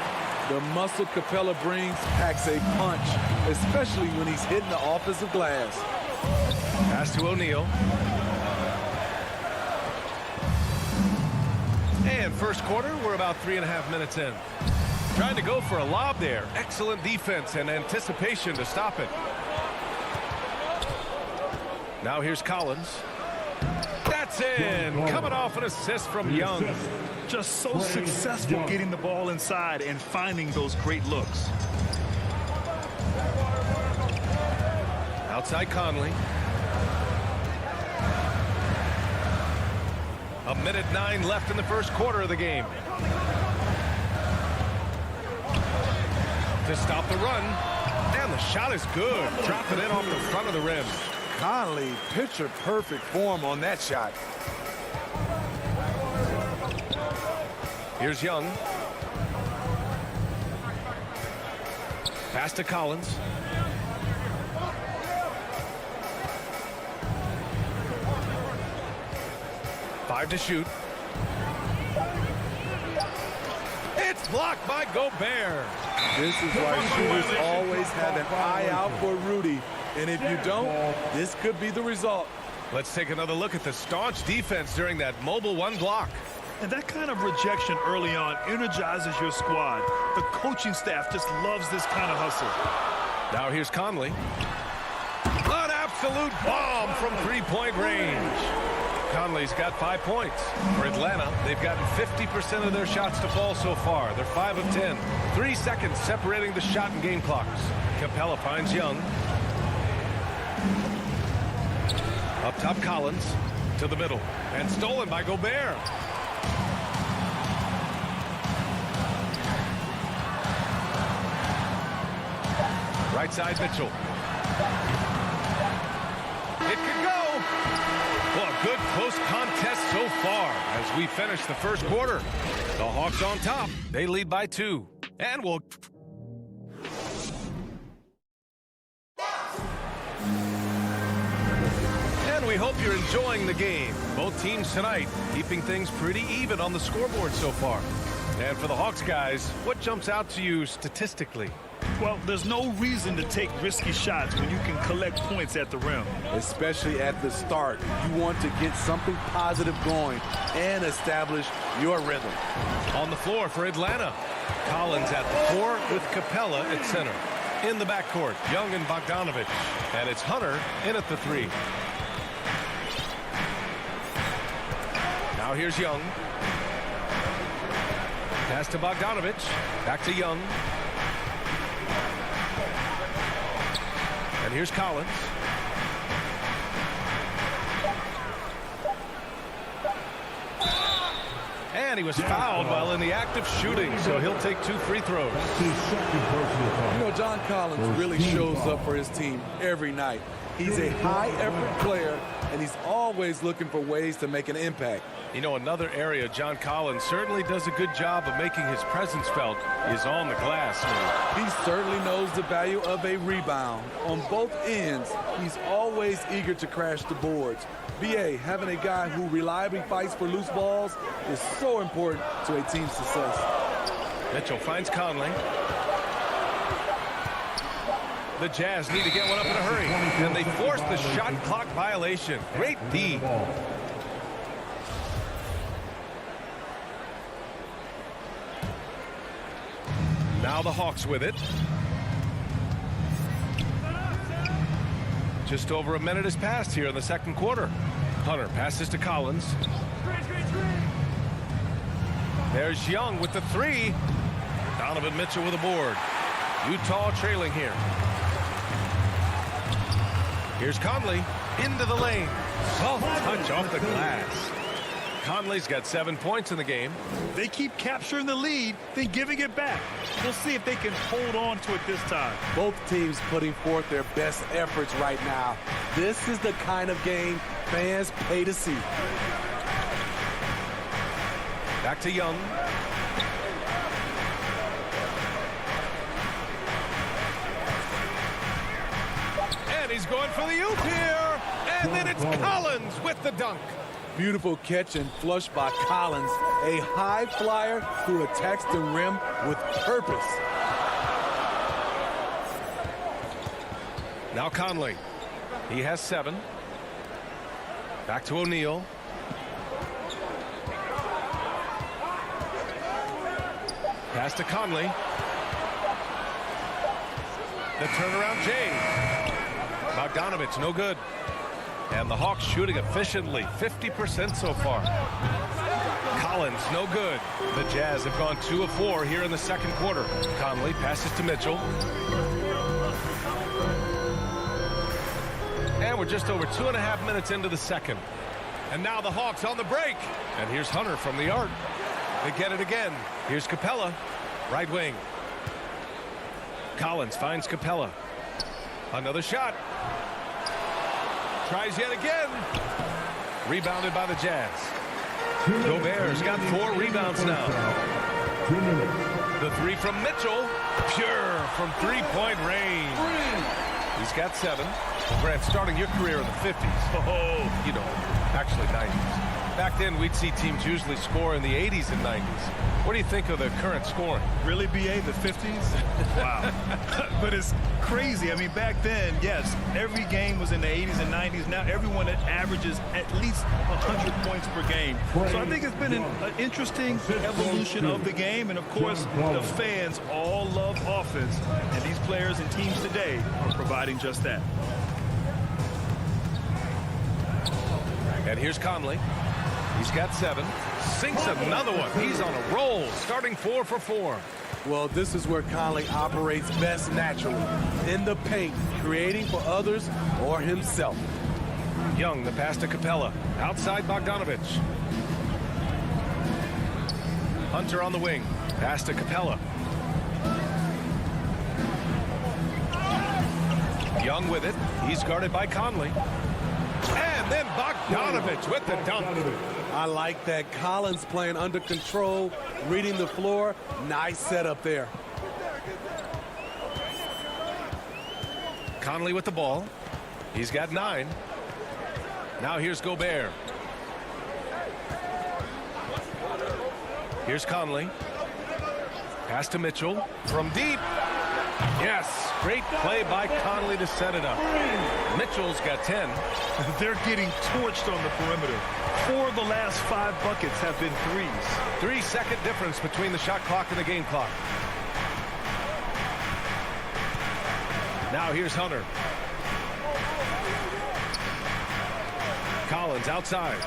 The muscle Capella brings packs a punch, especially when he's hitting the offensive glass. Pass to O'Neal. And first quarter, we're about 3.5 minutes in. Trying to go for a lob there. Excellent defense and anticipation to stop it. Now here's Collins. That's in. Coming off an assist from Young. Just so successful getting the ball inside and finding those great looks. Outside Conley. A minute 9 left in the first quarter of the game. To stop the run. And the shot is good. Drop it in off the front of the rim. Conley, picture-perfect form on that shot. Here's Young. Pass to Collins. Five to shoot. blocked by Gobert. This is why shooters always have an eye out for Rudy. And if you don't, this could be the result. Let's take another look at the staunch defense during that mobile one block. And that kind of rejection early on energizes your squad. The coaching staff just loves this kind of hustle. Now here's Conley. An absolute bomb from three-point range. Conley's got 5 points. For Atlanta, they've gotten 50% of their shots to fall so far. They're 5 of 10. 3 seconds separating the shot and game clocks. Capella finds Young. Up top, Collins to the middle. And stolen by Gobert. Right side, Mitchell. It could go. Well, a good close contest so far as we finish the first quarter. The Hawks on top. They lead by 2. And we'll... And we hope you're enjoying the game. Both teams tonight keeping things pretty even on the scoreboard so far. And for the Hawks guys, what jumps out to you statistically? Well, there's no reason to take risky shots when you can collect points at the rim. Especially at the start. You want to get something positive going and establish your rhythm. On the floor for Atlanta, Collins at the 4 with Capella at center. In the backcourt, Young and Bogdanovich. And it's Hunter in at the 3. Now here's Young. Pass to Bogdanovich. Back to Young. And here's Collins. And he was fouled while in the act of shooting, so he'll take 2 free throws. You know, John Collins really shows up for his team every night. He's a high-effort player, and he's always looking for ways to make an impact. You know, another area John Collins certainly does a good job of making his presence felt is on the glass. He certainly knows the value of a rebound. On both ends, he's always eager to crash the boards. BA, having a guy who reliably fights for loose balls is so important to a team's success. Mitchell finds Conley. The Jazz need to get one up in a hurry, and they force the shot clock violation. Great D. Now the Hawks with it. Just over a minute has passed here in the second quarter. Hunter passes to Collins. There's Young with the 3. Donovan Mitchell with a board. Utah trailing here. Here's Conley into the lane. Soft touch off the glass. Conley's got 7 points in the game. They keep capturing the lead, then giving it back. We'll see if they can hold on to it this time. Both teams putting forth their best efforts right now. This is the kind of game fans pay to see. Back to Young. And he's going for the oop here. And then it's Collins with the dunk. Beautiful catch and flush by Collins. A high flyer who attacks the rim with purpose. Now Conley. He has 7. Back to O'Neal. Pass to Conley. The turnaround Jay. Bogdanovich, no good. And the Hawks shooting efficiently, 50% so far. Collins, no good. The Jazz have gone 2 of 4 here in the second quarter. Conley passes to Mitchell. And we're just over 2.5 minutes into the second. And now the Hawks on the break. And here's Hunter from the arc. They get it again. Here's Capella, right wing. Collins finds Capella. Another shot. Tries yet again. Rebounded by the Jazz. Gobert's got 4 rebounds now. The 3 from Mitchell. Pure from three-point range. He's got 7. Grant, starting your career in the 50s. Oh, you know, actually 90s. Back then, we'd see teams usually score in the 80s and 90s. What do you think of the current scoring? Really, BA, the 50s? Wow. But it's crazy. I mean, back then, yes, every game was in the 80s and 90s. Now everyone averages at least 100 points per game. So I think it's been an interesting evolution of the game. And, of course, the fans all love offense. And these players and teams today are providing just that. And here's Conley. He's got 7. Sinks another one. He's on a roll, starting 4 for 4. Well, this is where Conley operates best naturally. In the paint, creating for others or himself. Young, the pass to Capella. Outside Bogdanovich. Hunter on the wing. Pass to Capella. Young with it. He's guarded by Conley. And then Bogdanovich with the dunk. I like that. Collins playing under control, reading the floor. Nice setup there. Conley with the ball. He's got 9. Now here's Gobert. Here's Conley. Pass to Mitchell. From deep. Yes, great play by Conley to set it up. Mitchell's got 10. They're getting torched on the perimeter. 4 of the last 5 buckets have been threes. 3-second difference between the shot clock and the game clock. Now here's Hunter. Collins outside.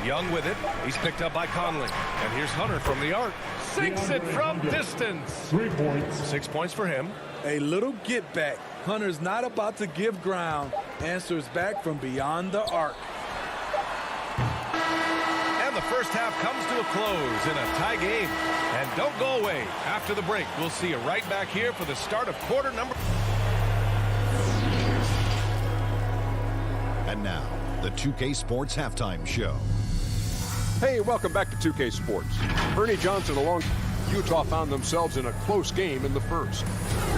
Young with it. He's picked up by Conley. And here's Hunter from the arc. Sinks it from distance. 3 points. 6 points for him. A little get back. Hunter's not about to give ground. Answers back from beyond the arc. And the first half comes to a close in a tie game. And don't go away. After the break, we'll see you right back here for the start of quarter number. And now, the 2K Sports Halftime Show. Hey, welcome back to 2K Sports. Ernie Johnson along Utah found themselves in a close game in the first.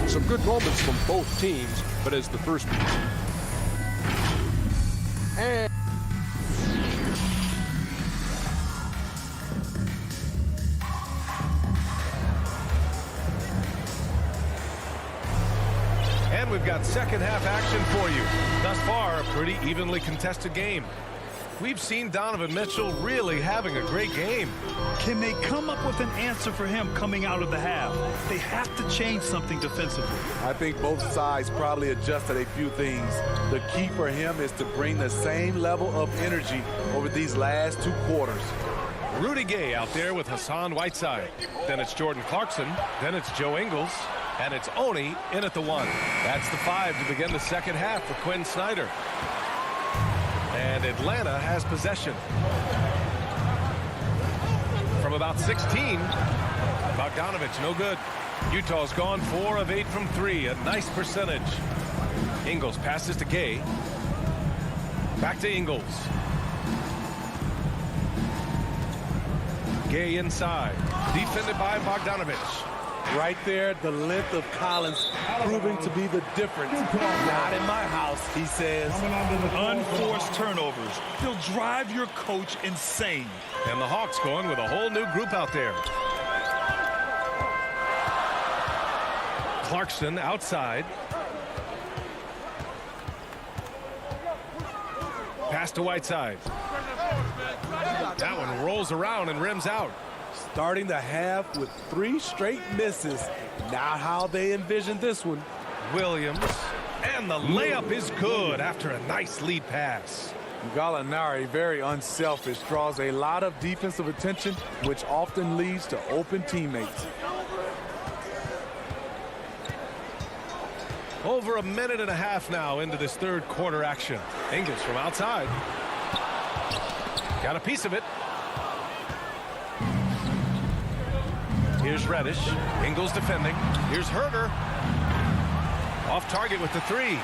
Some good moments from both teams, but as the first... And we've got second half action for you. Thus far, a pretty evenly contested game. We've seen Donovan Mitchell really having a great game. Can they come up with an answer for him coming out of the half? They have to change something defensively. I think both sides probably adjusted a few things. The key for him is to bring the same level of energy over these last 2 quarters. Rudy Gay out there with Hassan Whiteside. Then it's Jordan Clarkson. Then it's Joe Ingles. And it's Oni in at the 1. That's the 5 to begin the second half for Quinn Snyder. And Atlanta has possession. From about 16, Bogdanovich, no good. Utah's gone 4 of 8 from 3, a nice percentage. Ingles passes to Gay. Back to Ingles. Gay inside, defended by Bogdanovich. Right there, the length of Collins proving to be the difference. Not in my house, he says. Unforced turnovers. They'll drive your coach insane. And the Hawks going with a whole new group out there. Clarkson outside. Pass to Whiteside. That one rolls around and rims out. Starting the half with 3 straight misses. Not how they envisioned this one. Williams. And the layup is good after a nice lead pass. Gallinari, very unselfish, draws a lot of defensive attention, which often leads to open teammates. Over a minute and a half now into this third quarter action. Ingles from outside. Got a piece of it. Here's Reddish. Ingles defending. Here's Herter. Off target with the 3.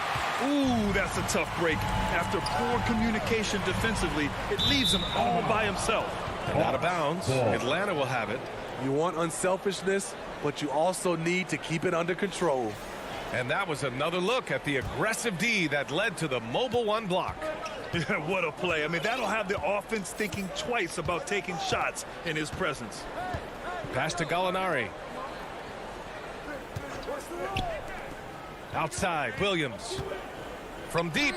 Ooh, that's a tough break. After poor communication defensively, it leaves him all by himself. And out of bounds. Atlanta will have it. You want unselfishness, but you also need to keep it under control. And that was another look at the aggressive D that led to the mobile one block. What a play. I mean, that'll have the offense thinking twice about taking shots in his presence. Pass to Gallinari. Outside, Williams. From deep.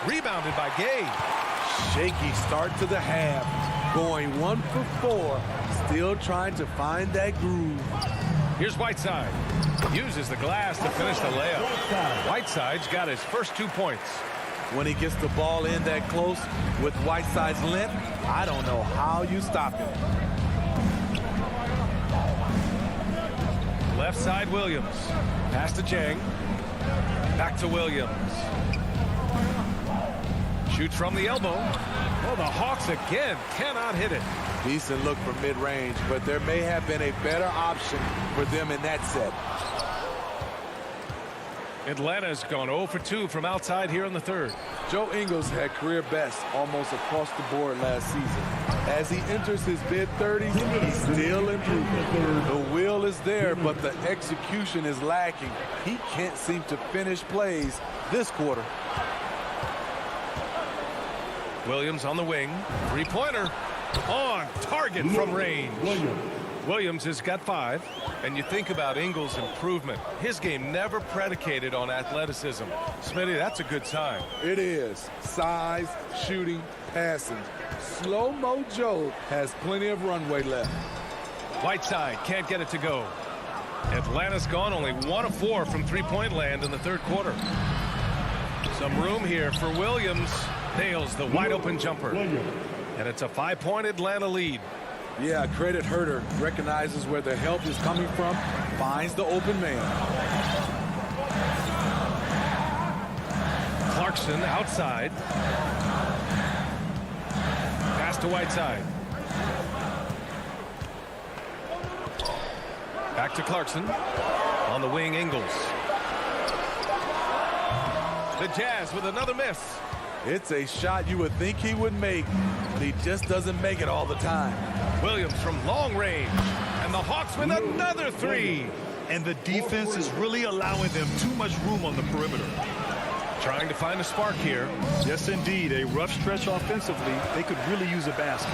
Rebounded by Gay. Shaky start to the half. Going 1 for 4. Still trying to find that groove. Here's Whiteside. Uses the glass to finish the layup. Whiteside's got his first 2 points. When he gets the ball in that close with Whiteside's length, I don't know how you stop him. Left side, Williams. Pass to Chang. Back to Williams. Shoots from the elbow. Oh, the Hawks again cannot hit it. Decent look from mid-range, but there may have been a better option for them in that set. Atlanta's gone 0 for 2 from outside here in the third. Joe Ingles had career best almost across the board last season. As he enters his mid-30s, he's still improving. The will is there, but the execution is lacking. He can't seem to finish plays this quarter. Williams on the wing. Three-pointer. On target from range. Williams has got 5. And you think about Ingles' improvement. His game never predicated on athleticism. Smitty, that's a good sign. It is. Size, shooting, passing. Slow-mo Joe has plenty of runway left. Whiteside can't get it to go. Atlanta's gone only 1 of 4 from three-point land in the third quarter. Some room here for Williams. Nails the wide-open jumper. And it's a 5-point Atlanta lead. Yeah, credit Herter. Recognizes where the help is coming from. Finds the open man. Clarkson outside. Pass to Whiteside. Back to Clarkson. On the wing, Ingles. The Jazz with another miss. It's a shot you would think he would make, but he just doesn't make it all the time. Williams from long range. And the Hawks with another 3. And the defense is really allowing them too much room on the perimeter. Trying to find a spark here. Yes, indeed. A rough stretch offensively. They could really use a basket.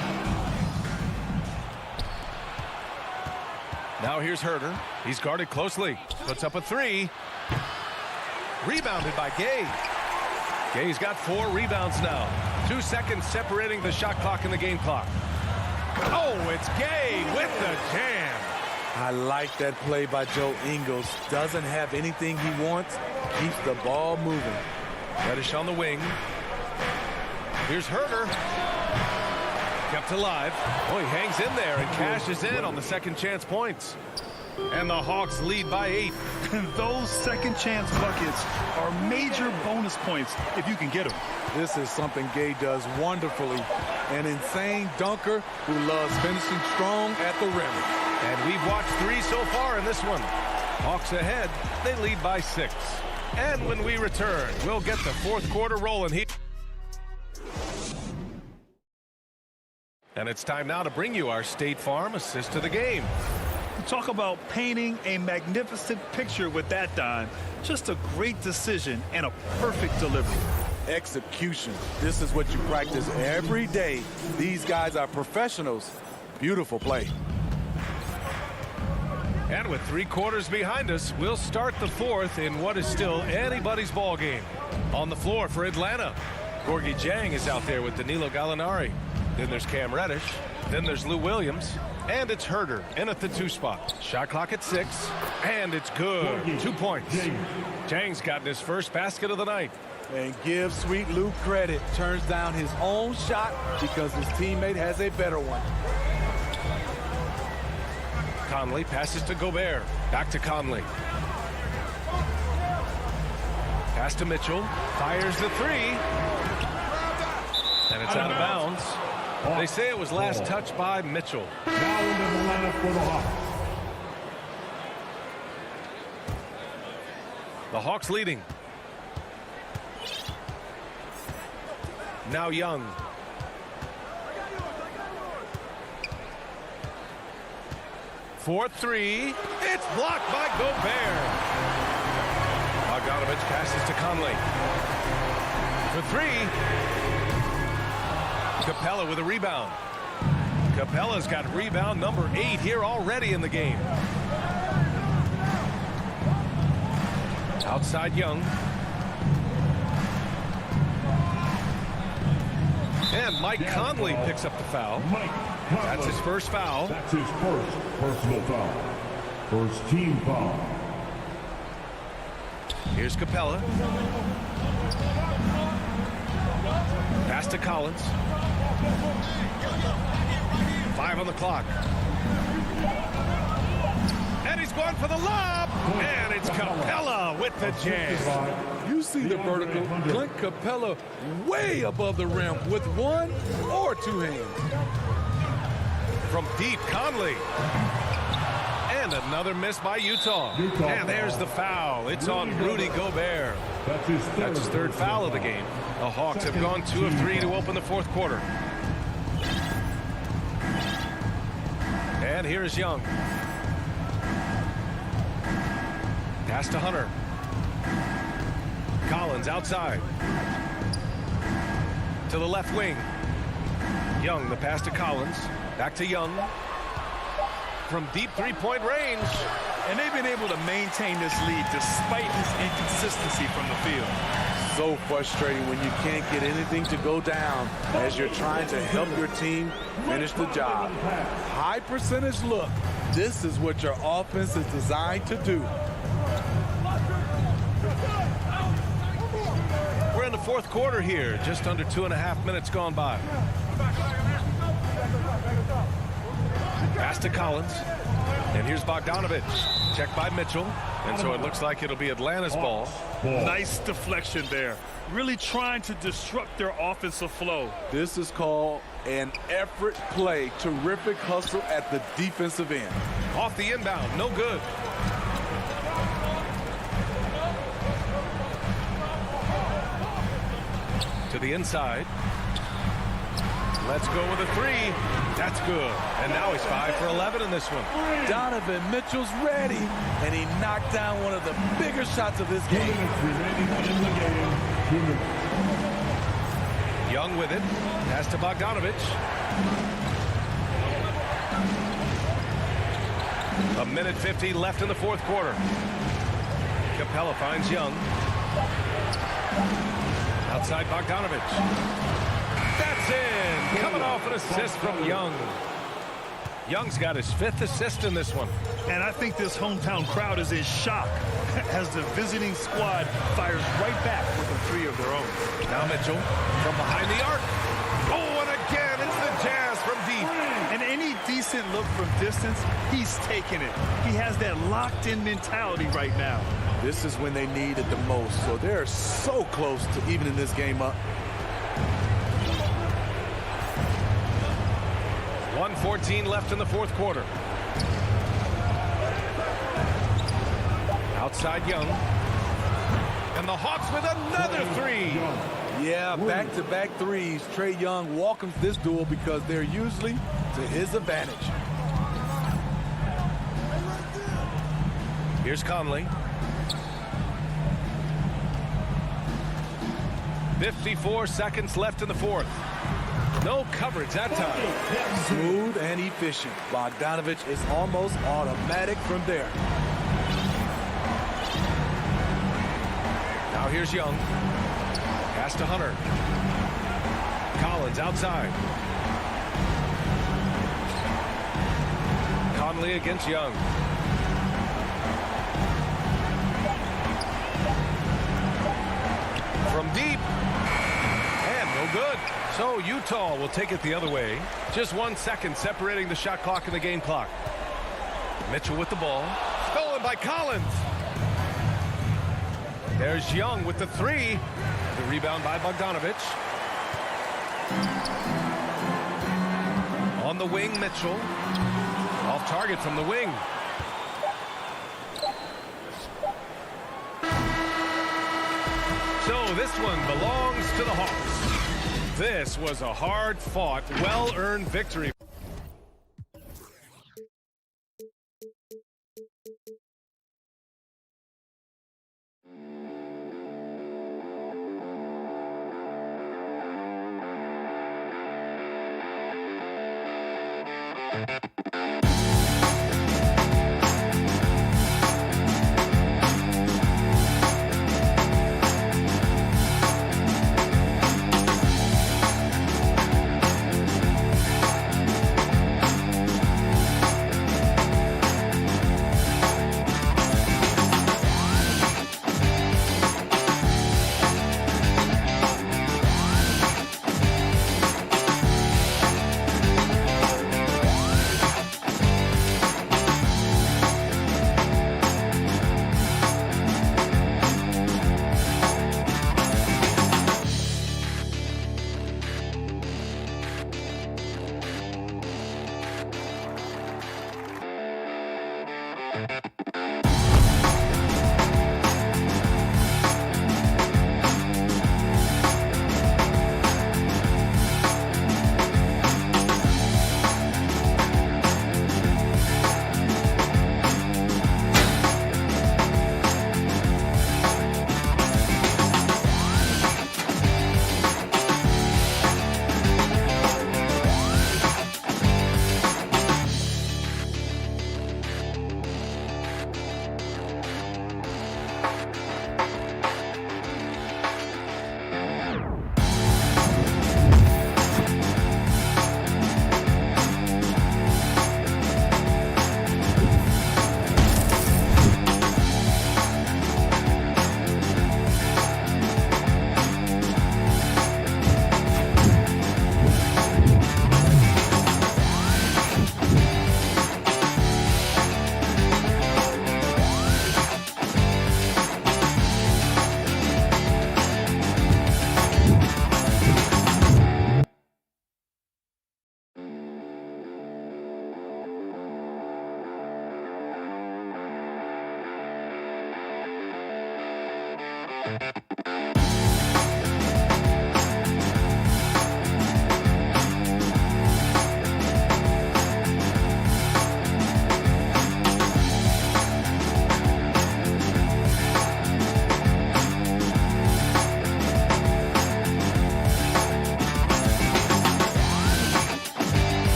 Now here's Herter. He's guarded closely. Puts up a 3. Rebounded by Gay. Gay's got 4 rebounds now. 2 seconds separating the shot clock and the game clock. Oh, it's Gay with the jam. I like that play by Joe Ingles. Doesn't have anything he wants. Keeps the ball moving. Reddish on the wing. Here's Herter. Kept alive. Oh, he hangs in there and cashes in on the second chance points. And the Hawks lead by 8. Those second chance buckets are major bonus points if you can get them. This is something Gay does wonderfully. An insane dunker who loves finishing strong at the rim. And we've watched 3 so far in this one. Hawks ahead. They lead by 6. And when we return, we'll get the fourth quarter rolling here. And it's time now to bring you our State Farm assist to the game. Talk about painting a magnificent picture with that, Don. Just a great decision and a perfect delivery. Execution. This is what you practice every day. These guys are professionals. Beautiful play. And with 3 quarters behind us, we'll start the fourth in what is still anybody's ball game. On the floor for Atlanta, Gorgie Jang is out there with Danilo Gallinari. Then there's Cam Reddish. Then there's Lou Williams. And it's Herter in at the 2 spot. Shot clock at 6. And it's good. 2 points. Jang's gotten his first basket of the night. And give Sweet Lou credit. Turns down his own shot because his teammate has a better one. Conley passes to Gobert. Back to Conley. Pass to Mitchell. Fires the 3. And it's out of bounds. They say it was last touched by Mitchell. Now into the lineup for the Hawks. The Hawks leading. Now Young. For 3. It's blocked by Gobert. Bogdanovich passes to Conley. For three. Capella with a rebound. Capella's got rebound number 8 here already in the game. Outside Young. And Mike Conley picks up the foul. That's his first foul. That's his first personal foul. First team foul. Here's Capella. Pass to Collins. 5 on the clock. And he's going for the lob. And it's Capella with the jam. You see the vertical. Clint Capella way above the rim with one or two hands. From deep, Conley. And another miss by Utah. And there's the foul. It's on Rudy Gobert. That's his third foul of the game. The Hawks have gone 2 of 3 to open the fourth quarter. And here's Young. Pass to Hunter. Collins outside. To the left wing. Young, the pass to Collins. Back to Young. From deep three-point range. And they've been able to maintain this lead despite his inconsistency from the field. So frustrating when you can't get anything to go down as you're trying to help your team finish the job. High percentage look. This is what your offense is designed to do. We're in the fourth quarter here. Just under 2.5 minutes gone by. Pass to Collins. And here's Bogdanovich. Checked by Mitchell. And so it looks like it'll be Atlanta's ball. Nice deflection there. Really trying to disrupt their offensive flow. This is called an effort play. Terrific hustle at the defensive end. Off the inbound. No good. To the inside. Let's go with a three. That's good. And now he's 5 for 11 in this one. Donovan Mitchell's ready. And he knocked down one of the bigger shots of this game. Young with it. Pass to Bogdanovich. A minute 50 left in the fourth quarter. Capella finds Young. Outside Bogdanovich. That's in. Coming off an assist from Young. Young's got his 5th assist in this one. And I think this hometown crowd is in shock as the visiting squad fires right back with a three of their own. Now Mitchell from behind the arc. Oh, and again, it's the Jazz from deep. And any decent look from distance, he's taking it. He has that locked-in mentality right now. This is when they need it the most. So they're so close to evening this game up. 1:14 left in the fourth quarter. Outside Young. And the Hawks with another three. Yeah, back-to-back threes. Trae Young welcomes this duel because they're usually to his advantage. Here's Conley. 54 seconds left in the fourth. No coverage that time. Smooth and efficient. Bogdanovich is almost automatic from there. Now here's Young. Pass to Hunter. Collins outside. Conley against Young. From deep. And no good. So Utah will take it the other way. Just 1 second separating the shot clock and the game clock. Mitchell with the ball. Stolen by Collins. There's Young with the three. The rebound by Bogdanovich. On the wing, Mitchell. Off target from the wing. So this one belongs to the Hawks. This was a hard-fought, well-earned victory.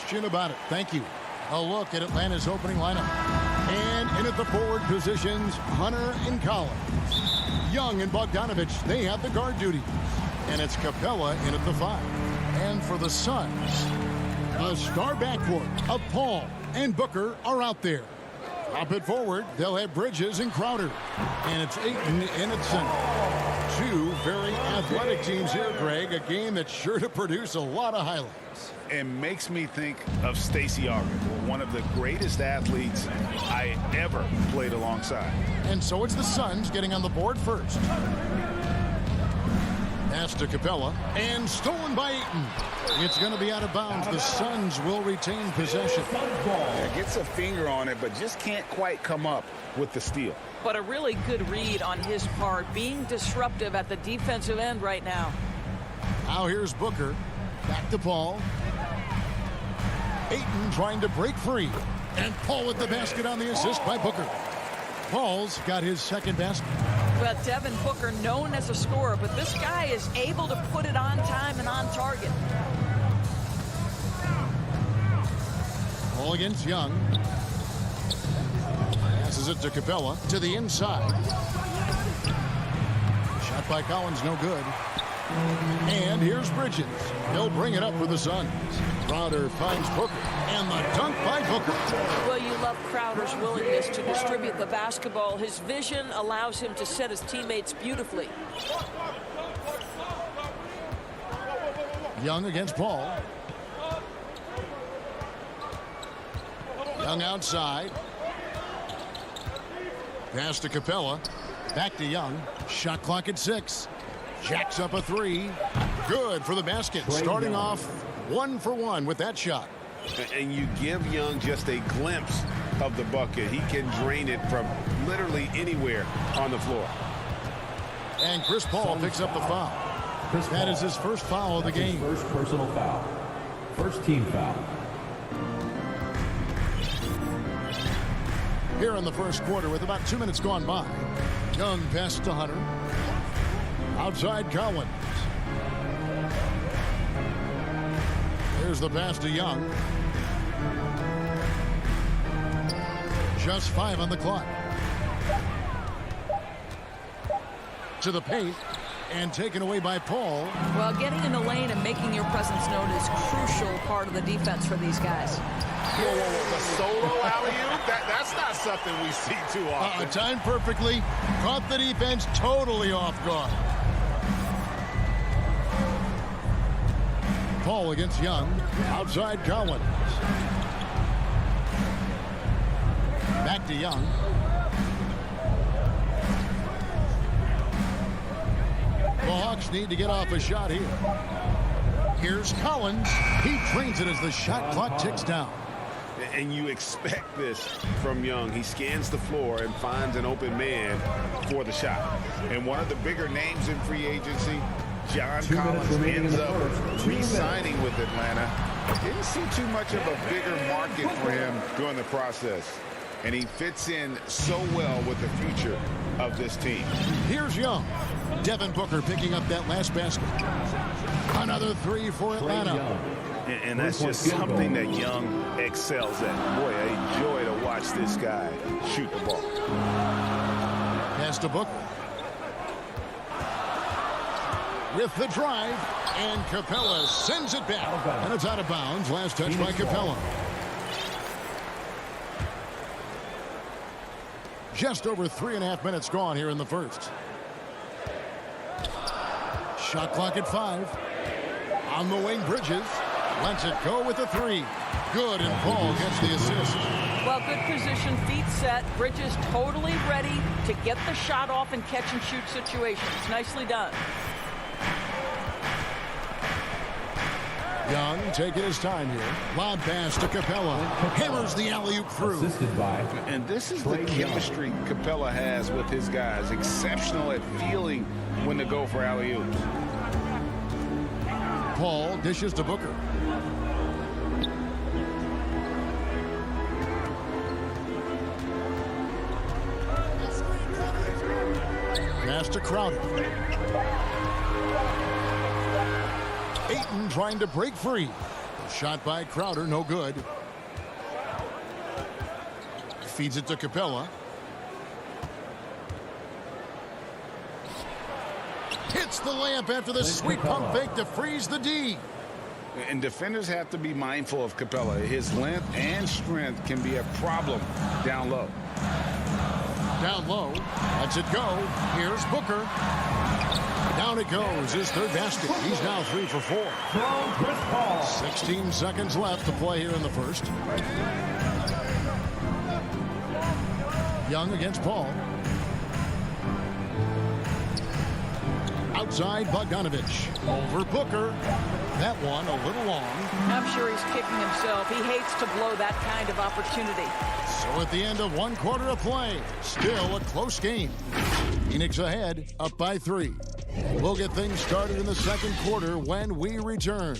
question about it. Thank you. A look at Atlanta's opening lineup. And in at the forward positions, Hunter and Collins. Young and Bogdanovich, they have the guard duty. And it's Capella in at the 5. And for the Suns, a star backcourt of Paul and Booker are out there. Up it forward, they'll have Bridges and Crowder. And it's Ayton in at center. two very athletic teams here, Greg. A game that's sure to produce a lot of highlights. It makes me think of Stacey Augmon, one of the greatest athletes I ever played alongside. And so it's the Suns getting on the board first. Pass to Capella, and stolen by Ayton. It's going to be out of bounds. The Suns will retain possession. Yeah, gets a finger on it, but just can't quite come up with the steal. But a really good read on his part, being disruptive at the defensive end right now. Now here's Booker. Back to Paul. Ayton trying to break free. And Paul with the basket on the assist by Booker. Paul's got his second basket. Well, Devin Booker, known as a scorer, but this guy is able to put it on time and on target. Paul against Young. Passes it to Capella to the inside. Shot by Collins, no good. And here's Bridges. He'll bring it up for the Suns. Crowder finds Booker. And the dunk by Booker. Well, you love Crowder's willingness to distribute the basketball. His vision allows him to set his teammates beautifully. Young against Paul. Young outside. Pass to Capella. Back to Young. Shot clock at 6. Jacks up a 3. Good for the basket. Starting off 1 for 1 with that shot. And you give Young just a glimpse of the bucket. He can drain it from literally anywhere on the floor. And Chris Paul picks up the foul. That is his first foul of the game. First personal foul. First team foul. Here in the first quarter with about 2 minutes gone by. Young passes to Hunter. Outside Collins. Here's the pass to Young. Just 5 on the clock. To the paint. And taken away by Paul. Well, getting in the lane and making your presence known is a crucial part of the defense for these guys. Whoa, the solo alley-oop? That's not something we see too often. Timed perfectly. Caught the defense totally off guard. Paul against Young. Outside Collins. Back to Young. The Hawks need to get off a shot here. Here's Collins. He drains it as the shot clock ticks down. And you expect this from Young. He scans the floor and finds an open man for the shot. And one of the bigger names in free agency, John Collins, ends up re-signing with Atlanta. Didn't see too much of a bigger market for him during the process. And he fits in so well with the future of this team. Here's Young. Devin Booker picking up that last basket. Another 3 for Atlanta. And that's just something that Young excels at. Boy, a joy to watch this guy shoot the ball. Pass to Booker. With the drive, and Capella sends it back. And it's out of bounds. Last touch by Capella. Just over 3.5 minutes gone here in the first. Shot clock at 5. On the wing, Bridges. Lets it go with a 3. Good, and Paul gets the assist. Well, good position, feet set. Bridges totally ready to get the shot off in catch-and-shoot situations. Nicely done. Young taking his time here. Lob pass to Capella. Hammers the alley-oop through. And this is the chemistry Capella has with his guys. Exceptional at feeling when to go for alley-oops. Paul dishes to Booker. Pass to Crowder. Ayton trying to break free. The shot by Crowder, no good. Feeds it to Capella. Hits the layup after the sweet pump fake to freeze the D. And defenders have to be mindful of Capella. His length and strength can be a problem down low. Down low. Lets it go. Here's Booker. Down it goes, his third basket. He's now 3 for 4. From Chris Paul. 16 seconds left to play here in the first. Young against Paul. Outside Bogdanovich. Over Booker. That one a little long. I'm sure he's kicking himself. He hates to blow that kind of opportunity. So at the end of 1 quarter of play, still a close game. Phoenix ahead, up by 3. We'll get things started in the second quarter when we return.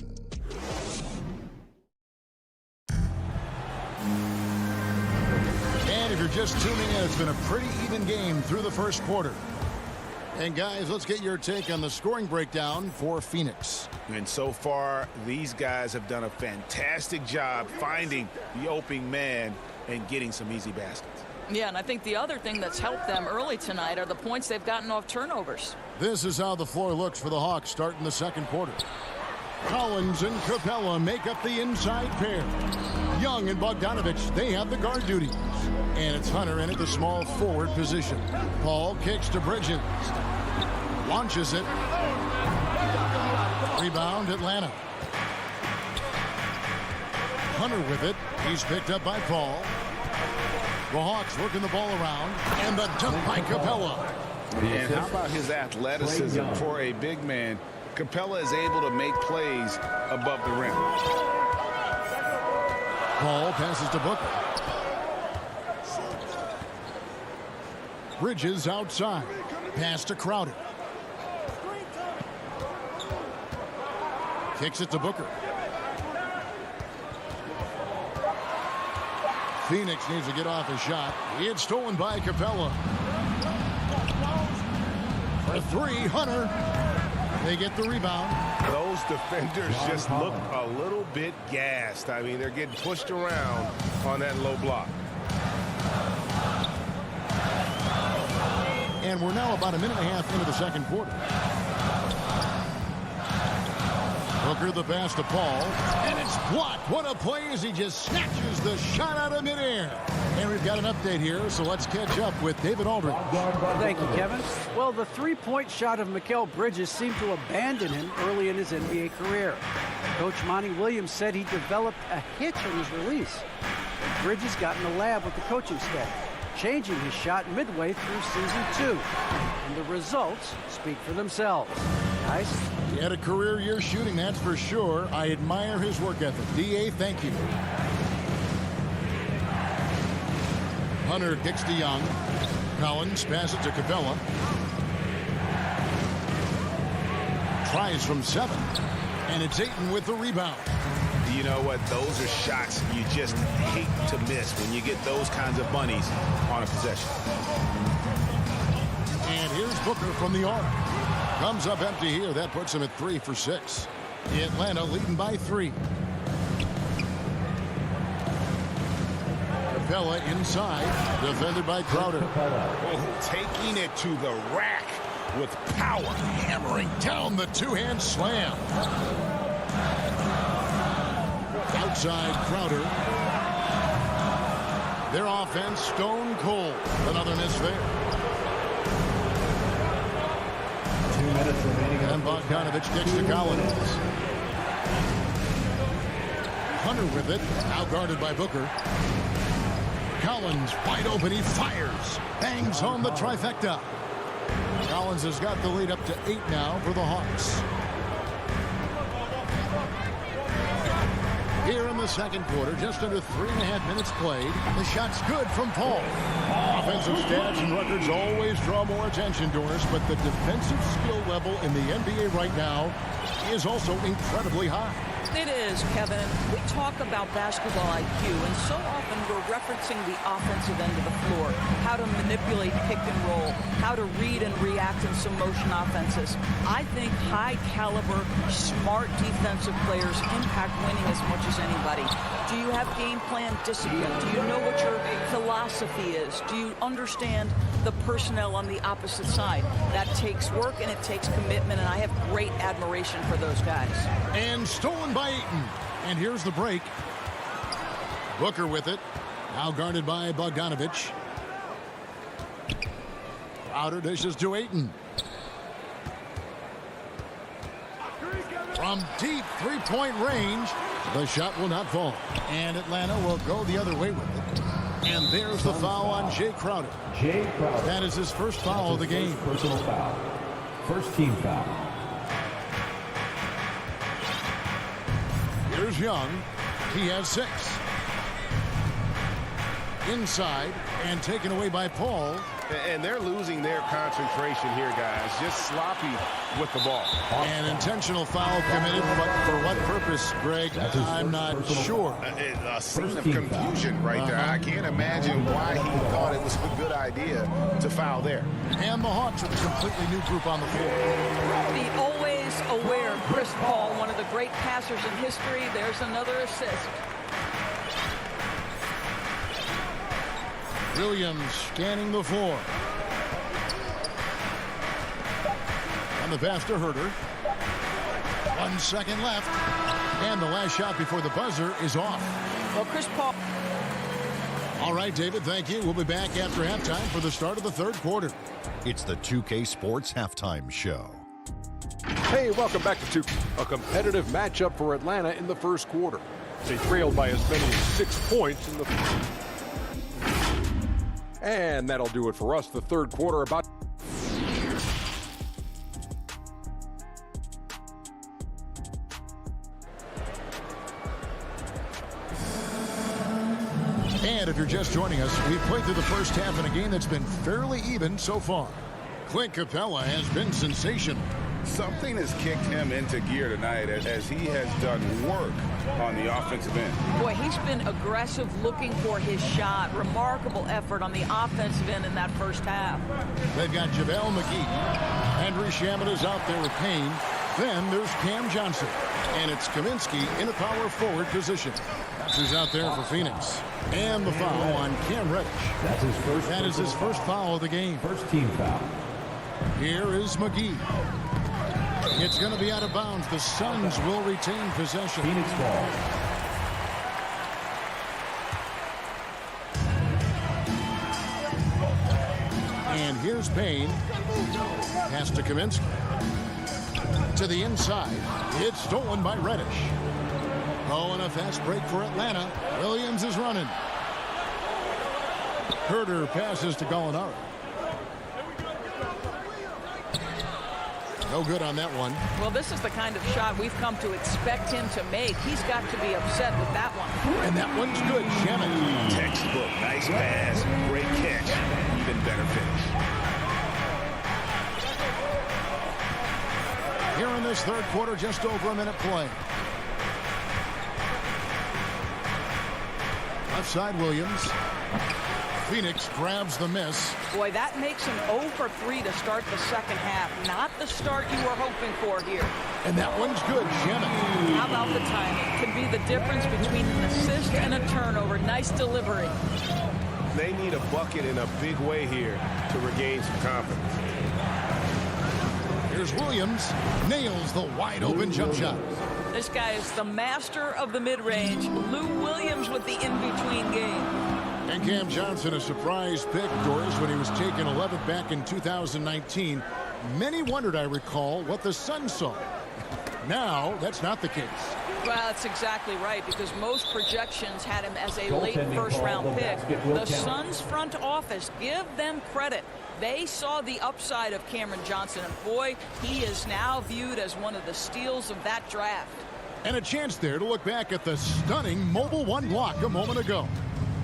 And if you're just tuning in, it's been a pretty even game through the first quarter. And guys, let's get your take on the scoring breakdown for Phoenix. And so far, these guys have done a fantastic job finding the opening man and getting some easy baskets. Yeah, and I think the other thing that's helped them early tonight are the points they've gotten off turnovers. This is how the floor looks for the Hawks starting the second quarter. Collins and Capella make up the inside pair. Young and Bogdanovich, they have the guard duties. And it's Hunter in at the small forward position. Paul kicks to Bridges. Launches it. Rebound, Atlanta. Hunter with it. He's picked up by Paul. The Hawks working the ball around. And the dunk by Capella. And how about his athleticism for a big man? Capella is able to make plays above the rim. Paul passes to Booker. Bridges outside. Pass to Crowder. Kicks it to Booker. Phoenix needs to get off a shot. It's stolen by Capella. For 3, Hunter. They get the rebound. Those defenders just look a little bit gassed. I mean, they're getting pushed around on that low block. And we're now about a minute and a half into the second quarter. Booker the pass to Paul. And it's blocked. What a play as he just snatches the shot out of midair. And we've got an update here, so let's catch up with David Aldridge. Thank you, Kevin. Well, the three-point shot of Mikal Bridges seemed to abandon him early in his NBA career. Coach Monty Williams said he developed a hitch in his release. Bridges got in the lab with the coaching staff, changing his shot midway through season 2. And the results speak for themselves. Guys? He had a career year shooting, that's for sure. I admire his work ethic. D.A., thank you. Hunter kicks to Young. Collins passes to Capella. Tries from 7. And it's Ayton with the rebound. You know what? Those are shots you just hate to miss when you get those kinds of bunnies on a possession. And here's Booker from the arc. Comes up empty here. That puts him at 3 for 6. Atlanta leading by 3. Capella inside. Defended by Crowder. Oh, taking it to the rack with power. Hammering down the two-hand slam. Outside Crowder. Their offense stone cold. Another miss there. 2 minutes remaining. And Bogdanovich kicks to Collins. Hunter with it. Now guarded by Booker. Collins wide open. He fires. Bangs home the trifecta. Collins has got the lead up to 8 now for the Hawks. Here in the second quarter, just under 3.5 minutes played. The shot's good from Paul. Offensive stats and records always draw more attention to us, but the defensive skill level in the NBA right now is also incredibly high. It is, Kevin. We talk about basketball IQ, and so often we're referencing the offensive end of the floor, how to manipulate pick and roll, how to read and react in some motion offenses. I think high-caliber, smart defensive players impact winning as much as anybody. Do you have game plan discipline? Do you know what your philosophy is? Do you understand the personnel on the opposite side? That takes work and it takes commitment, and I have great admiration for those guys. And stolen by Ayton. And here's the break. Booker with it. Now guarded by Bogdanovich. Crowder dishes to Ayton. From deep three-point range, the shot will not fall. And Atlanta will go the other way with it. And there's the foul on Jay Crowder. Jay Crowder. That is his first foul of the game. Personal foul. First team foul. Here's Young. He has 6. Inside and taken away by Paul. And they're losing their concentration here, guys. Just sloppy with the ball. An intentional foul committed, but for what purpose, Greg? I'm not sure. A scene of confusion right there. I can't imagine why he thought it was a good idea to foul there. And the Hawks with a completely new group on the floor. The always aware Chris Paul, one of the great passers in history. There's another assist. Williams scanning the floor. On the pass to Herter. 1 second left. And the last shot before the buzzer is off. Well, Chris Paul. All right, David, thank you. We'll be back after halftime for the start of the third quarter. It's the 2K Sports Halftime Show. Hey, welcome back to 2K. A competitive matchup for Atlanta in the first quarter. They trailed by as many as 6 points in the... And that'll do it for us. The third quarter about... And if you're just joining us, we've played through the first half in a game that's been fairly even so far. Clint Capella has been sensational. Something has kicked him into gear tonight as he has done work on the offensive end. Boy, he's been aggressive looking for his shot. Remarkable effort on the offensive end in that first half. They've got JaVale McGee. Henry Shamet is out there with Payne. Then there's Cam Johnson. And it's Kaminsky in a power forward position. That's who's out there for Phoenix. And the foul on Cam Reddish. That's his first. That is his first foul of the game. First team foul. Here is McGee. It's going to be out of bounds. The Suns will retain possession. Phoenix ball. And here's Payne. Pass to Kaminsky. To the inside. It's stolen by Reddish. Oh, and a fast break for Atlanta. Williams is running. Herter passes to Gallinari. No good on that one. Well, this is the kind of shot we've come to expect him to make. He's got to be upset with that one. And that one's good. Shamet. Textbook. Nice pass. Great catch. Even better finish. Here in this third quarter, just over a minute play. Left side, Williams. Phoenix grabs the miss. Boy, that makes him 0 for 3 to start the second half. Not the start you were hoping for here. And that one's good. Shamet. How about the timing? Can be the difference between an assist and a turnover. Nice delivery. They need a bucket in a big way here to regain some confidence. Here's Williams. Nails the wide open jump shot. This guy is the master of the mid-range. Lou Williams with the in-between game. And Cam Johnson, a surprise pick, Doris, when he was taken 11th back in 2019. Many wondered, I recall, what the Suns saw. Now, that's not the case. Well, that's exactly right, because most projections had him as a late first-round pick. The Suns front office, give them credit. They saw the upside of Cameron Johnson, and boy, he is now viewed as one of the steals of that draft. And a chance there to look back at the stunning Mobile One block a moment ago.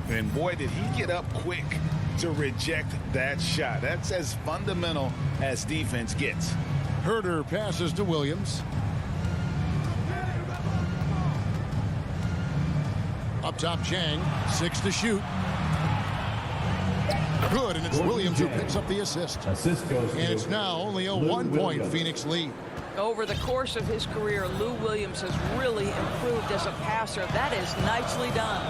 And boy, did he get up quick to reject that shot. That's as fundamental as defense gets. Herter passes to Williams. Up top, Chang. 6 to shoot. Good, and it's Williams who picks up the assist. Assist goes to and it's now only a 1-point Phoenix lead. Over the course of his career, Lou Williams has really improved as a passer. That is nicely done.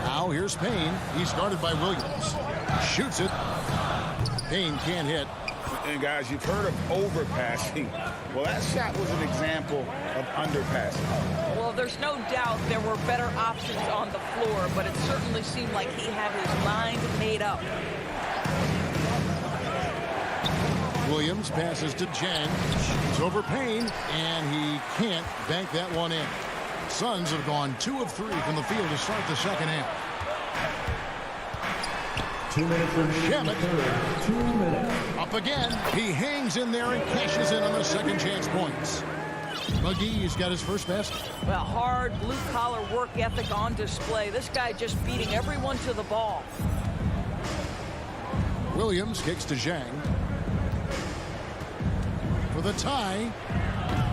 Now here's Payne. He's guarded by Williams. Shoots it. Payne can't hit. And guys, you've heard of overpassing. Well, that shot was an example of underpassing. Well, there's no doubt there were better options on the floor, but it certainly seemed like he had his mind made up. Williams passes to Jang. It's over Payne, and he can't bank that one in. Suns have gone 2 of 3 from the field to start the second half. 2 minutes remaining. 2 minutes. Up again. He hangs in there and cashes in on the second chance points. McGee's got his first basket. Well, hard blue-collar work ethic on display. This guy just beating everyone to the ball. Williams kicks to Zhang. For the tie.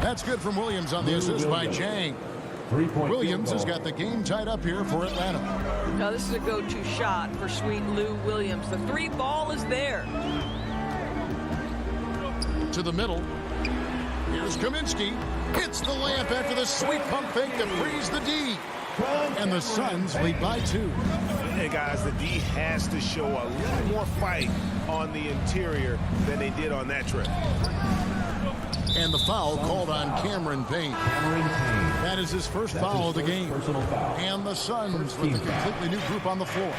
That's good from Williams on the assist by Zhang. Williams has got the game tied up here for Atlanta. Now this is a go-to shot for sweet Lou Williams. The 3 ball is there. To the middle. Here's Kaminsky. Hits the layup after the sweet pump fake to freeze the D. And the Suns lead by 2. Hey guys, the D has to show a little more fight on the interior than they did on that trip. And the foul called on Cameron Payne. That is his first foul of the game. And the Suns with a completely new group on the floor.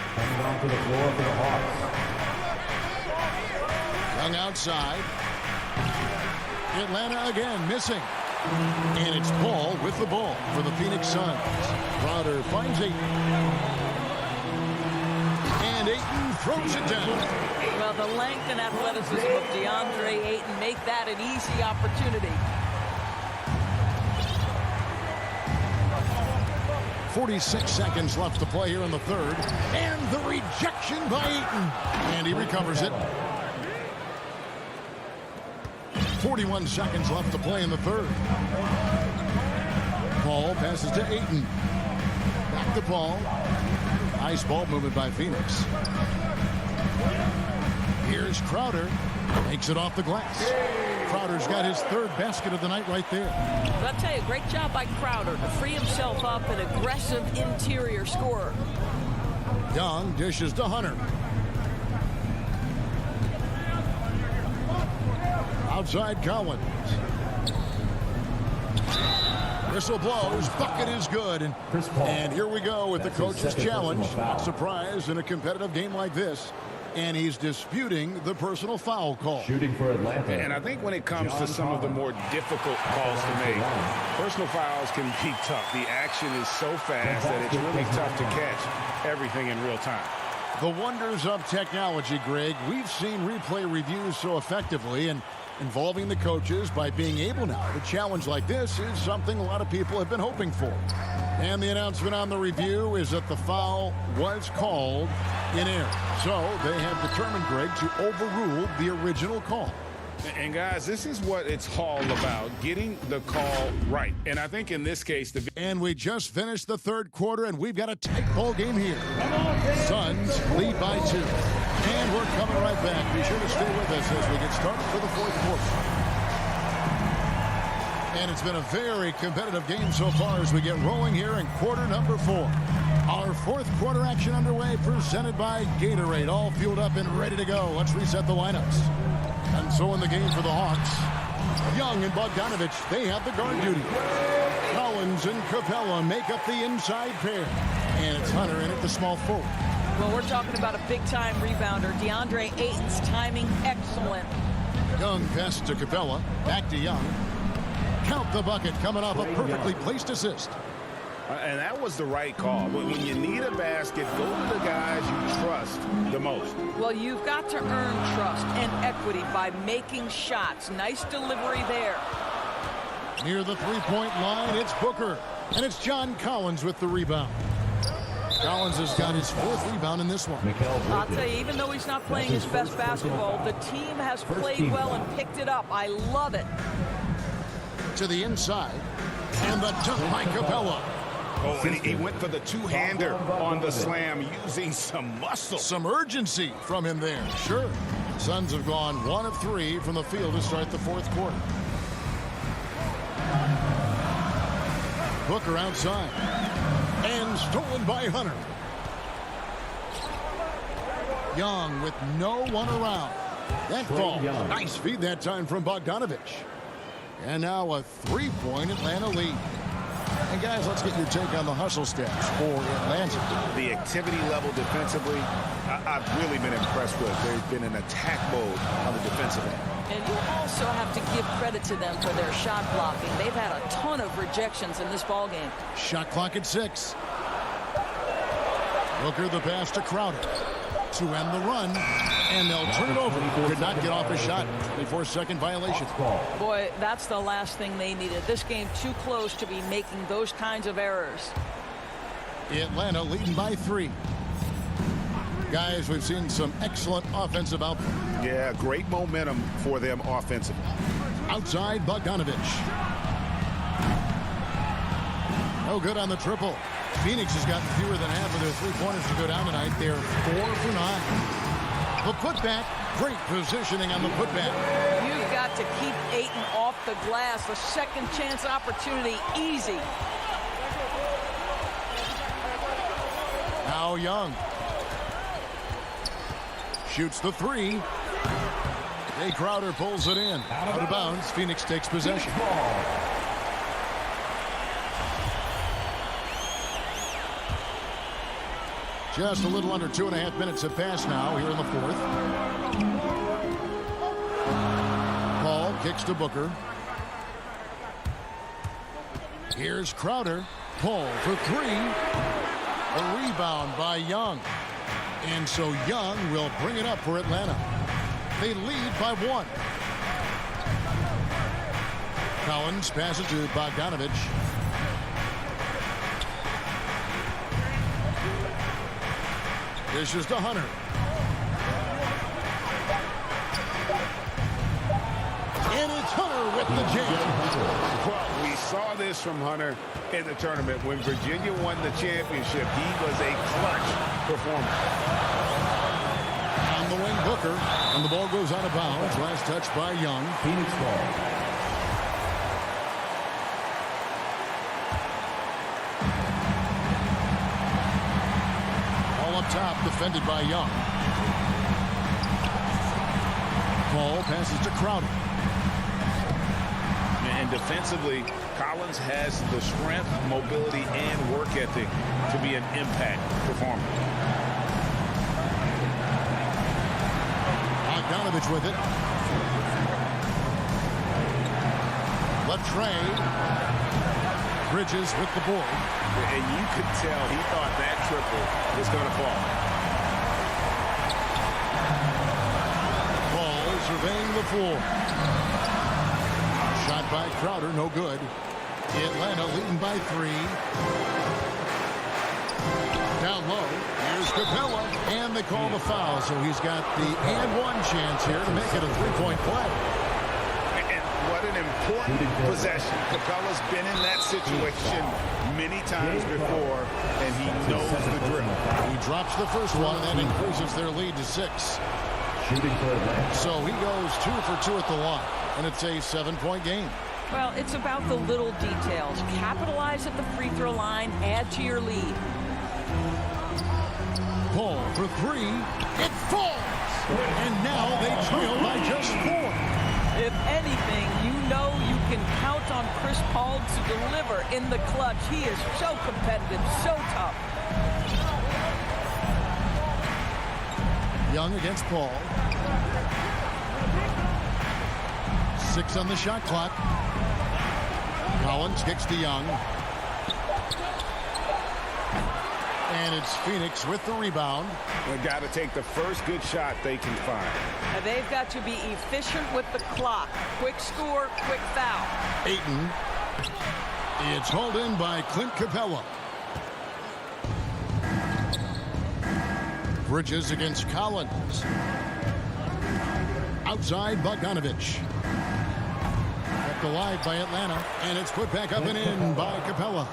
Young outside. Atlanta again missing. And it's Paul with the ball for the Phoenix Suns. Crowder finds Ayton. And Ayton throws it down. Well, the length and athleticism of DeAndre Ayton make that an easy opportunity. 46 seconds left to play here in the third. And the rejection by Ayton. And he recovers it. 41 seconds left to play in the third. Paul passes to Ayton. Back to Paul. Nice ball movement by Phoenix. Here's Crowder. Makes it off the glass. Crowder's got his 3rd basket of the night right there. But I'll tell you, great job by Crowder to free himself up, an aggressive interior scorer. Young dishes to Hunter. Outside Collins. Whistle blows. Bucket is good. And here we go with the coach's challenge. Not surprised in a competitive game like this. And he's disputing the personal foul call. Shooting for Atlanta. And I think when it comes to some of the more difficult calls to make, personal fouls can be tough. The action is so fast that it's really tough to catch everything in real time. The wonders of technology, Greg. We've seen replay reviews so effectively, and involving the coaches by being able now to challenge like this is something a lot of people have been hoping for. And the announcement on the review is that the foul was called in error. So they have determined, Greg, to overrule the original call. And guys, this is what it's all about, getting the call right. And I think in this case, and we just finished the third quarter, and we've got a tight ball game here. Suns lead by 2. And we're coming right back. Be sure to stay with us as we get started for the fourth quarter. And it's been a very competitive game so far as we get rolling here in quarter number 4. Our fourth quarter action underway, presented by Gatorade. All fueled up and ready to go. Let's reset the lineups. And so in the game for the Hawks, Young and Bogdanovich, they have the guard duty. Collins and Capella make up the inside pair. And it's Hunter in at the small forward. Well, we're talking about a big-time rebounder. DeAndre Ayton's timing excellent. Young pass to Capella. Back to Young. Count the bucket coming off a perfectly placed assist. And that was the right call. When you need a basket, go to the guys you trust the most. Well, you've got to earn trust and equity by making shots. Nice delivery there. Near the three-point line, it's Booker. And it's John Collins with the rebound. Collins has got his 4th rebound in this one. I'll tell you, even though he's not playing his best basketball, the team has played well and picked it up. I love it. To the inside. And the dunk by Capella. Oh, and he went for the two-hander on the slam, using some muscle. Some urgency from him there. Sure. Suns have gone 1 of 3 from the field to start the fourth quarter. Booker outside. And stolen by Hunter. Young with no one around. That ball. Nice feed that time from Bogdanovich. And now a 3-point Atlanta lead. And guys, let's get your take on the hustle stats for Atlanta. The activity level defensively, I've really been impressed with. There's been an attack mode on the defensive end. And you also have to give credit to them for their shot blocking. They've had a ton of rejections in this ballgame. Shot clock at 6. Booker the pass to Crowder to end the run, and they'll turn it over. Could not get off a shot. 24-second violation. Boy, that's the last thing they needed. This game too close to be making those kinds of errors. Atlanta leading by 3. Guys, we've seen some excellent offensive output. Yeah, great momentum for them offensively. Outside, Bogdanovich. No good on the triple. Phoenix has gotten fewer than half of their three-pointers to go down tonight. They're 4 for 9. The putback, great positioning on the putback. You've got to keep Ayton off the glass. A second chance opportunity, easy. Now Young. Shoots the 3. Jay Crowder pulls it in. Out of bounds. Phoenix takes possession. Just a little under 2.5 minutes have passed now here in the 4th. Paul kicks to Booker. Here's Crowder. Paul for 3. A rebound by Young. And so Young will bring it up for Atlanta. They lead by 1. Collins passes to Bogdanovich. Dishes to Hunter. And it's Hunter with the jam. Well, we saw this from Hunter in the tournament. When Virginia won the championship, he was a clutch performer. On the wing, Booker. And the ball goes out of bounds. Last touch by Young. Phoenix ball. Top defended by Young. Paul passes to Crowder. And defensively, Collins has the strength, mobility, and work ethic to be an impact performer. Bogdanovich with it. Latrey. Bridges with the board. And you could tell he thought that triple was going to fall. Ball surveying the floor. Shot by Crowder, no good. Atlanta leading by 3. Down low, here's Capella, and they call the foul. So he's got the and-one chance here to make it a three-point play. What an important possession. Capella's been in that situation many times before, and he knows the drill. He drops the first one, and that increases their lead to 6. So he goes 2 for 2 at the line, and it's a 7-point game. Well, it's about the little details. Capitalize at the free throw line, add to your lead. Paul for 3. It falls! And now they trail by just 4. If anything, you know you can count on Chris Paul to deliver in the clutch. He is so competitive, so tough. Young against Paul. 6 on the shot clock. Collins kicks to Young. And it's Phoenix with the rebound. They've got to take the first good shot they can find. And they've got to be efficient with the clock. Quick score, quick foul. Ayton. It's hauled in by Clint Capella. Bridges against Collins. Outside, Bogdanovich. Kept alive by Atlanta. And it's put back up and in by Capella.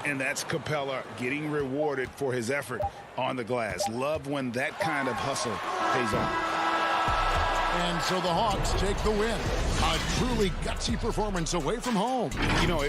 And that's Capella getting rewarded for his effort on the glass. Love when that kind of hustle pays off. And so the Hawks take the win. A truly gutsy performance away from home. You know,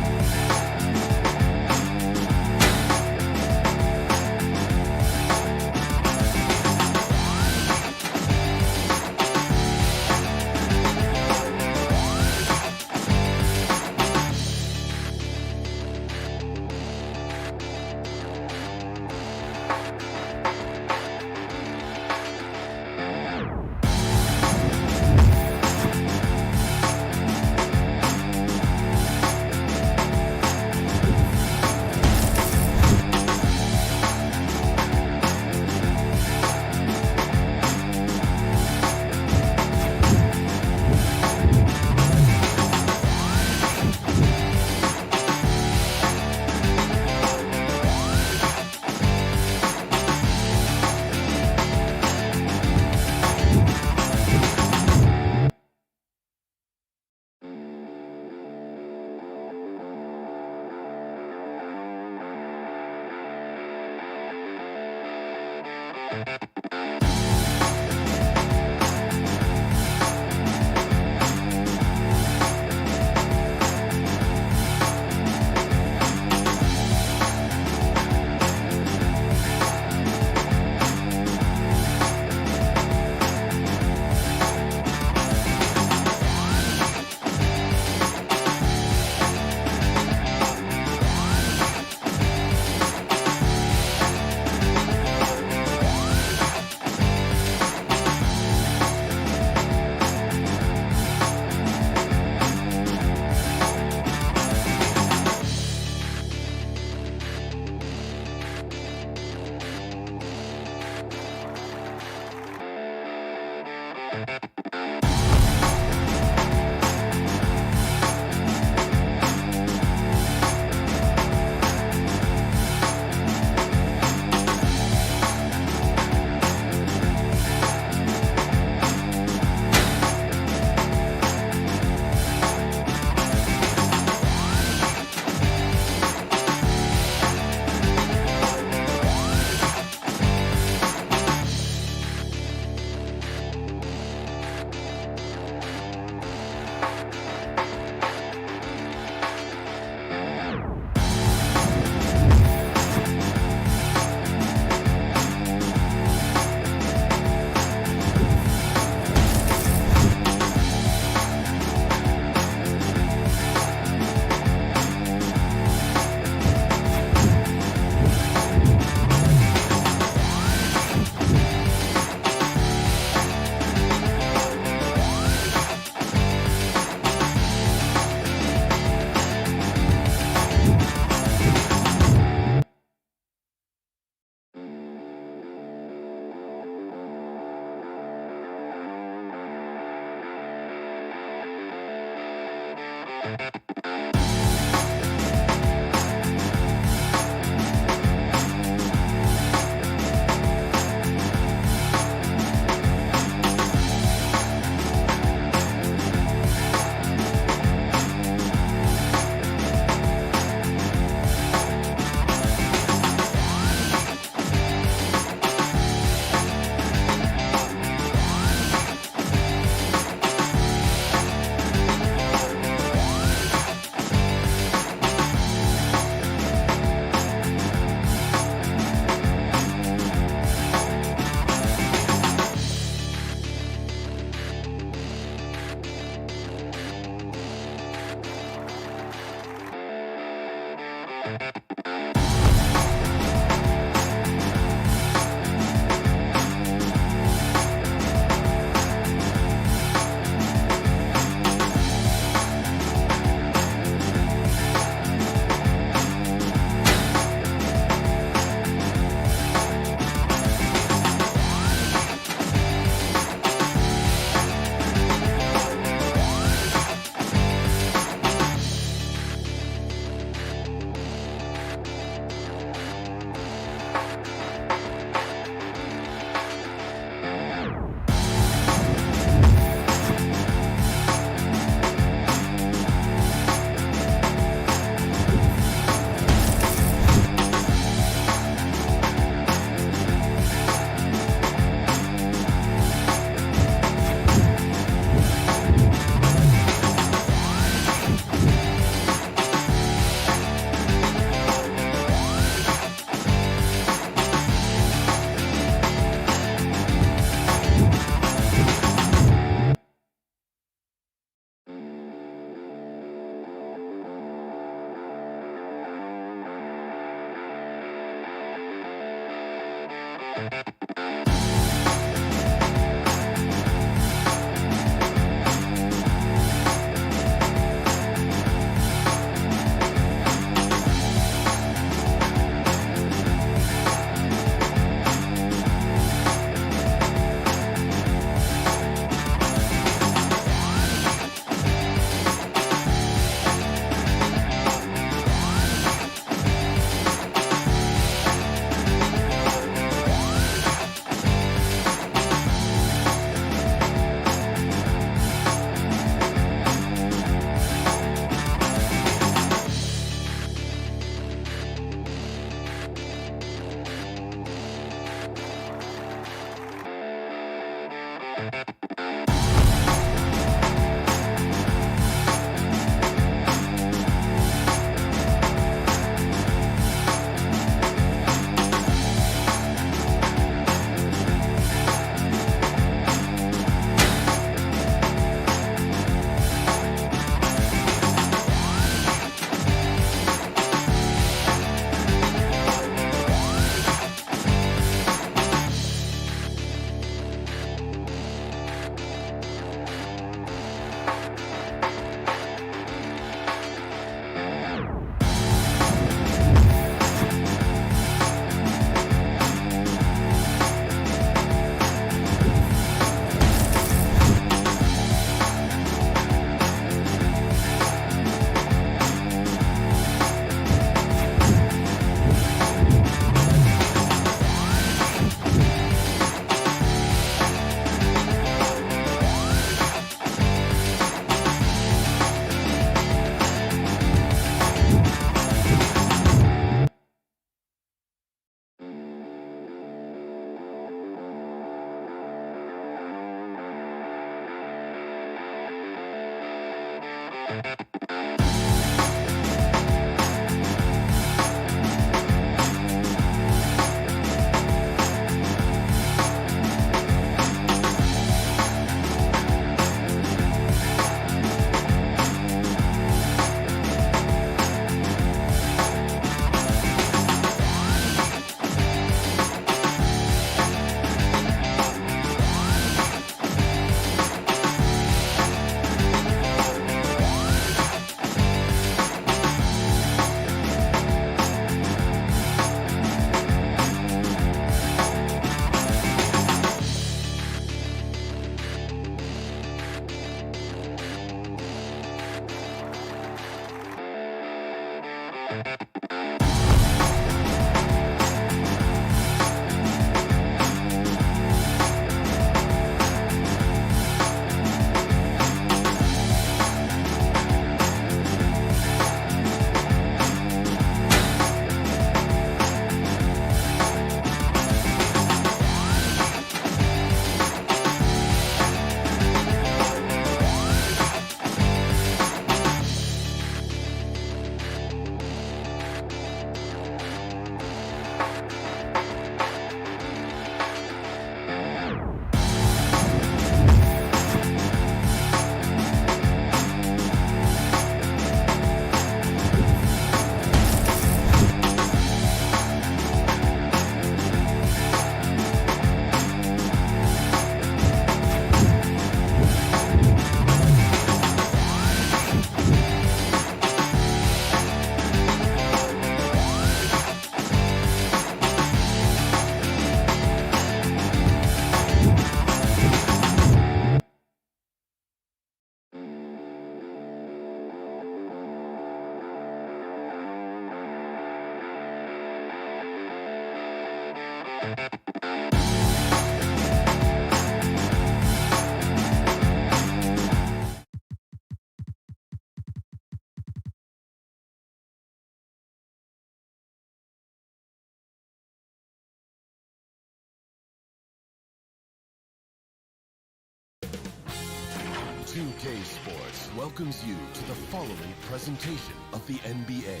2K Sports welcomes you to the following presentation of the NBA.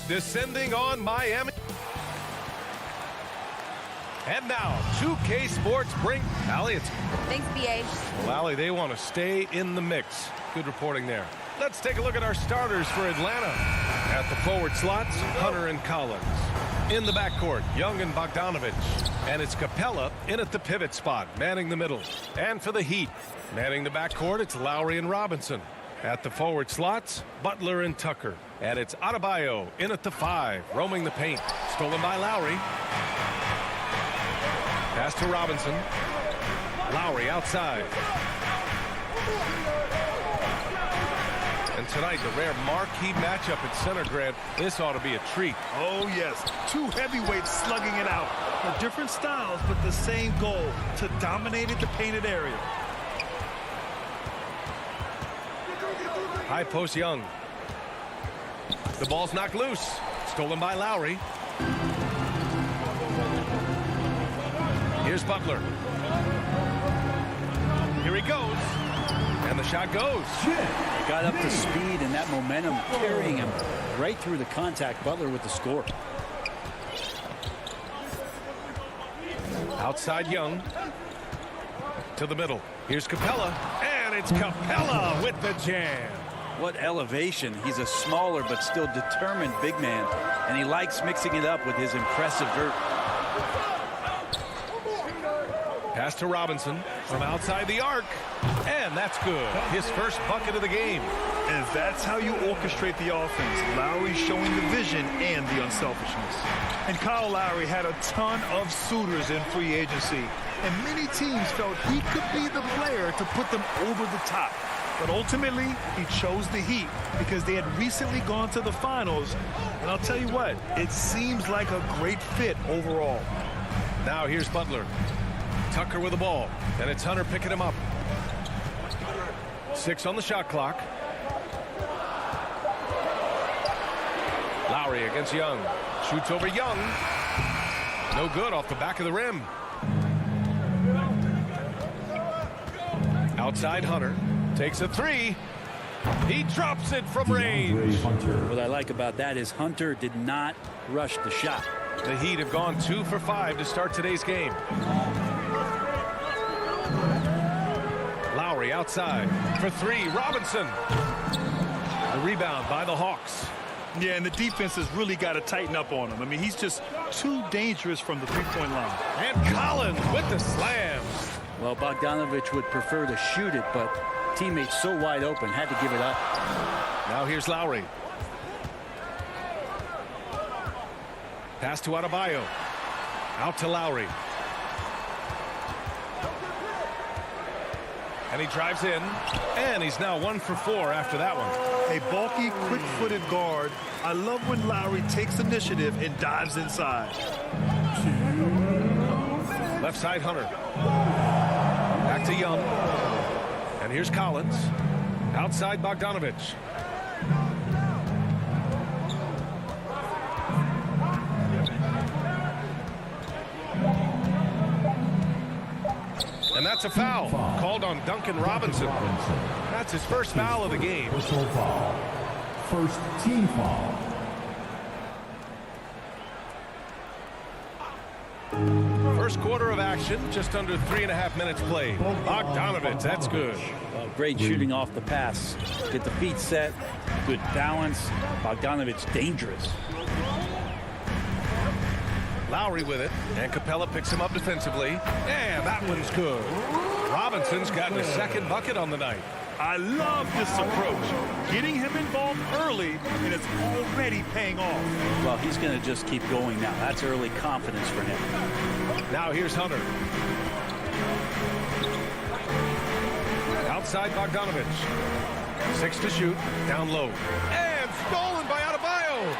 Descending on Miami. And now, 2K Sports bring Allie. Thanks, BA. Well, Allie, they want to stay in the mix. Good reporting there. Let's take a look at our starters for Atlanta. At the forward slots, Hunter and Collins. In the backcourt, Young and Bogdanovich. And it's Capella in at the pivot spot, manning the middle. And for the Heat, manning the backcourt, it's Lowry and Robinson. At the forward slots, Butler and Tucker. And it's Adebayo in at the 5, roaming the paint. Stolen by Lowry. Pass to Robinson. Lowry outside. And tonight, the rare marquee matchup at center, Grant. This ought to be a treat. Oh, yes. Two heavyweights slugging it out. They're different styles, but the same goal, to dominate the painted area. High post Young. The ball's knocked loose. Stolen by Lowry. Here's Butler. Here he goes. And the shot goes. Got up to speed, and that momentum carrying him right through the contact. Butler with the score. Outside Young. To the middle. Here's Capella. And it's Capella with the jam. What elevation. He's a smaller but still determined big man, and he likes mixing it up with his impressive vert. Pass to Robinson from outside the arc, and that's good. His first bucket of the game. And that's how you orchestrate the offense. Lowry showing the vision and the unselfishness. And Kyle Lowry had a ton of suitors in free agency, and many teams felt he could be the player to put them over the top. But ultimately, he chose the Heat because they had recently gone to the finals. And I'll tell you what, it seems like a great fit overall. Now here's Butler. Tucker with the ball, and it's Hunter picking him up. 6 on the shot clock. Lowry against Young. Shoots over Young. No good off the back of the rim. Outside Hunter. Takes a three. He drops it from range. What I like about that is Hunter did not rush the shot. The Heat have gone 2 for 5 to start today's game. Lowry outside for three. Robinson. The rebound by the Hawks. Yeah, and the defense has really got to tighten up on him. I mean, he's just too dangerous from the three-point line. And Collins with the slams. Well, Bogdanovich would prefer to shoot it, but teammates so wide open, had to give it up. Now here's Lowry. Pass to Adebayo. Out to Lowry. And he drives in. And he's now 1 for 4 after that one. A bulky, quick-footed guard. I love when Lowry takes initiative and dives inside. Left side Hunter. Back to Young. And here's Collins. Outside Bogdanovich. And that's a foul called on Duncan Robinson. That's his first foul of the game. Personal foul. First team foul. First quarter of action, just under 3.5 minutes played. Bogdanovich, that's good. Great shooting off the pass. Get the feet set. Good balance. Bogdanovich dangerous. Lowry with it, and Capella picks him up defensively. And that one's good. Robinson's gotten a second bucket on the night. I love this approach. Getting him involved early, and it's already paying off. Well, he's going to just keep going now. That's early confidence for him. Now here's Hunter. Outside Bogdanovich. 6 to shoot, down low. And stolen by Adebayo.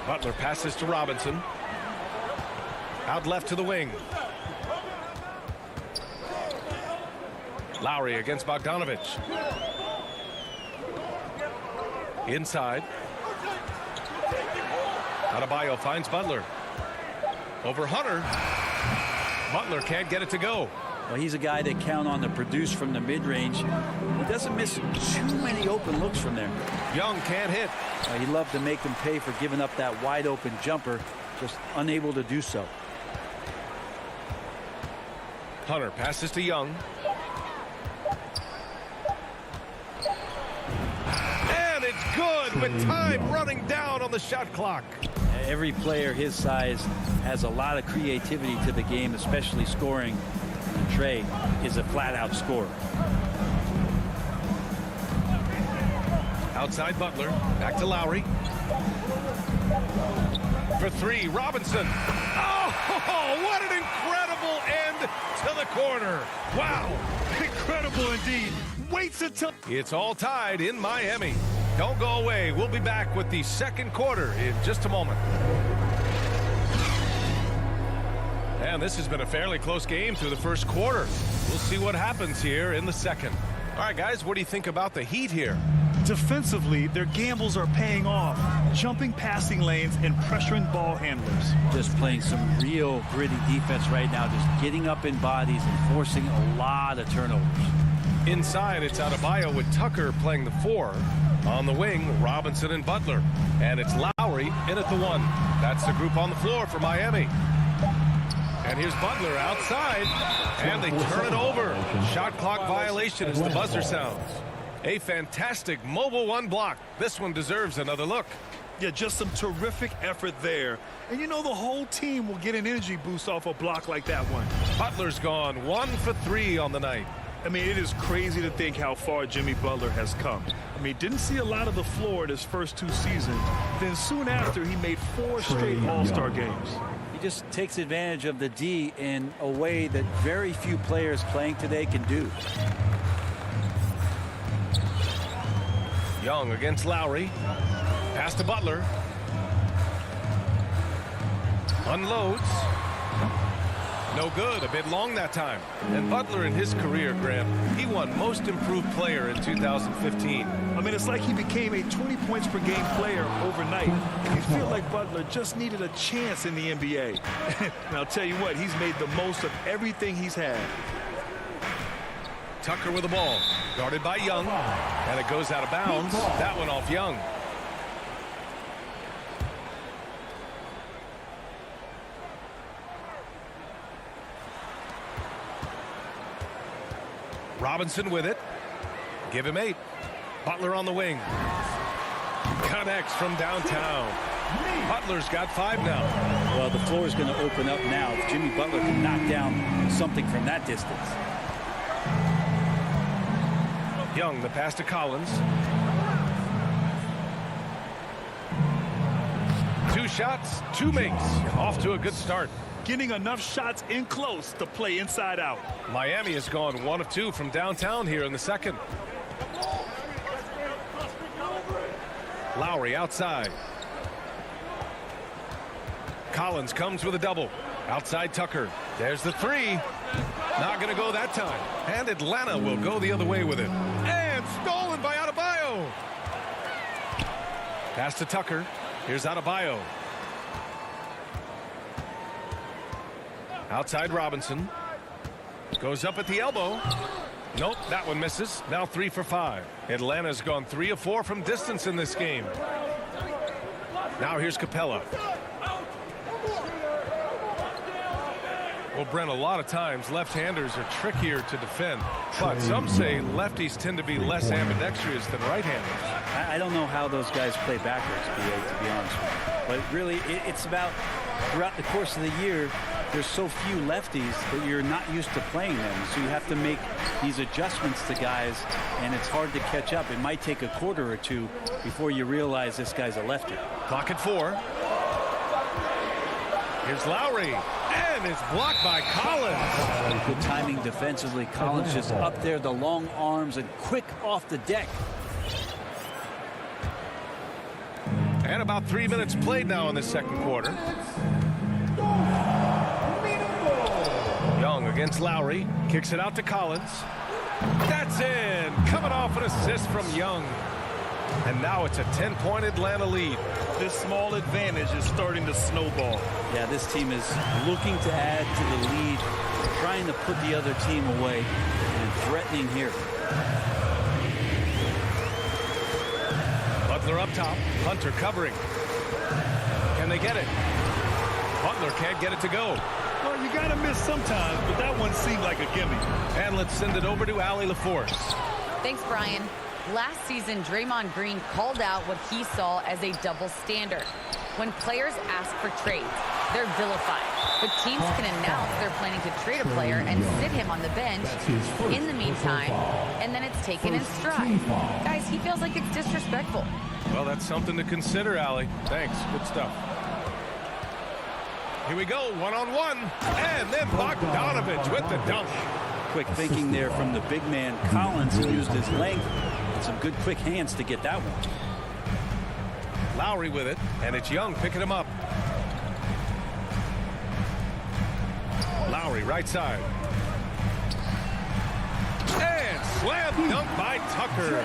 Butler passes to Robinson. Out left to the wing. Lowry against Bogdanovich. Inside. Adebayo finds Butler. Over Hunter. Butler can't get it to go. Well, he's a guy that count on to produce from the mid-range. He doesn't miss too many open looks from there. Young can't hit. He'd love to make them pay for giving up that wide-open jumper, just unable to do so. Hunter passes to Young. And it's good with time running down on the shot clock. Every player his size has a lot of creativity to the game, especially scoring. And Trey is a flat-out scorer. Outside Butler. Back to Lowry. For three, Robinson. Oh, what an incredible end to the corner. Wow. Incredible indeed. Waits until... It's all tied in Miami. Don't go away. We'll be back with the second quarter in just a moment. And this has been a fairly close game through the first quarter. We'll see what happens here in the second. All right, guys, what do you think about the Heat here? Defensively, their gambles are paying off. Jumping passing lanes and pressuring ball handlers. Just playing some real gritty defense right now. Just getting up in bodies and forcing a lot of turnovers. Inside, it's Adebayo with Tucker playing the 4. On the wing, Robinson and Butler. And it's Lowry in at the 1. That's the group on the floor for Miami. And here's Butler outside. And they turn it over. Shot clock violation as the buzzer sounds. A fantastic mobile 1 block. This one deserves another look. Yeah, just some terrific effort there. And you know the whole team will get an energy boost off a block like that one. Butler's gone 1 for 3 on the night. I mean, it is crazy to think how far Jimmy Butler has come. I mean, didn't see a lot of the floor in his first 2 seasons. Then soon after, he made 4 straight All-Star games. He just takes advantage of the D in a way that very few players playing today can do. Young against Lowry. Pass to Butler. Unloads. No good. A bit long that time. And Butler in his career, Graham, he won Most Improved Player in 2015. I mean, it's like he became a 20 points per game player overnight. You feel like Butler just needed a chance in the NBA. And I'll tell you what, he's made the most of everything he's had. Tucker with the ball. Guarded by Young. And it goes out of bounds. That one off Young. Robinson with it. Give him 8. Butler on the wing. Connects from downtown. Butler's got 5 now. Well, the floor is going to open up now. If Jimmy Butler can knock down something from that distance. Young, the pass to Collins. 2 shots, 2 makes. Off to a good start. Getting enough shots in close to play inside out. Miami has gone 1 of 2 from downtown here in the second. Lowry outside. Collins comes with a double. Outside Tucker. There's the 3. Not going to go that time. And Atlanta will go the other way with it. And stolen by Adebayo. Pass to Tucker. Here's Adebayo. Outside Robinson. Goes up at the elbow. Nope, that one misses. Now 3 for 5. Atlanta's gone 3 of 4 from distance in this game. Now here's Capella. Well, Brent, a lot of times left-handers are trickier to defend, but some say lefties tend to be less ambidextrous than right-handers. I don't know how those guys play backwards, BA, to be honest with you. But really, it's about throughout the course of the year, there's so few lefties that you're not used to playing them. So you have to make these adjustments to guys, and it's hard to catch up. It might take a quarter or 2 before you realize this guy's a lefty. Clock at 4. Here's Lowry, and it's blocked by Collins. Good timing defensively. Collins just up there, the long arms, and quick off the deck. And about 3 minutes played now in the second quarter. Young against Lowry. Kicks it out to Collins. That's in. Coming off an assist from Young. And now it's a 10-point Atlanta lead. This small advantage is starting to snowball. Yeah, this team is looking to add to the lead, trying to put the other team away, and threatening here. Butler up top. Hunter covering. Can they get it? Butler can't get it to go. Well, you got to miss sometimes, but that one seemed like a gimme. And let's send it over to Allie LaForce. Thanks, Brian. Last season, Draymond Green called out what he saw as a double standard. When players ask for trades, they're vilified. But teams can announce they're planning to trade a player and sit him on the bench in the meantime, and then it's taken in stride. Guys, he feels like it's disrespectful. Well, that's something to consider, Allie. Thanks. Good stuff. Here we go, one-on-one. And then Bogdanovich with the dunk. Quick thinking there from the big man. Collins used his length. Some good quick hands to get that one. Lowry with it, and it's Young picking him up. Lowry right side. And slam dunk by Tucker.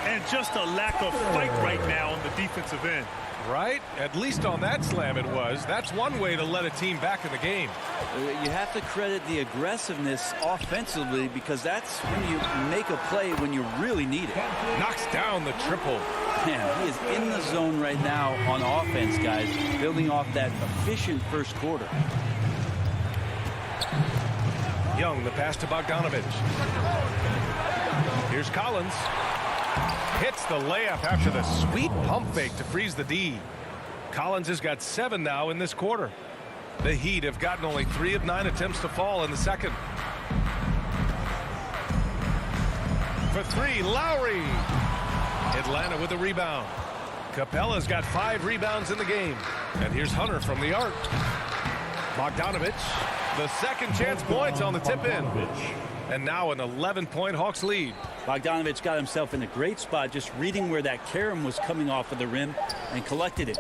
And just a lack of fight right now on the defensive end. Right? At least on that slam it was. That's one way to let a team back in the game. You have to credit the aggressiveness offensively, because that's when you make a play when you really need it. Knocks down the triple. Man, he is in the zone right now on offense, guys, building off that efficient first quarter. Young, the pass to Bogdanovich. Here's Collins. Hits the layup after the sweet pump fake to freeze the D. Collins has got 7 now in this quarter. The Heat have gotten only 3 of 9 attempts to fall in the second. For 3, Lowry. Atlanta with a rebound. Capella's got 5 rebounds in the game. And here's Hunter from the arc. Bogdanovich, the second chance points on the tip in. And now an 11-point Hawks lead. Bogdanovich got himself in a great spot, just reading where that carom was coming off of the rim and collected it.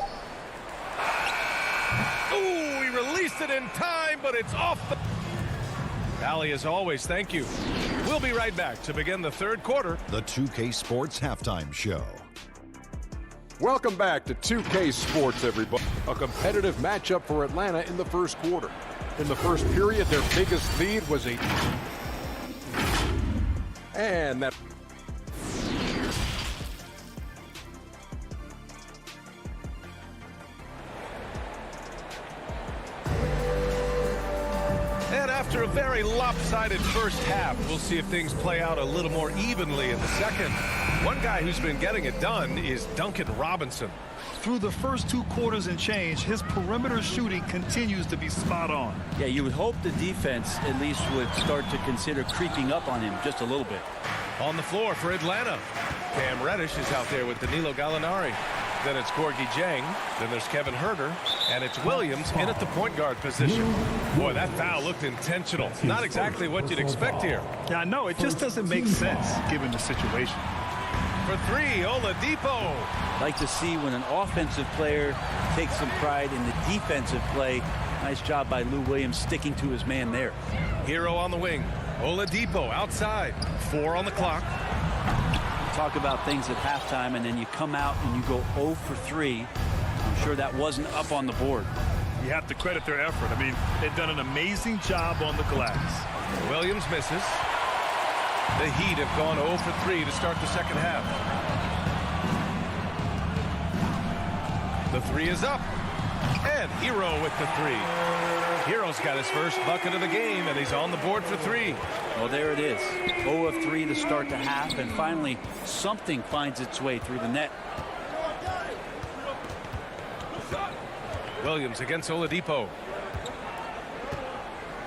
Ooh, he released it in time, but it's off the... Allie, as always, thank you. We'll be right back to begin the third quarter. The 2K Sports Halftime Show. Welcome back to 2K Sports, everybody. A competitive matchup for Atlanta in the first quarter. In the first period, their biggest lead was and that. And after a very lopsided first half, we'll see if things play out a little more evenly in the second. One guy who's been getting it done is Duncan Robinson. Through the first 2 quarters and change, his perimeter shooting continues to be spot on. Yeah, you would hope the defense at least would start to consider creeping up on him just a little bit. On the floor for Atlanta, Cam Reddish is out there with Danilo Gallinari. Then it's Gorgui Dieng. Then there's Kevin Huerter. And it's Williams in at the point guard position. Boy, that foul looked intentional. Not exactly what you'd expect here. Yeah, I know. It just doesn't make sense given the situation. For 3, Oladipo. Like to see when an offensive player takes some pride in the defensive play. Nice job by Lou Williams sticking to his man there. Hero on the wing. Oladipo outside. 4 on the clock. Talk about things at halftime, and then you come out and you go 0 for 3. I'm sure that wasn't up on the board. You have to credit their effort. I mean, they've done an amazing job on the glass. Williams misses. The Heat have gone 0 for 3 to start the second half. The 3 is up. And Hero with the 3. Hero's got his first bucket of the game, and he's on the board for 3. Well, there it is. 0 of 3 to start the half, and finally something finds its way through the net. Williams against Oladipo.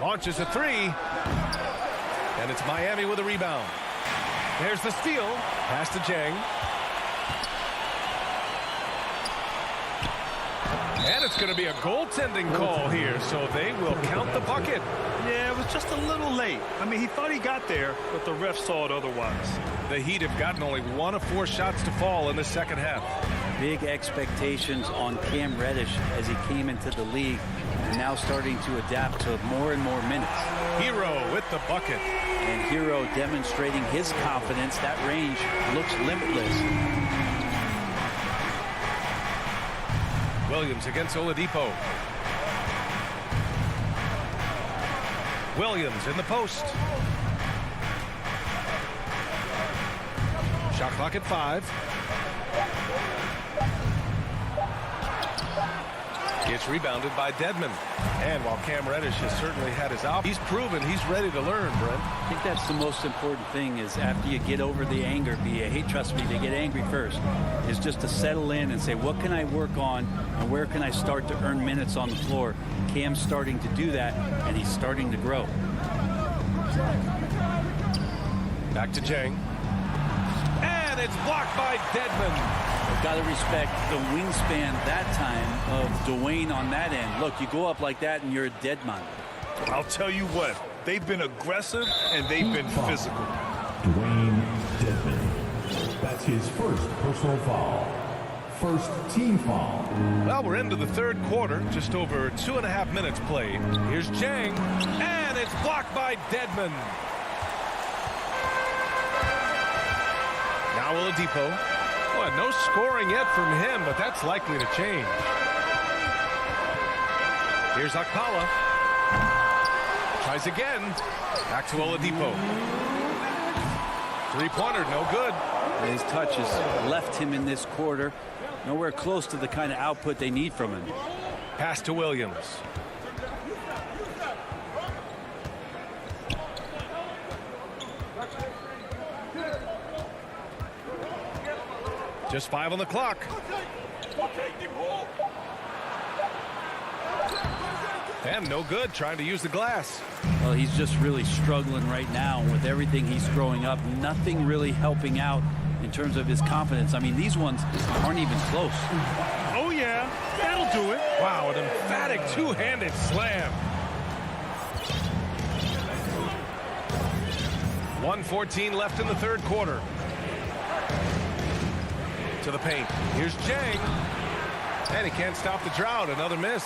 Launches a 3. And it's Miami with a rebound. There's the steal. Pass to Dieng. And it's going to be a goaltending call here, so they will count the bucket. Yeah, it was just a little late. I mean, he thought he got there, but the ref saw it otherwise. The Heat have gotten only 1 of 4 shots to fall in the second half. Big expectations on Cam Reddish as he came into the league, and now starting to adapt to more and more minutes. Hero with the bucket. And Hero demonstrating his confidence. That range looks limitless. Williams against Oladipo. Williams in the post. Shot clock at 5. It's rebounded by Dedmon. And while Cam Reddish has certainly had his out, he's proven he's ready to learn, Brent. I think that's the most important thing is after you get over the anger, trust me, they get angry first, is just to settle in and say, what can I work on and where can I start to earn minutes on the floor? Cam's starting to do that, and he's starting to grow. Back to Dieng. And it's blocked by Dedmon. Got to respect the wingspan that time of Dwayne on that end. Look, you go up like that and you're a dead man. I'll tell you what, they've been aggressive and they've been physical. Dwayne Dedmon. That's his first personal foul. First team foul. Well, we're into the third quarter, just over 2.5 minutes played. Here's Dieng, and it's blocked by Dedmon. Now Oladipo. Well, no scoring yet from him, but that's likely to change. Here's Akpala. Tries again. Back to Oladipo. Three-pointer, no good. His touches left him in this quarter. Nowhere close to the kind of output they need from him. Pass to Williams. Just 5 on the clock. And no good, trying to use the glass. Well, he's just really struggling right now with everything he's throwing up. Nothing really helping out in terms of his confidence. I mean, these ones aren't even close. Oh, yeah, that'll do it. Wow, an emphatic two-handed slam. 1:14 left in the third quarter. To the paint. Here's Dieng. And he can't stop the drought. Another miss.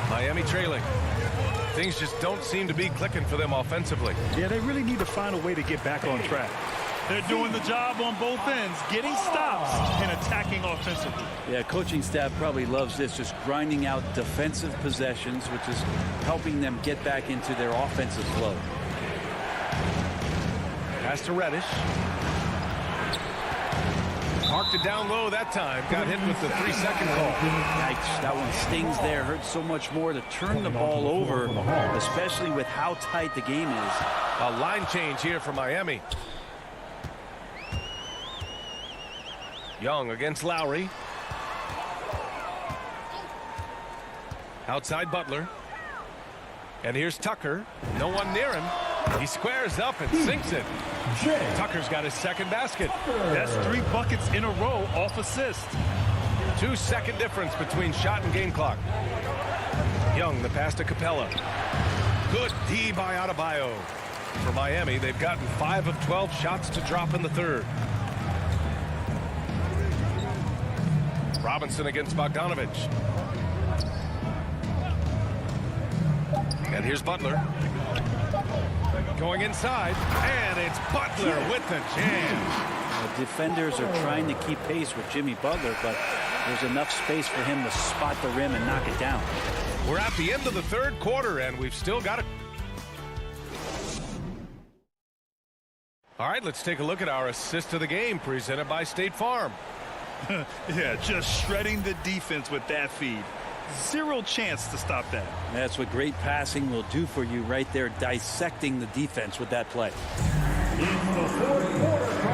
Miami trailing. Things just don't seem to be clicking for them offensively. Yeah, they really need to find a way to get back on track. They're doing the job on both ends, getting stops and attacking offensively. Yeah, coaching staff probably loves this, just grinding out defensive possessions, which is helping them get back into their offensive flow. Pass to Reddish. Marked it down low that time. Got hit with the 3-second call. Yikes, that one stings there. Hurts so much more to turn the ball over, especially with how tight the game is. A line change here for Miami. Young against Lowry. Outside Butler. And here's Tucker. No one near him. He squares up and sinks it. Tucker's got his second basket. That's 3 buckets in a row off assist. 2-second difference between shot and game clock. Young, the pass to Capella. Good D by Adebayo. For Miami, they've gotten 5 of 12 shots to drop in the third. Robinson against Bogdanovich. And here's Butler. Going inside, and it's Butler with the jam. The defenders are trying to keep pace with Jimmy Butler, but there's enough space for him to spot the rim and knock it down. We're at the end of the third quarter, and we've still got it. All right, let's take a look at our assist of the game presented by State Farm. Yeah, just shredding the defense with that feed. Zero chance to stop that. That's what great passing will do for you right there, dissecting the defense with that play.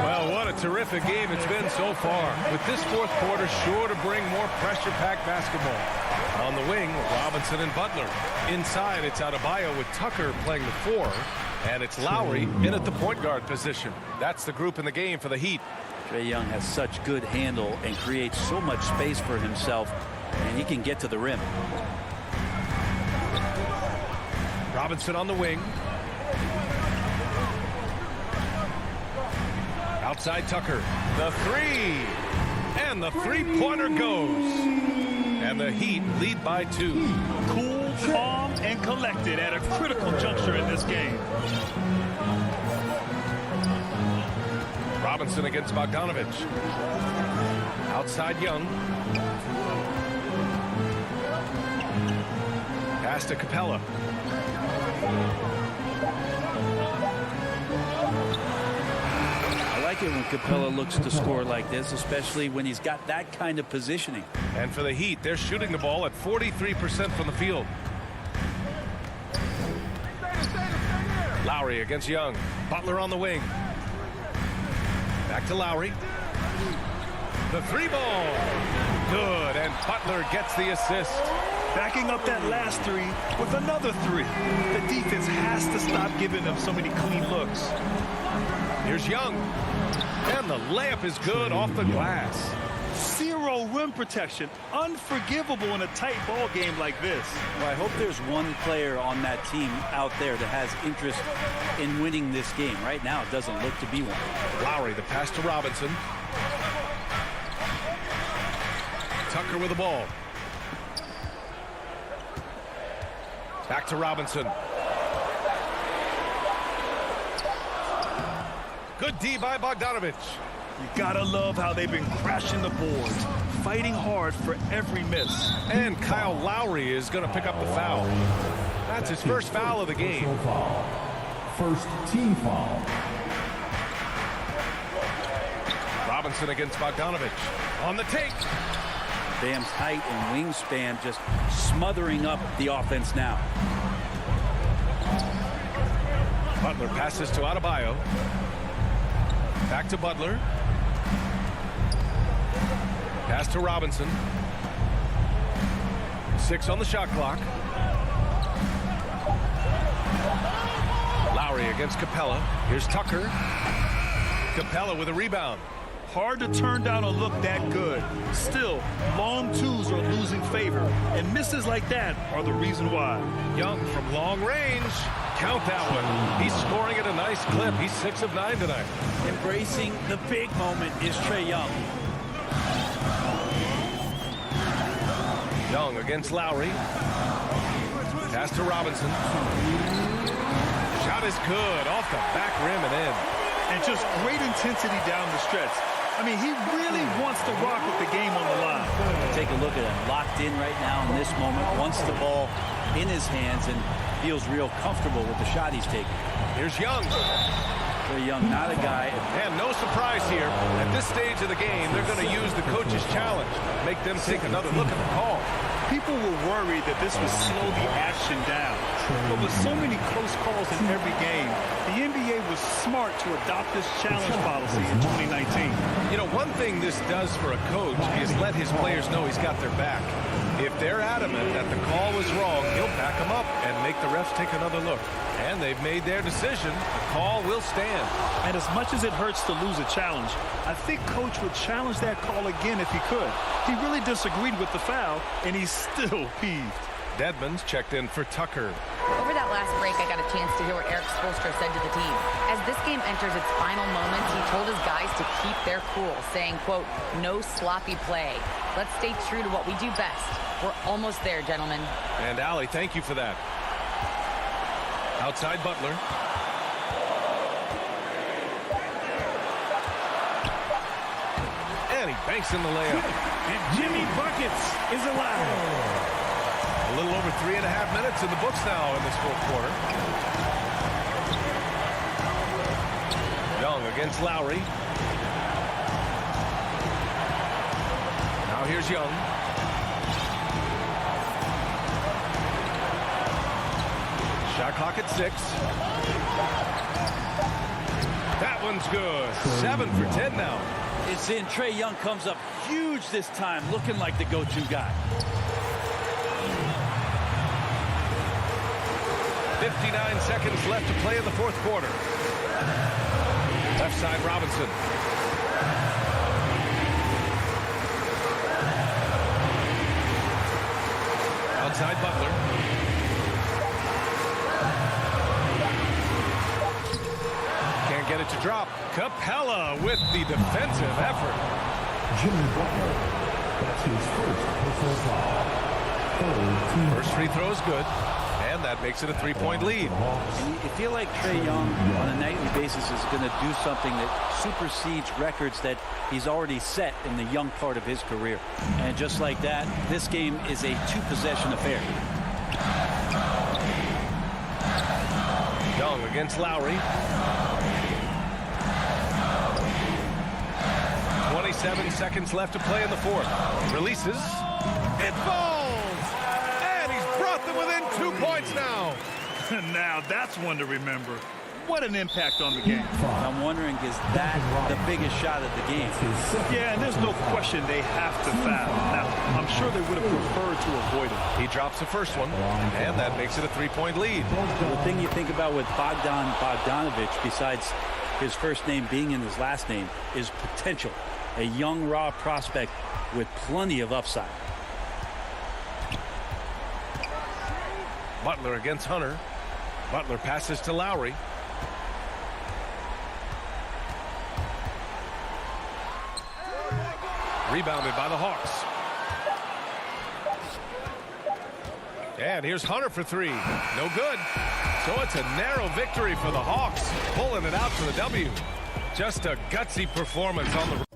Well, what a terrific game it's been so far. With this fourth quarter sure to bring more pressure-packed basketball. On the wing, Robinson and Butler. Inside, it's Adebayo with Tucker playing the 4. And it's Lowry in at the point guard position. That's the group in the game for the Heat. Trae Young has such good handle and creates so much space for himself, and he can get to the rim. Robinson on the wing. Outside Tucker. The 3. And the three-pointer goes. And the Heat lead by 2. Cool, calm, and collected at a critical juncture in this game. Robinson against Bogdanovich. Outside Young. Pass to Capella. I like it when Capella looks to score like this, especially when he's got that kind of positioning. And for the Heat, they're shooting the ball at 43% from the field. Lowry against Young. Butler on the wing. Back to Lowry. The 3-ball. Good, and Butler gets the assist. Backing up that last 3 with another 3. The defense has to stop giving them so many clean looks. Here's Young. And the layup is good off the glass. Zero rim protection. Unforgivable in a tight ball game like this. Well, I hope there's one player on that team out there that has interest in winning this game. Right now, it doesn't look to be one. Lowry, the pass to Robinson. Tucker with the ball. Back to Robinson. Good D by Bogdanovich. You gotta love how they've been crashing the boards, fighting hard for every miss. And Kyle Lowry is going to pick up the foul. That's his first foul of the game. First team foul. Robinson against Bogdanovich. On the take. Bam's height and wingspan just smothering up the offense now. Butler passes to Adebayo. Back to Butler. Pass to Robinson. 6 on the shot clock. Lowry against Capella. Here's Tucker. Capella with a rebound. Hard to turn down a look that good. Still, long 2s are losing favor, and misses like that are the reason why. Young from long range. Count that one. He's scoring at a nice clip. He's 6 of 9 tonight. Embracing the big moment is Trae Young. Young against Lowry. Pass to Robinson. Shot is good. Off the back rim and in. And just great intensity down the stretch. I mean, he really wants to rock with the game on the line. Take a look at him. Locked in right now in this moment. Wants the ball in his hands and feels real comfortable with the shot he's taking. Here's Young. Trae Young, not a guy. And no surprise here. At this stage of the game, they're going to use the coach's challenge. Make them take another look at the call. People were worried that this would slow the action down. But with so many close calls in every game, the NBA was smart to adopt this challenge policy in 2019. You know, one thing this does for a coach is let his players know he's got their back. If they're adamant that the call was wrong, he'll back them up and make the refs take another look. And they've made their decision. The call will stand. And as much as it hurts to lose a challenge, I think Coach would challenge that call again if he could. He really disagreed with the foul, and he's still peeved. Dedmon's checked in for Tucker. Over that last break, I got a chance to hear what Eric Spoelstra said to the team. As this game enters its final moments, he told his guys to keep their cool, saying, quote, no sloppy play. Let's stay true to what we do best. We're almost there, gentlemen. And Allie, thank you for that. Outside Butler. And he banks in the layup. And Jimmy Buckets is alive. A little over 3.5 minutes in the books now in this fourth quarter. Young against Lowry. Now here's Young. Shot clock at 6. That one's good. 7 for 10 now. It's in. Trae Young comes up huge this time, looking like the go-to guy. 59 seconds left to play in the fourth quarter. Left side, Robinson. Outside, Butler. Can't get it to drop. Capella with the defensive effort. Jimmy Butler. That's his first personal foul. First free throw is good. And that makes it a 3-point lead. And you feel like Trae Young on a nightly basis is going to do something that supersedes records that he's already set in the young part of his career. And just like that, this game is a 2-possession affair. Young against Lowry. 27 seconds left to play in the fourth. Releases. It falls! Brought them within 2 points now. Now that's one to remember. What an impact on the game. I'm wondering, is that the biggest shot of the game? Yeah, and there's no question they have to foul. Now, I'm sure they would have preferred to avoid it. He drops the first one, and that makes it a 3-point lead. The thing you think about with Bogdan Bogdanovic, besides his first name being in his last name, is potential. A young, raw prospect with plenty of upside. Butler against Hunter. Butler passes to Lowry. Rebounded by the Hawks. And here's Hunter for 3. No good. So it's a narrow victory for the Hawks. Pulling it out for the W. Just a gutsy performance on the